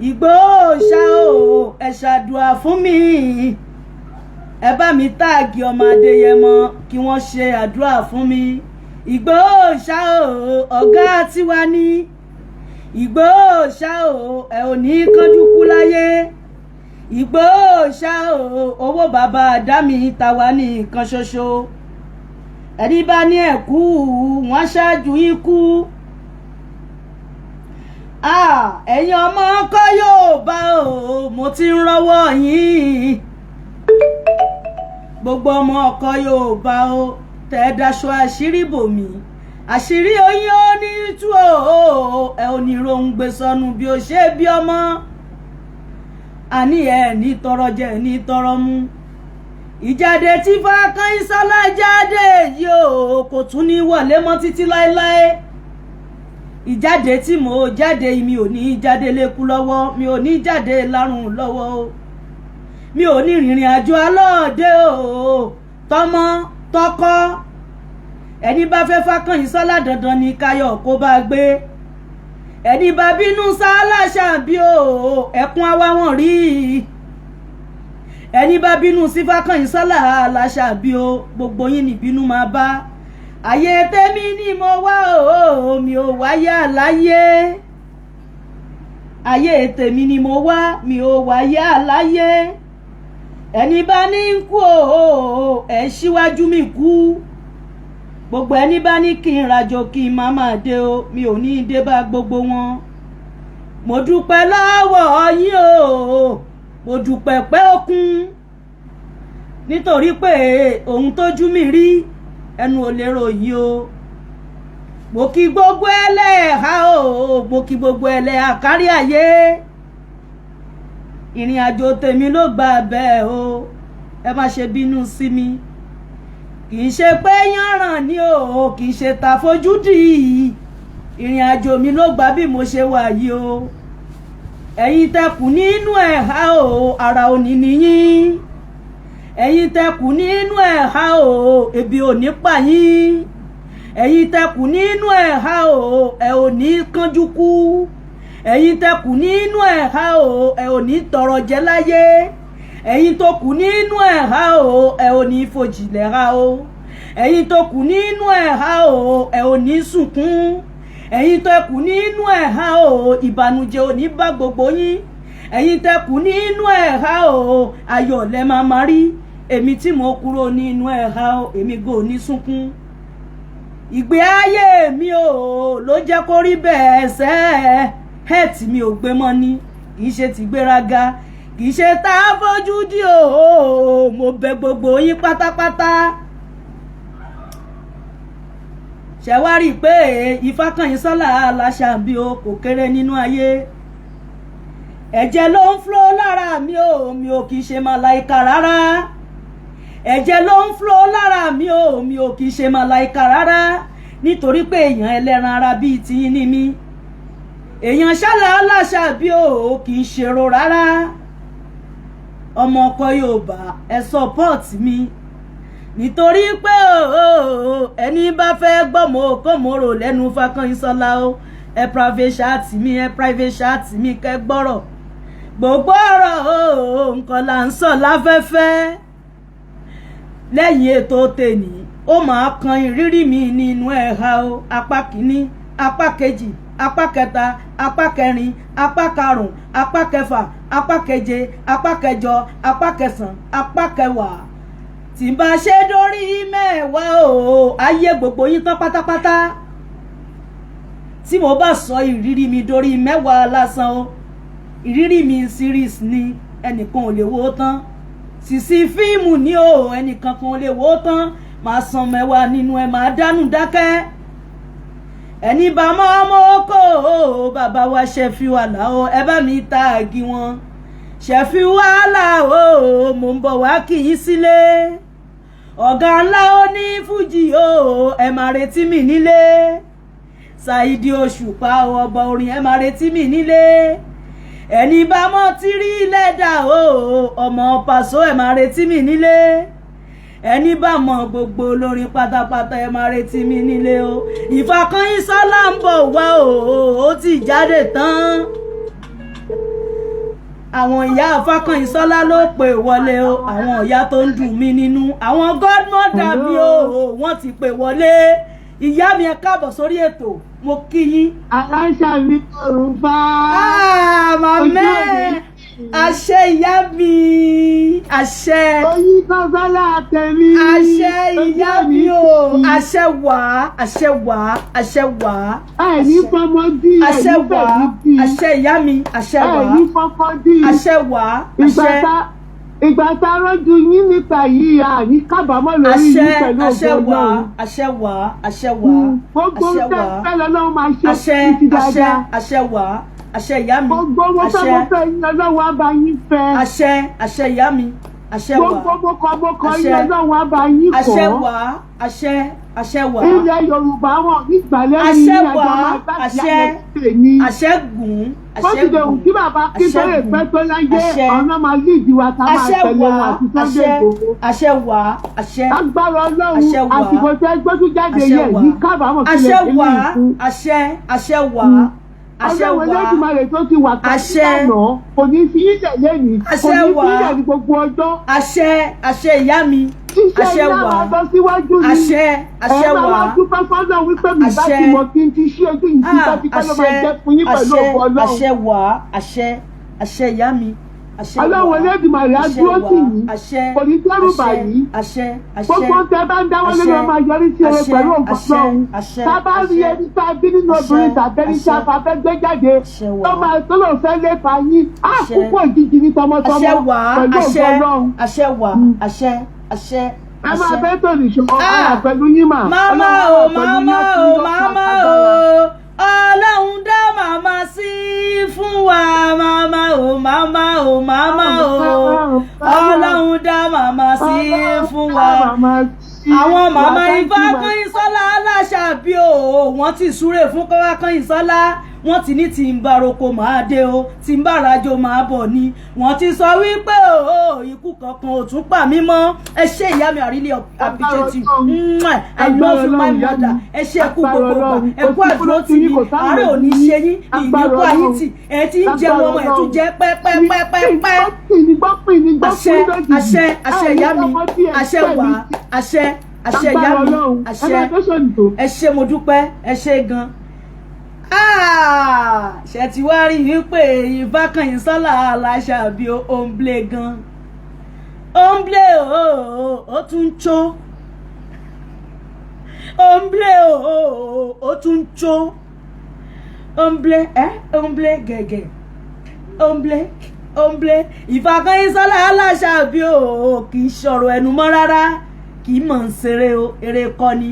Igboho ṣá o ẹ ṣàdúrà fún mi. Ẹ bá mi táàgì ọmọ Adéyẹmọ kí wọ́n ṣe àdúrà fún mi. Igboho ṣá o ọ̀gá tiwa ní. Ìgbòho ṣá o ẹ ò ní kánjú kú láyé Ìgbòho ṣá o owó bàbá àdámì tàwa ní nǹkan ṣoṣo ẹni bá ní ẹ̀kú wọ́n ṣáájú ikú ẹ̀yin ọmọ ọkọ Yorùbá o mo ti ń rọ́wọ́ yín gbogbo ọmọ ọkọ Yorùbá o tẹ́ daṣọ àṣírí bòmí àṣírí oyin ó ní tú o ẹ ò ní rohun gbé sọnù bí ó ṣe bí ọmọ àní ẹ ní tọrọ jẹ ní tọrọ mu ìjáde tí Fákànyìnsọ́lá jáde yìí o kò tún ní wọlé mọ́ títí láéláé ìjáde tí mo jáde mi ò ní jáde lékú lọ́wọ́ mi ò ní jáde lárùn lọ́wọ́ o mi ò ní rìnrìn àjò alọ́ọ̀dẹ o tọmọ tọkọ ẹni bá fẹ́ Fákànyìnsọ́lá dandan ní káyọ̀ kó bá gbé ẹni bá bínú Sàálà Ṣàbí o ẹkún àwa wọn rí ẹni bá bínú sí Fákànyìnsọ́lá Ṣàbí o gbogbo yín ní bínú máa bá ayé tèmi ni mo wá o mi ò wáyà láyé ayé tèmi ni mo wá mi ò wáyà láyé ẹni bá ní kú o ẹ síwájú mi kú gbogbo ẹni bá ní kí n rajo kí n má máa dé o mi ò ní dé bá gbogbo wọn mo dúpẹ́ lọ́wọ́ yín o mo dúpẹ́ pé ó kún nítorí pé ohun tójú mi rí ẹnu ò lè ròyìn o mo kí gbogbo ẹlẹ́ha o mo kí gbogbo ẹlẹ́ha kárí ayé ìrìn àjò tèmi ló gbà bẹ́ẹ̀ o ẹ má ṣe bínú sí mi kì í ṣe pé yànràn ni o kì í ṣe ta fojúdì ìrìn àjò mi ló gbà bí mo ṣe wà yìí o ẹ̀yin tẹkù nínú ẹ̀há o ara òní nìyín ẹ̀yin tẹkù nínú ẹ̀há o ebi ò ní pa yín ẹ̀yin tẹkù nínú ẹ̀há o ẹ ò ní kánjú kú ẹ̀yin tẹkù nínú ẹ̀há o ẹ ò ní tọrọ jẹ láyé ẹ̀yin tó kù nínú ẹ̀há o ẹ ò ní fòjìlẹ̀ ha o ẹ̀yin tó kù nínú ẹ̀há o ẹ ò ní sunkún ẹ̀yin tó kù nínú ẹ̀há o ìbànújẹ́ ò ní bá gbogbo yín ẹ̀yin tó kù nínú ẹ̀há o ayọ̀ lẹ máa máa rí èmi tí mo kúrò nínú ẹ̀há o èmi gò ní sunkún ìgbé ayé mi o ló jẹ́ kó rí bẹ́ẹ̀ sẹ́ hẹ́ẹ̀tì mi ò gbé mọ́ ni kì í ṣe ti gbéraga kì í ṣe tá a fojú dí o mo bẹ̀ gbogbo yín pátápátá ṣẹ̀wárí pé Fákànyìnsọ́lá Ṣàbí o kò kéré nínú ayé ẹ̀jẹ̀ ló ń fló lára mi ò kì í ṣe màláìka rárá ẹ̀jẹ̀ ló ń fló lára mi ò kì í ṣe màláìka rárá nítorí pé èèyàn ẹlẹ́ran ara bíi tiyín ni mí èèyàn Ṣàlá Ṣàbí o kì í ṣèrò rárá ọmọ ọkọ Yorùbá ẹ support mi nítorí pé ẹni bá fẹ́ gbọ́mọ kọ́mọ́rò lẹ́nu Fákànyìnsọ́lá o ẹ private chat mi kẹ́ gbọ́rọ̀ gbogbo ọ̀rọ̀ nǹkan là ń sọ láfẹ́fẹ́ lẹ́yìn ètò tèmi ó máa kan ìrírí mi nínú ẹ̀ha o apá kìíní apá kejì apá kẹta apá kẹrin apá karùn apá kẹfà apá keje apá kẹjọ apá kẹsàn apá kẹwàá tí n bá ṣe dórí mẹ́wàá o ayé gbogbo yín tán pátápátá tí mo bá sọ ìrírí mi dórí mẹ́wàá lásán o ìrírí mi series ni ẹnìkan ò lè wò ó tán sísí fíìmù ni o ẹnìkan kan ò lè wò ó tán máa san mẹ́wàá nínú ẹ̀ máa dánú dákẹ́ ẹni bá mọ́ ọmọ oko bàbá wa Ṣẹ̀fíù Àlàó ẹ bá mi táàgì wọn Ṣẹ̀fíù Àlàó mò ń bọ̀ wá kì í sílé ọ̀gá ńlá ó ní fújì ẹ máa retí mi nílé Saidi Òṣùpá ọba orin ẹ máa retí mi nílé ẹni bá mọ́ tírí lẹ́dà ọmọ Pàṣọ ẹ máa retí mi nílé ẹni bá mọ gbogbo olórin pátápátá ẹ máa retí mi nílé o Fákànyìnsọ́lá ń bọ̀ wá ó ti jáde tán àwọn ìyá Fákànyìnsọ́lá ló pè wọlé o àwọn ìyá tó ń dùn mí nínú àwọn godmother mi wọ́n ti pè wọlé ìyá mi ẹ káàbọ̀ sórí ètò mo kí yín. aláṣà mi Yorùbá. màmẹ́ àṣẹ ìyá mi àṣẹ. oyin kọ́sọ́lá tẹ̀mí. àṣẹ ìyá mi o àṣẹ wà àṣẹ wà àṣẹ wà. ẹ̀ní fọmọ dí àṣẹ wà àṣẹ ìyá mi àṣẹ wà. ẹ̀ní fọkọ dí. àṣẹ wà àṣẹ. ìgbà tá a rọ́jú yín nípa yìí àní kábàámọ̀ lórí yín pẹ̀lú ògbó náà. àṣẹ wà àṣẹ wà gbogbo tẹ́ lọ́wọ́ máa ṣe títí àṣẹ dáadáa. àṣẹ wà àṣẹ ìyá mi. gbogbo owó fẹ́ yín ọlọ́wọ́ á bá yín fẹ́. àṣẹ ìyá mi àṣẹ wà. gbogbo mọ́kọ́ yín ọlọ́wọ́ á bá yín kọ́. àṣẹ wà àṣẹ wà. ilẹ̀ Yorùbá wọn nígbàlẹ́ yìí àṣẹ ní wà àjọ máa àṣẹ ní. àṣẹ gùn bó ti dẹ̀ wù kí bàbá kí bẹ́rẹ̀ pẹ́ tó láyé ọ̀nà máa lé ìdíwà tá a máa tẹ̀lé wọn àti Sunday Igboho. àṣẹ wà àṣẹ. agbára Ọlọ́run àsìkò tẹ́ gbójú jáde yẹ ní kábàámọ̀ sílẹ̀ àṣẹ wà àṣẹ wà. Ọlọ́run Olódùmarè tó ti wà káàkiri àná kò ní fi ilẹ̀ lẹ́yìn kò ní fi ilẹ̀ ní gbogbo ọjọ́. àṣẹ ìyá mi àṣẹ wà àṣẹ wà. ẹ máa dúpẹ́ fọ́lọ́ wípé mi bá ti mọ̀ kí n ti ṣí ojú yìí tí bá ti kọ́ ló máa jẹ́ fún yín pẹ̀lú ògbó Ọlọ́run. àṣẹ wà àṣẹ ìyá mi. Ọlọ́run Olódùmarè á dúró sí yìí kò ní dẹ́rù bà yìí gbogbo tẹ bá ń dáwọ́ lórí ọmọ àyọrí sí eré pẹ̀lú ògbó Ọlọ́run tá a bá rí ẹni tá a bí nínú obìnrin tàbí tí a fà fẹ́ gbé jáde tó máa tó lò fẹ́ lépa yín á kúkú òjijì ní tọmọtọmọ pẹ̀lú ògbó Ọlọ́run. àṣẹ wà àṣẹ. ẹ máa bẹ́ tó nìṣó ọ̀rọ̀ pẹ̀lú yín mà. màmá o Ọlọ́run dá màmá sí fún wa màmá o Ọlọ́run dá màmá sí fún wa. àwọn màmá Ifá Kányìnsọ́lá Aláṣàbí o wọ́n ti súré fún Kọ́lá Kányìnsọ́lá wọ́n ti ní tí ń bá roko máa dé o tí ń bá rajo máa bọ̀ ni wọ́n ti sọ wípé ikú kankan ò tún pa mí mọ́. ẹ ṣé ìyá mi àrílẹ̀ àbíjẹ́tì I love you my mother. ẹ ṣé ẹkú gbogbo gbà ẹkú àdúró tì mí àárẹ̀ ò ní ṣe yín ìyíkú ayé tì ẹ ti ń jẹun ọmọ ẹ tún jẹ pẹ́pẹ́pẹ́pẹ́. àṣẹ ìyá mi àṣẹ wà àṣẹ ìyá mi àṣẹ. ẹ ṣé mo dúpẹ́ ẹ ṣé gan. ṣe ti wá rí wípé Ifá Kányìnsọ́lá Aláṣàbí ó ń blé gan ó ń blé ó tún ń chó ó ń blé ó tún ń chó ó ń blé gẹ̀gẹ̀ ó ń blé Ifá Kányìnsọ́lá Aláṣàbí kì í sọ̀rọ̀ ẹnu mọ́ rárá kì í mọ̀ ń ṣeré eré kọ́ ni.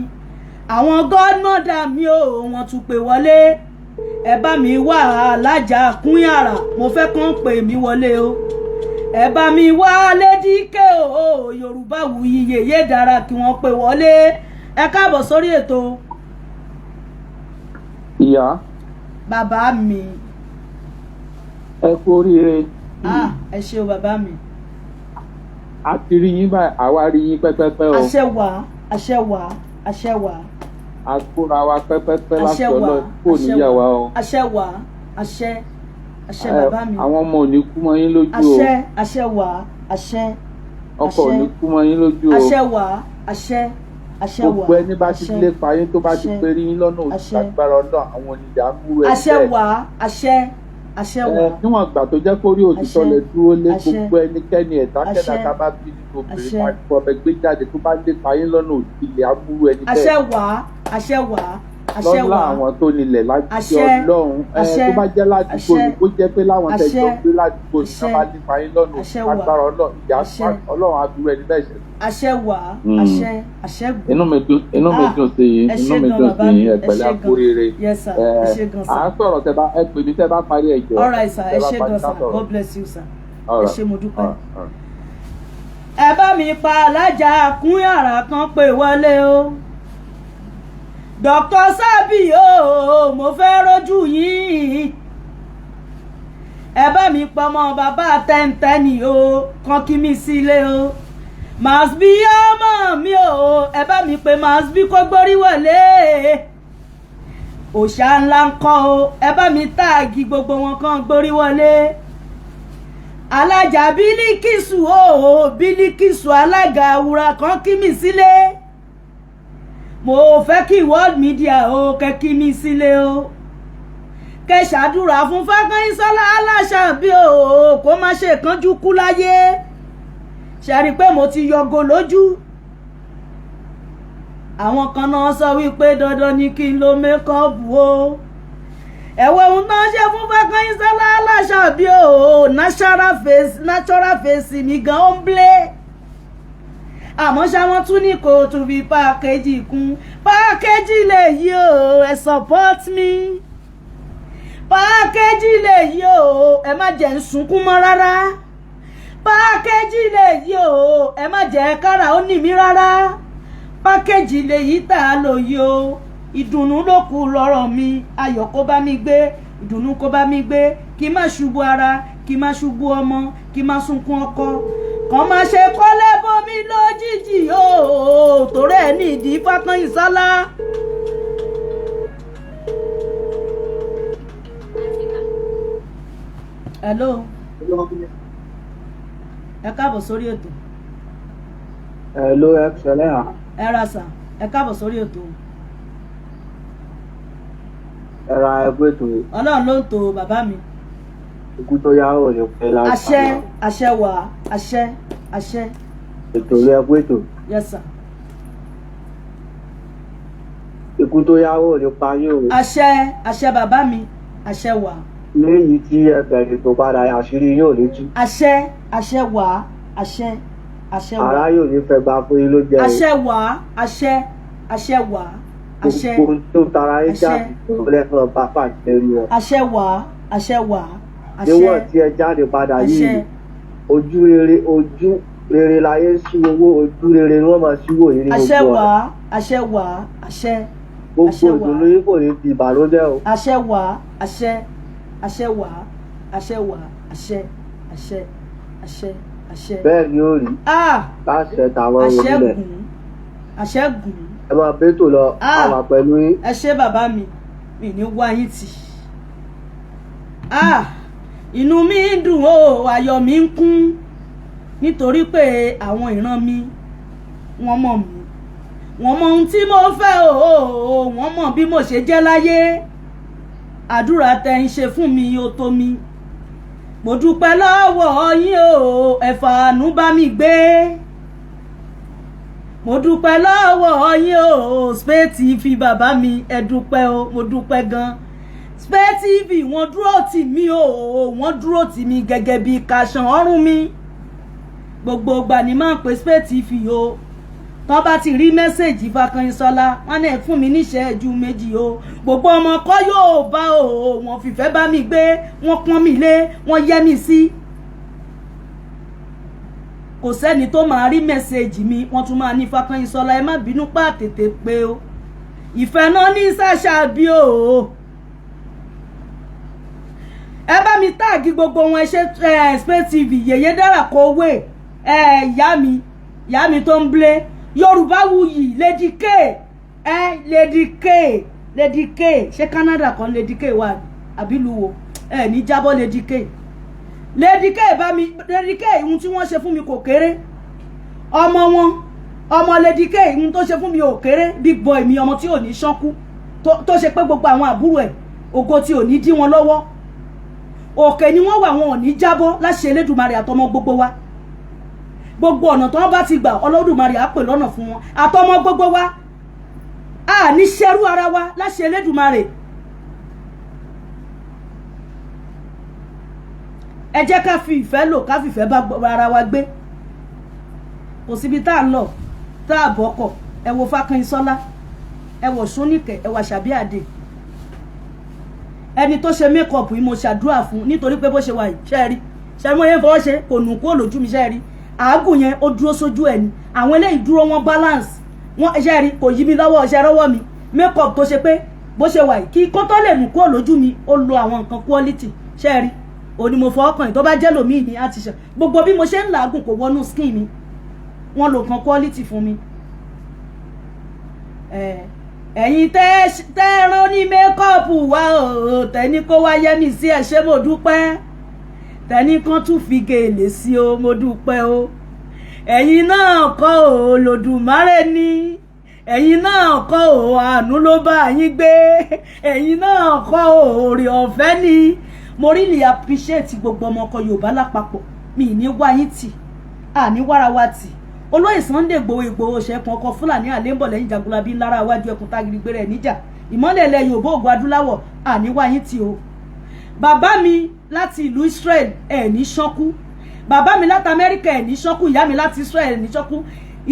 àwọn godmother mi wọ́n tún pè wọlé ẹ bá mi wá Alájà Kúnyàrá mo fẹ́ kàn pè mí wọlé o ẹ bá mi wá Lédìkẹ́ Yorùbáwùyí Yèyé Dára kí wọ́n pè wọlé. ẹ káàbọ̀ sórí ètò. ìyá. bàbá mi. ẹ kú oríire. ẹ ṣé o bàbá mi. a ti rí yín báyìí àwa rí yín pẹ́pẹ́pẹ́ o. àṣẹ wà. àkúra wa pẹ́pẹ́pẹ́ láti Ọlọ́run kò níyàwó o. àṣẹ bàbá mi. àwọn ọmọ ò ní kú mọ́ yín lójú o. àṣẹ wà. ọkọ ò ní kú mọ́ yín lójú o. àṣẹ wà. gbogbo ẹni bá ti lé pa yín tó bá ti pé rí yín lọ́nà òsì agbára Ọlọ́run àwọn oníjà ń múrò ẹ̀ àṣẹ wà. níwọ̀n ìgbà tó jẹ́ kó rí òtítọ́ lè dúró lé gbogbo ẹnikẹ́ni ẹ̀dá kẹ́dà ká bá bí nínú obìnrin máa fọ ọbẹ̀ gbé jáde tó bá lé pa yín lọ́nà òsì ilẹ̀ amúrò ẹni bẹ́ẹ̀. àṣẹ wà. lọ́la àwọn tó nílẹ̀ láti Ọlọ́run tó bá jẹ́ ládùúgbò ni kó jẹ́ pé láwọn tẹ̀sán gbé ládùúgbò ní ká bá lé pa yín lọ́nà òsì agbára Ọlọ́run ìyá Ọlọ́run àdúrà ẹni bẹ́ẹ̀ ṣe. àṣẹ wà. àṣẹ gùn. inú mi dùn sí yín ẹ pẹ̀lẹ́ àkú oríire. à ń sọ̀rọ̀ tẹ́ bá ẹ pè mí tẹ́ bá parí ẹ̀jọ̀. all right sir ẹ ṣé gan sir God bless you sir ẹ ṣé mo dúpẹ́. ẹ bá mi pa Alájà Kúnyàrá kan pè wọlé o. Dr. Sabi mo fẹ́ rojú yín. ẹ bá mi pọmọ bàbá tẹ́ntẹ́nì kan kí mi sílé o. Masbi ọmọ mi ẹ bá mi pè Masbi kó gbórí wọlé. òòṣà ńlá ń kọ́ ẹ bá mi táàgì gbogbo wọn kan gbórí wọlé. Alájà Bílíkìsù Bílíkìsù alága àwùrà kan kí mi sílé. mo fẹ́ kí world media o kẹ́ kí mi sílé o kẹ́ ṣàdúrà fún Fákànyìnsọ́lá Aláṣàbí o kó má ṣe kánjú kú láyé ṣe rí pé mo ti yọgo lójú àwọn kan náà sọ wípé dandan ni kí n lo mékọ́ọ̀bù o ẹ̀wọ̀ ohun náà ṣe fún Fákànyìnsọ́lá Aláṣàbí o natural face mi gan ó ń blé àmọ́ ṣá wọ́n tún ní kò tún fi pákéjì kún pákéjì lè yí o ẹ support me pákéjì lè yí o ẹ má jẹ́ ń sunkún mọ́ rárá pákéjì lè yí o ẹ má jẹ́ kára ó nì mí rárá pákéjì lè yí tà á lò yí o ìdùnnú ló kù lọ́rọ̀ mi ayọ̀ kó bá mi gbé ìdùnnú kó bá mi gbé kí má ṣubú ara kí má ṣubú ọmọ kí má sunkún ọkọ kàn má ṣe kọ́lé bomi lójijì o torí ẹ̀ ní ìdí Fákànyìnsọ́lá. hello ẹ káàbọ̀ sórí ètò. hello excellent. ẹ ra sà ẹ káàbọ̀ sórí ètò. ẹ ra ẹgbẹ́ ètò. ọlọ́run ló ń to bàbá mi. ikú tó yá ò ní pẹ́ láti. àṣẹ wà àṣẹ. ètò rẹ ẹgbẹ́ ètò. yes sir. ikú tó yá ò ní parí o. àṣẹ bàbá mi àṣẹ wà. léyìí tí ẹ bẹ̀rẹ̀ tó padà àṣírí yóò ní tú. àṣẹ wà àṣẹ wà. ara yóò ní fẹ́ gba fún yín ló jẹ́ o. àṣẹ wà àṣẹ wà àṣẹ. gbogbo tó tara yín jáde tó lẹ́fọ̀ọ́ bá pàṣẹ rí ọ. àṣẹ wà níwọ̀n tí ẹ jáde padà yìí ojú rere láyé sí owó ojú rere ni wọ́n máa ṣíwò yìí ní gbogbo ọ̀rọ̀. àṣẹ wà gbogbo ìdùnnú yìí kò ní di ìbànújẹ́ o. àṣẹ wà àṣẹ. bẹ́ẹ̀ ni ó rí láṣẹ tàwọn orílẹ̀. àṣẹ gùn. ẹ máa bẹ́tò lọ àwà pẹ̀lú yín. ẹ ṣé bàbá mi ní wá yín tì. inú mi dùn o ayọ̀ mi ń kún nítorí pé àwọn ìran mi wọ́n mọ̀ mí wọ́n mọ ohun tí mo fẹ́ o wọ́n mọ̀ bí mo ṣe jẹ́ láyé àdúrà tẹ́ ń ṣe fún mi ó tó mi mo dúpẹ́ lọ́wọ́ yín o ẹ fàánú bá mi gbé mo dúpẹ́ lọ́wọ́ yín o Spade TV bàbá mi ẹ dúpẹ́ o mo dúpẹ́ gan Spade TV wọ́n dúró tì mí o wọ́n dúró tì mí gẹ́gẹ́ bí kàṣán ọrùn mi gbogbo ìgbà ni máa ń pè Spade TV o tọ́ bá ti rí mẹ́sẹ̀jì Fákànyìnsọ́lá wọ́n ní fún mi níṣẹ́jú méjì o gbogbo ọmọ kọ́ yóò bá o wọ́n fìfẹ́ bá mi gbé wọ́n pọ́n mi lé wọ́n yẹ́ mi sí kò sẹ́ni tó máa rí mẹ́sẹ̀jì mi wọ́n tún máa ní Fákànyìnsọ́lá ẹ má bínú pa tètè pé o ìfẹ́ náà ní Sàṣàbí o ẹ bá mi táàgì gbogbo wọn ẹ ṣe Spade TV Yèyé Dára Kowé ìyá mi tó ń blé Yorùbáwùyí Lady K Lady K ṣé Canada kan Lady K wà àbílùwò ní jábọ́ Lady K bá mi Lady K ihun tí wọ́n ṣe fún mi kò kéré ọmọ Lady K ihun tó ṣe fún mi ò kéré big boy mi ọmọ tí ò ní ṣánkú tó ṣe pé gbogbo àwọn àbúrò ẹ̀ ògo tí ò ní dí wọn lọ́wọ́ òkè ni wọ́n wà wọn ò ní jábọ́ láṣẹ Elédùmarè àtọmọ gbogbo wa gbogbo ọ̀nà tó wọ́n bá ti gbà Olódùmarè á pè lọ́nà fún wọn àtọmọ gbogbo wa a ní ṣerú ara wa láṣẹ Elédùmarè ẹ jẹ́ ká fi ìfẹ́ lò ká fi ìfẹ́ bá ara wa gbé kò síbi tá à ń lọ tá à bọ́kọ̀ ẹ wo Fákànyìnsọ́lá ẹ wo Ṣóníkẹ́ ẹ wo Àṣàbí Àdè ẹni tó ṣe mékọ̀pù yìí mo ṣàdúrà fún nítorí pé bó ṣe wà yìí ṣe rí ṣe mo yẹn fọwọ́ ṣe kò nù kó lójú mi ṣe rí àágùn yẹn ó dúró sójú ẹ̀ ni àwọn eléyìí dúró wọn balance wọn ṣe rí kò yí mi lọ́wọ́ ṣe rọ́wọ́ mi makeup tó ṣe pé bó ṣe wà yìí kí kó tó lè nù kó lójú mi ó lo àwọn nǹkan quality ṣe rí òní mo fọwọ́ kàn yìí tó bá jẹ́ lòmíì ní àti ṣe gbogbo bí mo ṣe ń làágùn kò wọnú skin mi wọ́n lo nǹkan quality fún mi ẹ̀yin tẹ́ẹ̀rán ní mékọ́ọ̀pù wá o tẹ́ni kó wá yẹ́ mi sí ẹ̀ ṣé mo dúpẹ́ tẹ́ni kan tún fi gèlè sí o mo dúpẹ́ o ẹ̀yin náà kọ́ o Olódùmarè ní ẹ̀yin náà kọ́ ò àánú ló bá yín gbé ẹ̀yin náà kọ́ ò oore ọ̀fẹ́ ni mo really appreciate gbogbo ọmọ ọkọ Yorùbá lápapọ̀ mi ní wá yín tì àní wára wa tì olóyè Sunday Igboho ṣẹ̀kùn ọkọ̀ Fúlàní àlébọ̀ lẹ́yìn Jagunlabi lára iwájú ẹkùn tágìrì gbére ẹ̀ níjà ìmọ́lẹ̀ ilẹ̀ Yorùbá ògùn adúláwọ̀ àní wá yín tì o bàbá mi láti ìlú Israel ẹ̀ ní ṣánkú bàbá mi láti Amẹ́ríkà ẹ̀ ní ṣánkú ìyá mi láti Israel ẹ̀ ní ṣánkú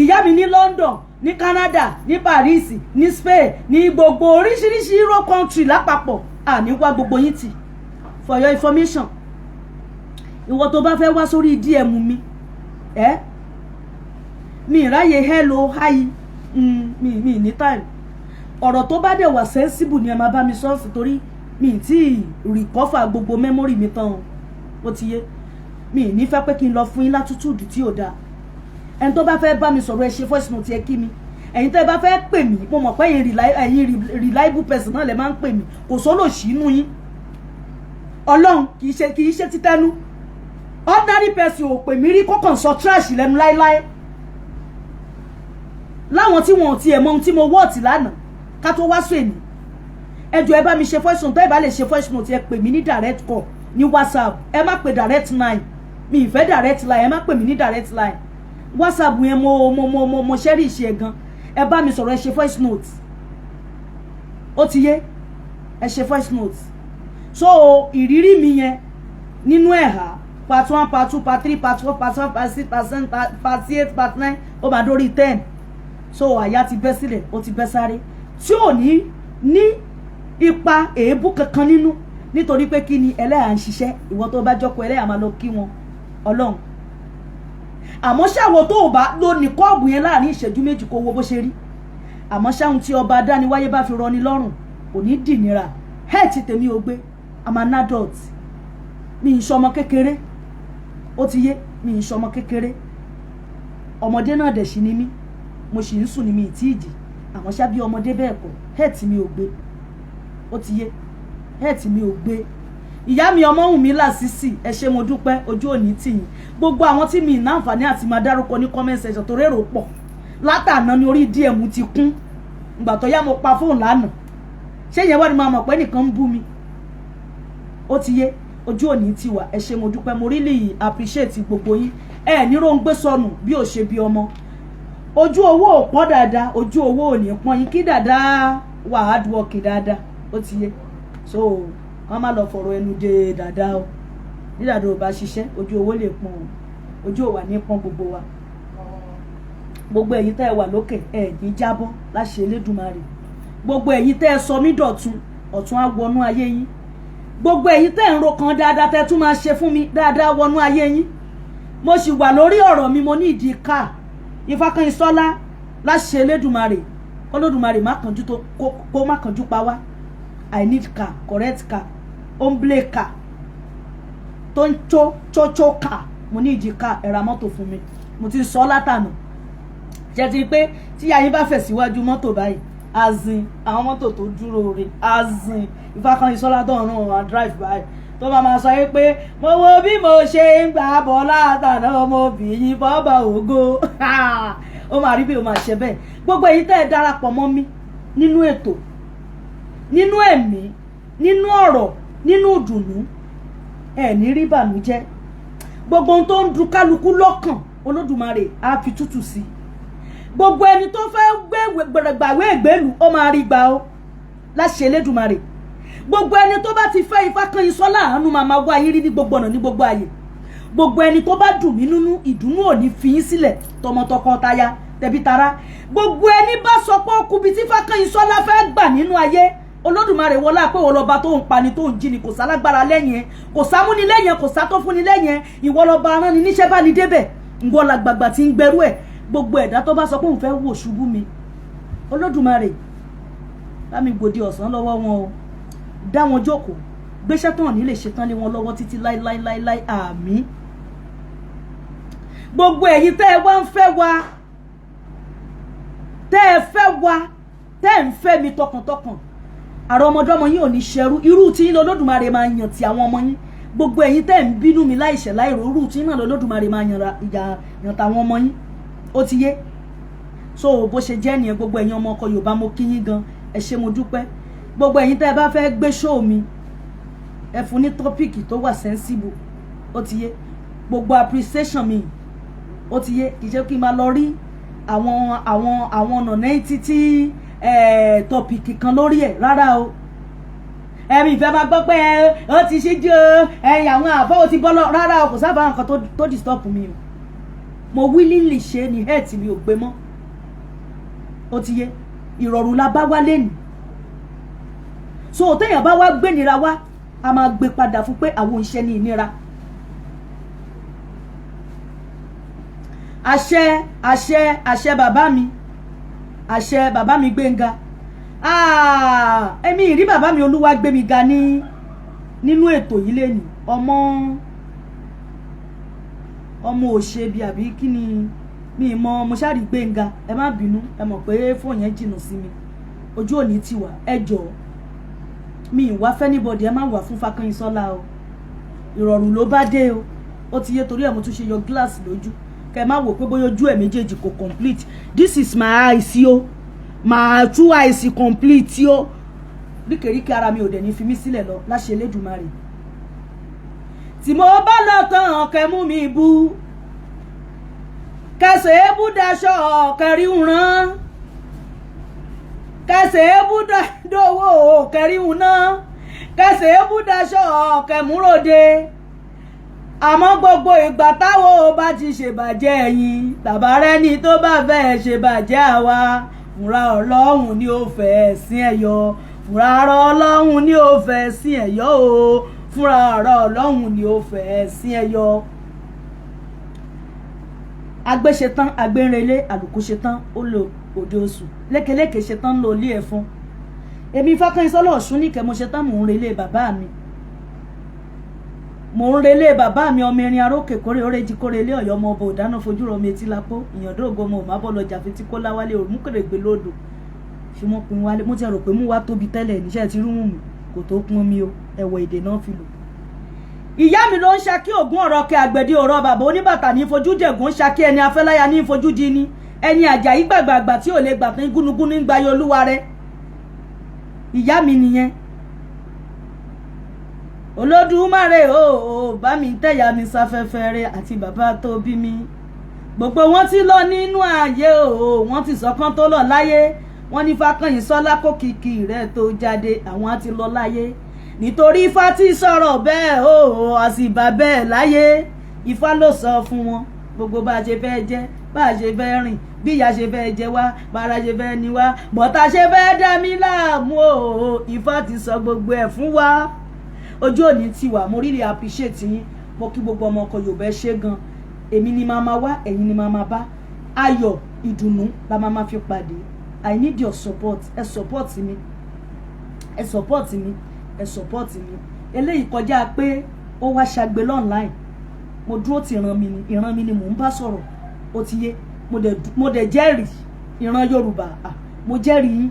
ìyá mi ní London ní Canada ní Paris ní Spain ní gbogbo oríṣiríṣi Euro country lápapọ̀ àní wá gbogbo yín tì for your information ìwọ tó bá fẹ́ wá sórí DM mi mi ráyè hello hi mi ní time ọ̀rọ̀ tó bá dẹ̀ wà sensible ni ẹ máa bá mi sọ́ọ̀sì torí mi tí recover gbogbo memory mi tán ó ti yé mi ní fẹ́ pé kí n lọ fún yín látútùdù tí ò dáa ẹni tó bá fẹ́ bá mi sọ̀rọ̀ ẹ ṣe voice note ẹ kí mi ẹ̀yin tẹ́ bá fẹ́ pè mí mo mọ̀ pé ẹ̀yin reliable person náà lẹ máa ń pè mí kò sólò sínú yín Ọlọ́run kì í ṣe títẹ́nu ordinary person ò pè mí rí kó kàn sọ trash lẹ́nu láíláí láwọn tí wọn ò tiẹ̀ mọ ohun tí mo wọ́ọ̀tì lánàá ká tó wá sùn èmi ẹjọ́ ẹ bá mi ṣe voice note ẹ bá lè ṣe voice note ẹ pè mí ní direct call ní WhatsApp ẹ má pè direct line mi ìfẹ́ direct line ẹ má pè mí ní direct line WhatsApp yẹn mo ṣẹ́rí ìṣe gan ẹ bá mi sọ̀rọ̀ ẹ ṣe voice note ó ti yé ẹ ṣe voice note so ìrírí mi yẹn nínú ẹ̀há part 1 part 2 part 3 part 4 part 5 part 6 part 7 part 8 part 9 ó bá dórí 10 so àyà ti bẹ́ sílẹ̀ ó ti bẹ́ sáré tí ò ní ipa èébú kankan nínú nítorí pé kí ni ẹlẹ́yà ń ṣiṣẹ́ ìwọ tó bá jọ́kọ̀ ẹlẹ́yà máa lọ kí wọn Ọlọ́run àmọ́ ṣàwọ̀ tó bá ló ní kọ́ọ̀bù yẹn láàrin ìṣẹ́jú méjì kó wo bó ṣe rí àmọ́ ṣáhun tí ọba adániwáyé bá fi rọni lọ́rùn kò ní dìnira ti tèmi ò gbé I'm an adult mi ń ṣọmọ kékeré ó ti yé mi ń ṣọmọ kékeré ọmọdé náà dẹ̀ sí ni mí mo sì ń sùn ní mi ìtí ìdí àmọ́ ṣá bí ọmọdé bẹ́ẹ̀ kọ́ tí mi ò gbé ó ti yé tí mi ò gbé ìyá mi Ọmọ́wùnmí Lásìsì ẹ ṣé mo dúpẹ́ ojú òní tì yín gbogbo àwọn tí mi ní àǹfààní àti máa dárúkọ ní comment section tó rérò pọ̀ látàná ní orí DM ti kún ìgbà tó yá mo pa fóònù lánàá ṣé yẹn wá ni máa mọ̀ pé nìkan ń bú mi ó ti yé ojú òní ti wà ẹ ṣé mo dúpẹ́ mo really appreciate gbogbo yín ní róńgbé sọnù bí ò ṣe bí ọmọ ojú owó ò pọ́n dáadáa ojú owó ò ní pọ́n yín kí dáadáa wà hard work dáadáa ó ti yé so wọ́n má lọ fọ̀rọ̀ ẹnu dé dáadáa o ní dáadáa ò bá ṣiṣẹ́ ojú owó lè pọ́n o ojú ò wà ní pọ́n gbogbo wa gbogbo ẹ̀yin tẹ́ ẹ wà lókè ní jábọ́ láṣẹ Elédùmarè gbogbo ẹ̀yin tẹ́ ẹ sọ mí dọ̀tun ọ̀tun á wọnú ayé yín gbogbo ẹ̀yin tẹ́ ẹ ń ro kan dáadáa tẹ́ tún máa ṣe fún mi dáadáa wọnú ayé yín mo sì wà lórí ọ̀rọ̀ mi mo ní ìdí ká Ifákànyìnsọ́lá láṣẹ Elédùmarè Olódùmarè má kánjú tó kó má kánjú pa wá I need car correct car omble car tó ń cho car mo ní ìdí car ẹ ra mọ́tò fún mi mo ti sọ látànà jẹ́ ti pé tí ayé bá fẹ̀ síwájú mọ́tò báyìí azin àwọn mọ́tò tó dúró re azin Ifákànyìnsọ́lá tó ń rún wọn drive by tó máa sọ pé mo wo bí mo ṣe ń gbà bọ́ látàná ọmọbìnrin bọ́bà ògo ó máa rí bí ó máa ṣe bẹ́ẹ̀ gbogbo èyí tẹ́ ẹ darapọ̀ mọ́ mi nínú ètò nínú ẹ̀mí nínú ọ̀rọ̀ nínú ìdùnnú ẹ ní rí bànújẹ́ gbogbo ohun tó ń dùn kálukú lọ́kàn Olódùmarè á fi tútù sí gbogbo ẹni tó fẹ́ gbàwé ìgbélú ó máa rí gbà ó láṣẹ Elédùmarè gbogbo ẹni tó bá ti fẹ́ Ifákànyìnsọ́lá àánú máa wá yín rí ní gbogbo ọ̀nà ní gbogbo ààyè gbogbo ẹni tó bá dùn mí nínú ìdùnnú ò ní fi yín sílẹ̀ tọmọtọkọ taya tẹbí tará gbogbo ẹni bá sọ pé okùnbi tí Ifákànyìnsọ́lá fẹ́ gbà nínú ayé Olódùmarè wọlá pé wọlọba tó ń pani tó ń jí ni kò sálágbára lẹ́yìn ẹ kò sámúni lẹ́yìn ẹ kò sátó fúnni lẹ́yìn ẹ ìwọlọba arán ni níṣẹ́ bá ní débẹ̀ ìwọlà gbàgbà tí ń gbẹrú ẹ gbogbo ẹ̀dá tó bá sọ pé òun fẹ́ wò ṣubú mi Olódùmarè bá mi gbòdì ọ̀sán lọ́wọ́ wọn o dá wọn jókòó gbéṣẹ́ tán ní lè ṣetán lé wọn lọ́wọ́ títí láíláíláíláí àmín gbogbo ẹ̀yin tẹ́ ẹ wá ń fẹ́ wa tẹ́ ẹ fẹ́ wa tẹ́ ẹ ń fẹ́ mi tọkàntọkàn àrọ ọmọdọ́mọ yín ò ní ṣẹrú irú tí yín lọ́lọ́dùmarè máa yàn ti àwọn ọmọ yín gbogbo ẹ̀yin tẹ́ ẹ ń bínú mi láìṣẹ̀ láìrò irú tí yín náà lọ́lọ́dùmarè máa yàn tàwọn ọmọ yín ó ti yé so bó ṣe jẹ́ nìyẹn gbogbo ẹ̀yin ọmọ ọkọ Yorùbá mo kí yín gan ẹ ṣé mo dúpẹ́ gbogbo ẹ̀yin tẹ́ ẹ bá fẹ́ gbé show mi ẹ fún ní tọ́pìkì tó wà sensible ó ti yé gbogbo appreciation mi ó ti yé kì í ṣe kí n máa lọ rí àwọn ọ̀nà títí tọ́pìkì kan lórí ẹ̀ rárá o ẹ̀mí ìfẹ́ máa gbọ́ pé ó ti ṣíjú àwọn àbọ̀ ó ti bọ́ lọ rárá o kò sábà nǹkan tó disturb mi o mo willingly ṣe ni health mi ò gbé mọ́ ó ti yé ìrọ̀rùn la bá wá lẹ́nu so téèyàn bá wá gbénira wá a máa gbé padà fún pé àwọn iṣẹ́ ní ìnira àṣẹ bàbá mi Gbénga èmi ìrí bàbá mi Olúwagbémiga nínú ètò yìí lẹ́nu ọmọ òṣè bí àbí kí ni mi mọ mo ṣáà rí Gbénga ẹ má bínú ẹ mọ̀ pé fóònù yẹn jìnnà sí mi ojú òní ti wà ẹ jọ̀ọ́ mi ìwà fẹ́nibọ̀dì ẹ má wà fún Fákànyìnsọ́lá o ìrọ̀rùn ló bá dé o ó ti yé torí ẹ̀ mo tún ṣe yọ gíláàsì lójú kẹ má wò pé bóyá ojú ẹ̀ méjèèjì kò complete this is my eyes o my two eyes complete o ríkèríkè ara mi ò dẹ̀ ní fi mí sílẹ̀ lọ láṣẹ Elédùmarè tí mo bá lọ tán kẹ mú mi bú kẹsẹ̀ ébú daṣọ kẹrí ràn kẹsẹ̀ ébú dòwò kẹrí ná kẹsẹ̀ ébú daṣọ kẹmúròde àmọ́ gbogbo ìgbà táwo bá ti ṣèbàjẹ́ ẹ̀yin bàbá rẹ ni tó bá fẹ́ ṣèbàjẹ́ àwa fúnra Ọlọ́run ni ó fẹ́ sí ẹ̀yọ́ fúnra Ọlọ́run ni ó fẹ́ sí ẹ̀yọ́ o fúnra Ọlọ́run ni ó fẹ́ sí ẹ̀yọ́ agbéṣetán agbérinlé àlùkò ṣetán ó lò òde oṣù lékeléke ṣetán ló lé ẹ̀fọn èmi Fákànyìnsọ́lá Ọ̀ṣúnìkẹ́ mo ṣetán mò ń relé bàbá mi ọmọ erin arókè kórè oréjì kórè ilé Ọ̀yọ́ ọmọ ọba òdáná fojú rọmi etí lápò ìyàndó ògo ọmọ òmá bọlọ jàfetí kó láwálé òmùkèrègbè lódò ṣé mo pin wálé mo ti rò pé mú wá tóbi tẹ́lẹ̀ níṣẹ́ tí rúmù mi kò tó pọn mi o ẹ̀wọ̀ èdè náà fi lò. ìyá mi ló ń ṣakí ògún ọ̀rọ̀ kẹ àgbẹ̀dẹ ọ̀rọ̀ bàbá oníbàtà ní fojú jẹ̀gún ṣakí ẹni afẹ́láyà ní fojú di ni ẹni àjàyí gbàgbàgbà tí ò lè gbà tán gúnugún ní gbayé olúwa rẹ ìyá mi nìyẹn Olódùmarè o bá mi tẹ̀yà mi sáfẹ́fẹ́ rẹ àti bàbá tó bí mi gbogbo wọn ti lọ nínú ayé o wọn ti sọkàn tó lọ láyé wọn ní Fákànyìnsọ́lá kó kìkì rẹ tó jáde àwọn á ti lọ láyé nítorí Ifá ti sọ̀rọ̀ bẹ́ẹ̀ o àsìbà bẹ́ẹ̀ láyé Ifá ló sọ fún wọn gbogbo bá a ṣe fẹ́ jẹ́ bá a ṣe fẹ́ rìn bí ìyá ṣe fẹ́ jẹ wá bára ṣe fẹ́ ní wá bọ́tà ṣe fẹ́ dá mi láàmú o Ifá ti sọ gbogbo ẹ̀ fún wa ojú òní ti wà mo really appreciate yín mo kí gbogbo ọmọ ọkọ Yorùbá ṣe gan èmi ni màá máa wá ẹ̀yin ni màá máa bá ayọ̀ ìdùnnú la máa máa fi pàdé I need your support ẹ support mi ẹ support mi ẹ support mi eléyìí kọjá pé ó wá ṣàgbé online mo dúró ti ìran mi ni mò ń bá sọ̀rọ̀ ó ti yé mo dẹ̀ jẹ́rìí ìran Yorùbá mo jẹ́rìí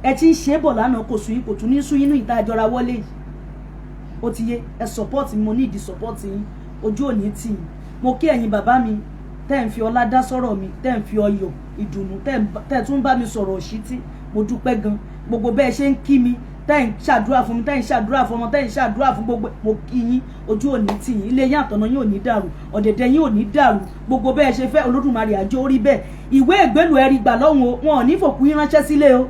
ẹ ti ń ṣe bọ̀ lánàá kò sùn yín kò tún ní sún yín ní ìta ìjọra wọlé yìí ó ti yé ẹ support mi mo ní ìdí support yín ojú òní tì yín mo kí ẹ̀yin bàbá mi tẹ́ ń fi ọlá dá sọ̀rọ̀ mi tẹ́ ń fi ọyọ̀ ìdùnnú tẹ́ tún bá mi sọ̀rọ̀ òṣìtí mo dúpẹ́ gan gbogbo bẹ́ẹ̀ ṣe ń kí mi tẹ́ ń ṣàdúrà fún mi tẹ́ ń ṣàdúrà fún ọmọ tẹ́ ń ṣàdúrà fún gbogbo mo kí yín ojú òní tì yín ilé yín àtọ̀nà yín ò ní dàrú ọ̀dẹ̀dẹ̀ yín ò ní dàrú gbogbo bẹ́ẹ̀ ṣe fẹ́ Olódùmarè àjọ orí bẹ́ẹ̀ ìwé ìgbélú ẹ̀rí gbà lọ́hùn wọn ò ní fòkú yín ránṣẹ́ sílé o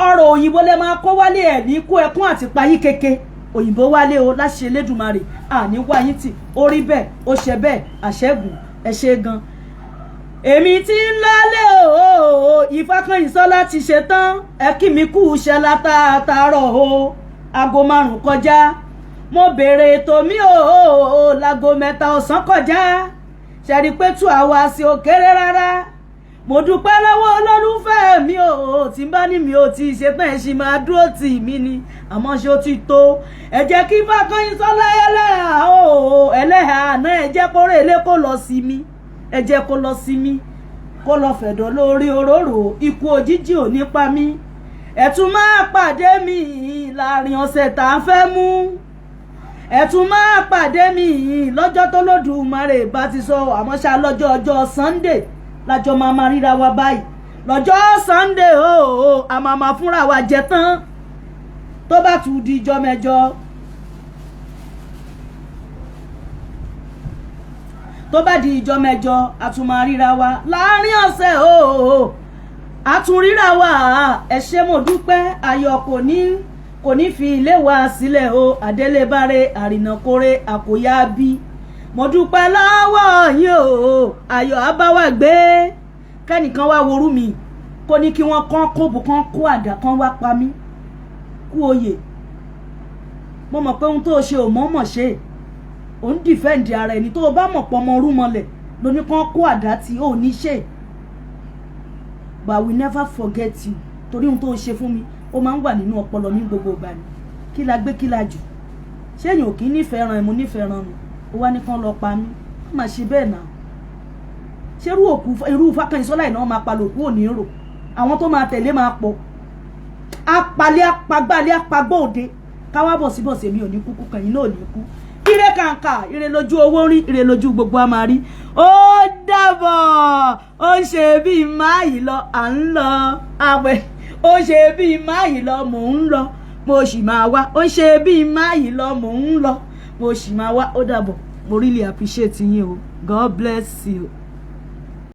ọ̀rọ̀ òyìnbó lẹ máa kó wálé ẹ̀ ní kó ẹkún àti payí keke òyìnbó wálé o láṣẹ Elédùmarè àní wá yín tì ó rí bẹ́ẹ̀ ó ṣe bẹ́ẹ̀ àṣẹ́gun ẹ ṣe gan. èmi tí ń lálé o Ìfákànyìnsọ́lá ti ṣe tán ẹ kí mi kú iṣẹ́ látàárọ̀ o aago 5 kọjá mo béèrè ètò mi o láago 3 ọ̀sán kọjá ṣẹ́ni pé 2 hours ò kéré rárá mo dúpẹ́ lọ́wọ́ olólùfẹ́ mi o tí n bá ní mi ò ti ṣe tán ẹ̀ ṣì máa dúró tì mí ni àmọ́ ṣé ó ti tó ẹ jẹ́ kí Fákànyìnsọ́lá ẹlẹ́hà náà ẹ jẹ́ kó rè lé kó lọ sí mi ẹ jẹ́ kó lọ sí mi kó lọ fẹ̀dọ̀ lórí òróró ikú òjijì ò ní pa mí ẹ tún máa pàdé mi láàrin ọ̀sẹ̀ tá a fẹ́ mú ẹ tún máa pàdé mi lọ́jọ́ tó Olódùmarè bá ti sọ àmọ́ ṣá lọ́jọ́ Sunday lájọ máa ríra wa báyìí lọ́jọ́ Sunday a máa fúnra wa jẹ tán tó bá tún di ijọ́ mẹ́jọ a tún máa ríra wa láàrin ọ̀sẹ̀ a tún ríra wa ẹ ṣé mo dúpẹ́ ayọ̀ kò ní fi ilé wa sílẹ̀ adélébáré àrìnàkórè àkóyá bí mo dúpẹ́ lọ́wọ́ yín ayọ̀ abáwá gbé kẹ́nìkan wá worú mi kó ní kí wọ́n kán kóbù kán kó àdá kán wá pa mí kú oyè mo mọ̀ pé ohun tó ṣe ò mọ̀ọ́mọ̀ ṣe ò ń dìfẹ́ǹdì ara ẹni tó o bá mọ̀ pọ̀ ọmọ orúmọlẹ̀ ló ní kán kó àdá tí ò ní ṣe but I will never forget you torí ohun tó ṣe fún mi ó máa ń wà nínú ọpọlọ mi gbogbo ìgbà ni kí la gbé kí la jù ṣé èèyàn ò kí nífẹ̀ẹ́ ran ẹ̀ mo nífẹ̀ẹ́ ran mi ó wá ní kán lọ pa mí ó mà ṣe bẹ́ẹ̀ náà ṣé irú Fákànyìnsọ́lá ìnáwó máa pa lòkú òní rò àwọn tó máa tẹ̀lé máa pọ̀ apalẹ́ apagbálẹ́ apagbóòde káwá bọ̀síbọ̀sí èmi ò ní kúkú kẹ̀yìn náà ò ní kú ire kàǹkà ire lójú owó rí ire lójú gbogbo a máa rí ó dàbọ̀ ó ṣe bíi máyì lọ à ń lọ àwẹ̀ ó ṣe bíi máyì lọ mò ń lọ mo sì máa wá ó ṣe bíi máyì lọ mò ń lọ mo sì máa wá ó dàbọ̀ mo really appreciate yín o God bless you.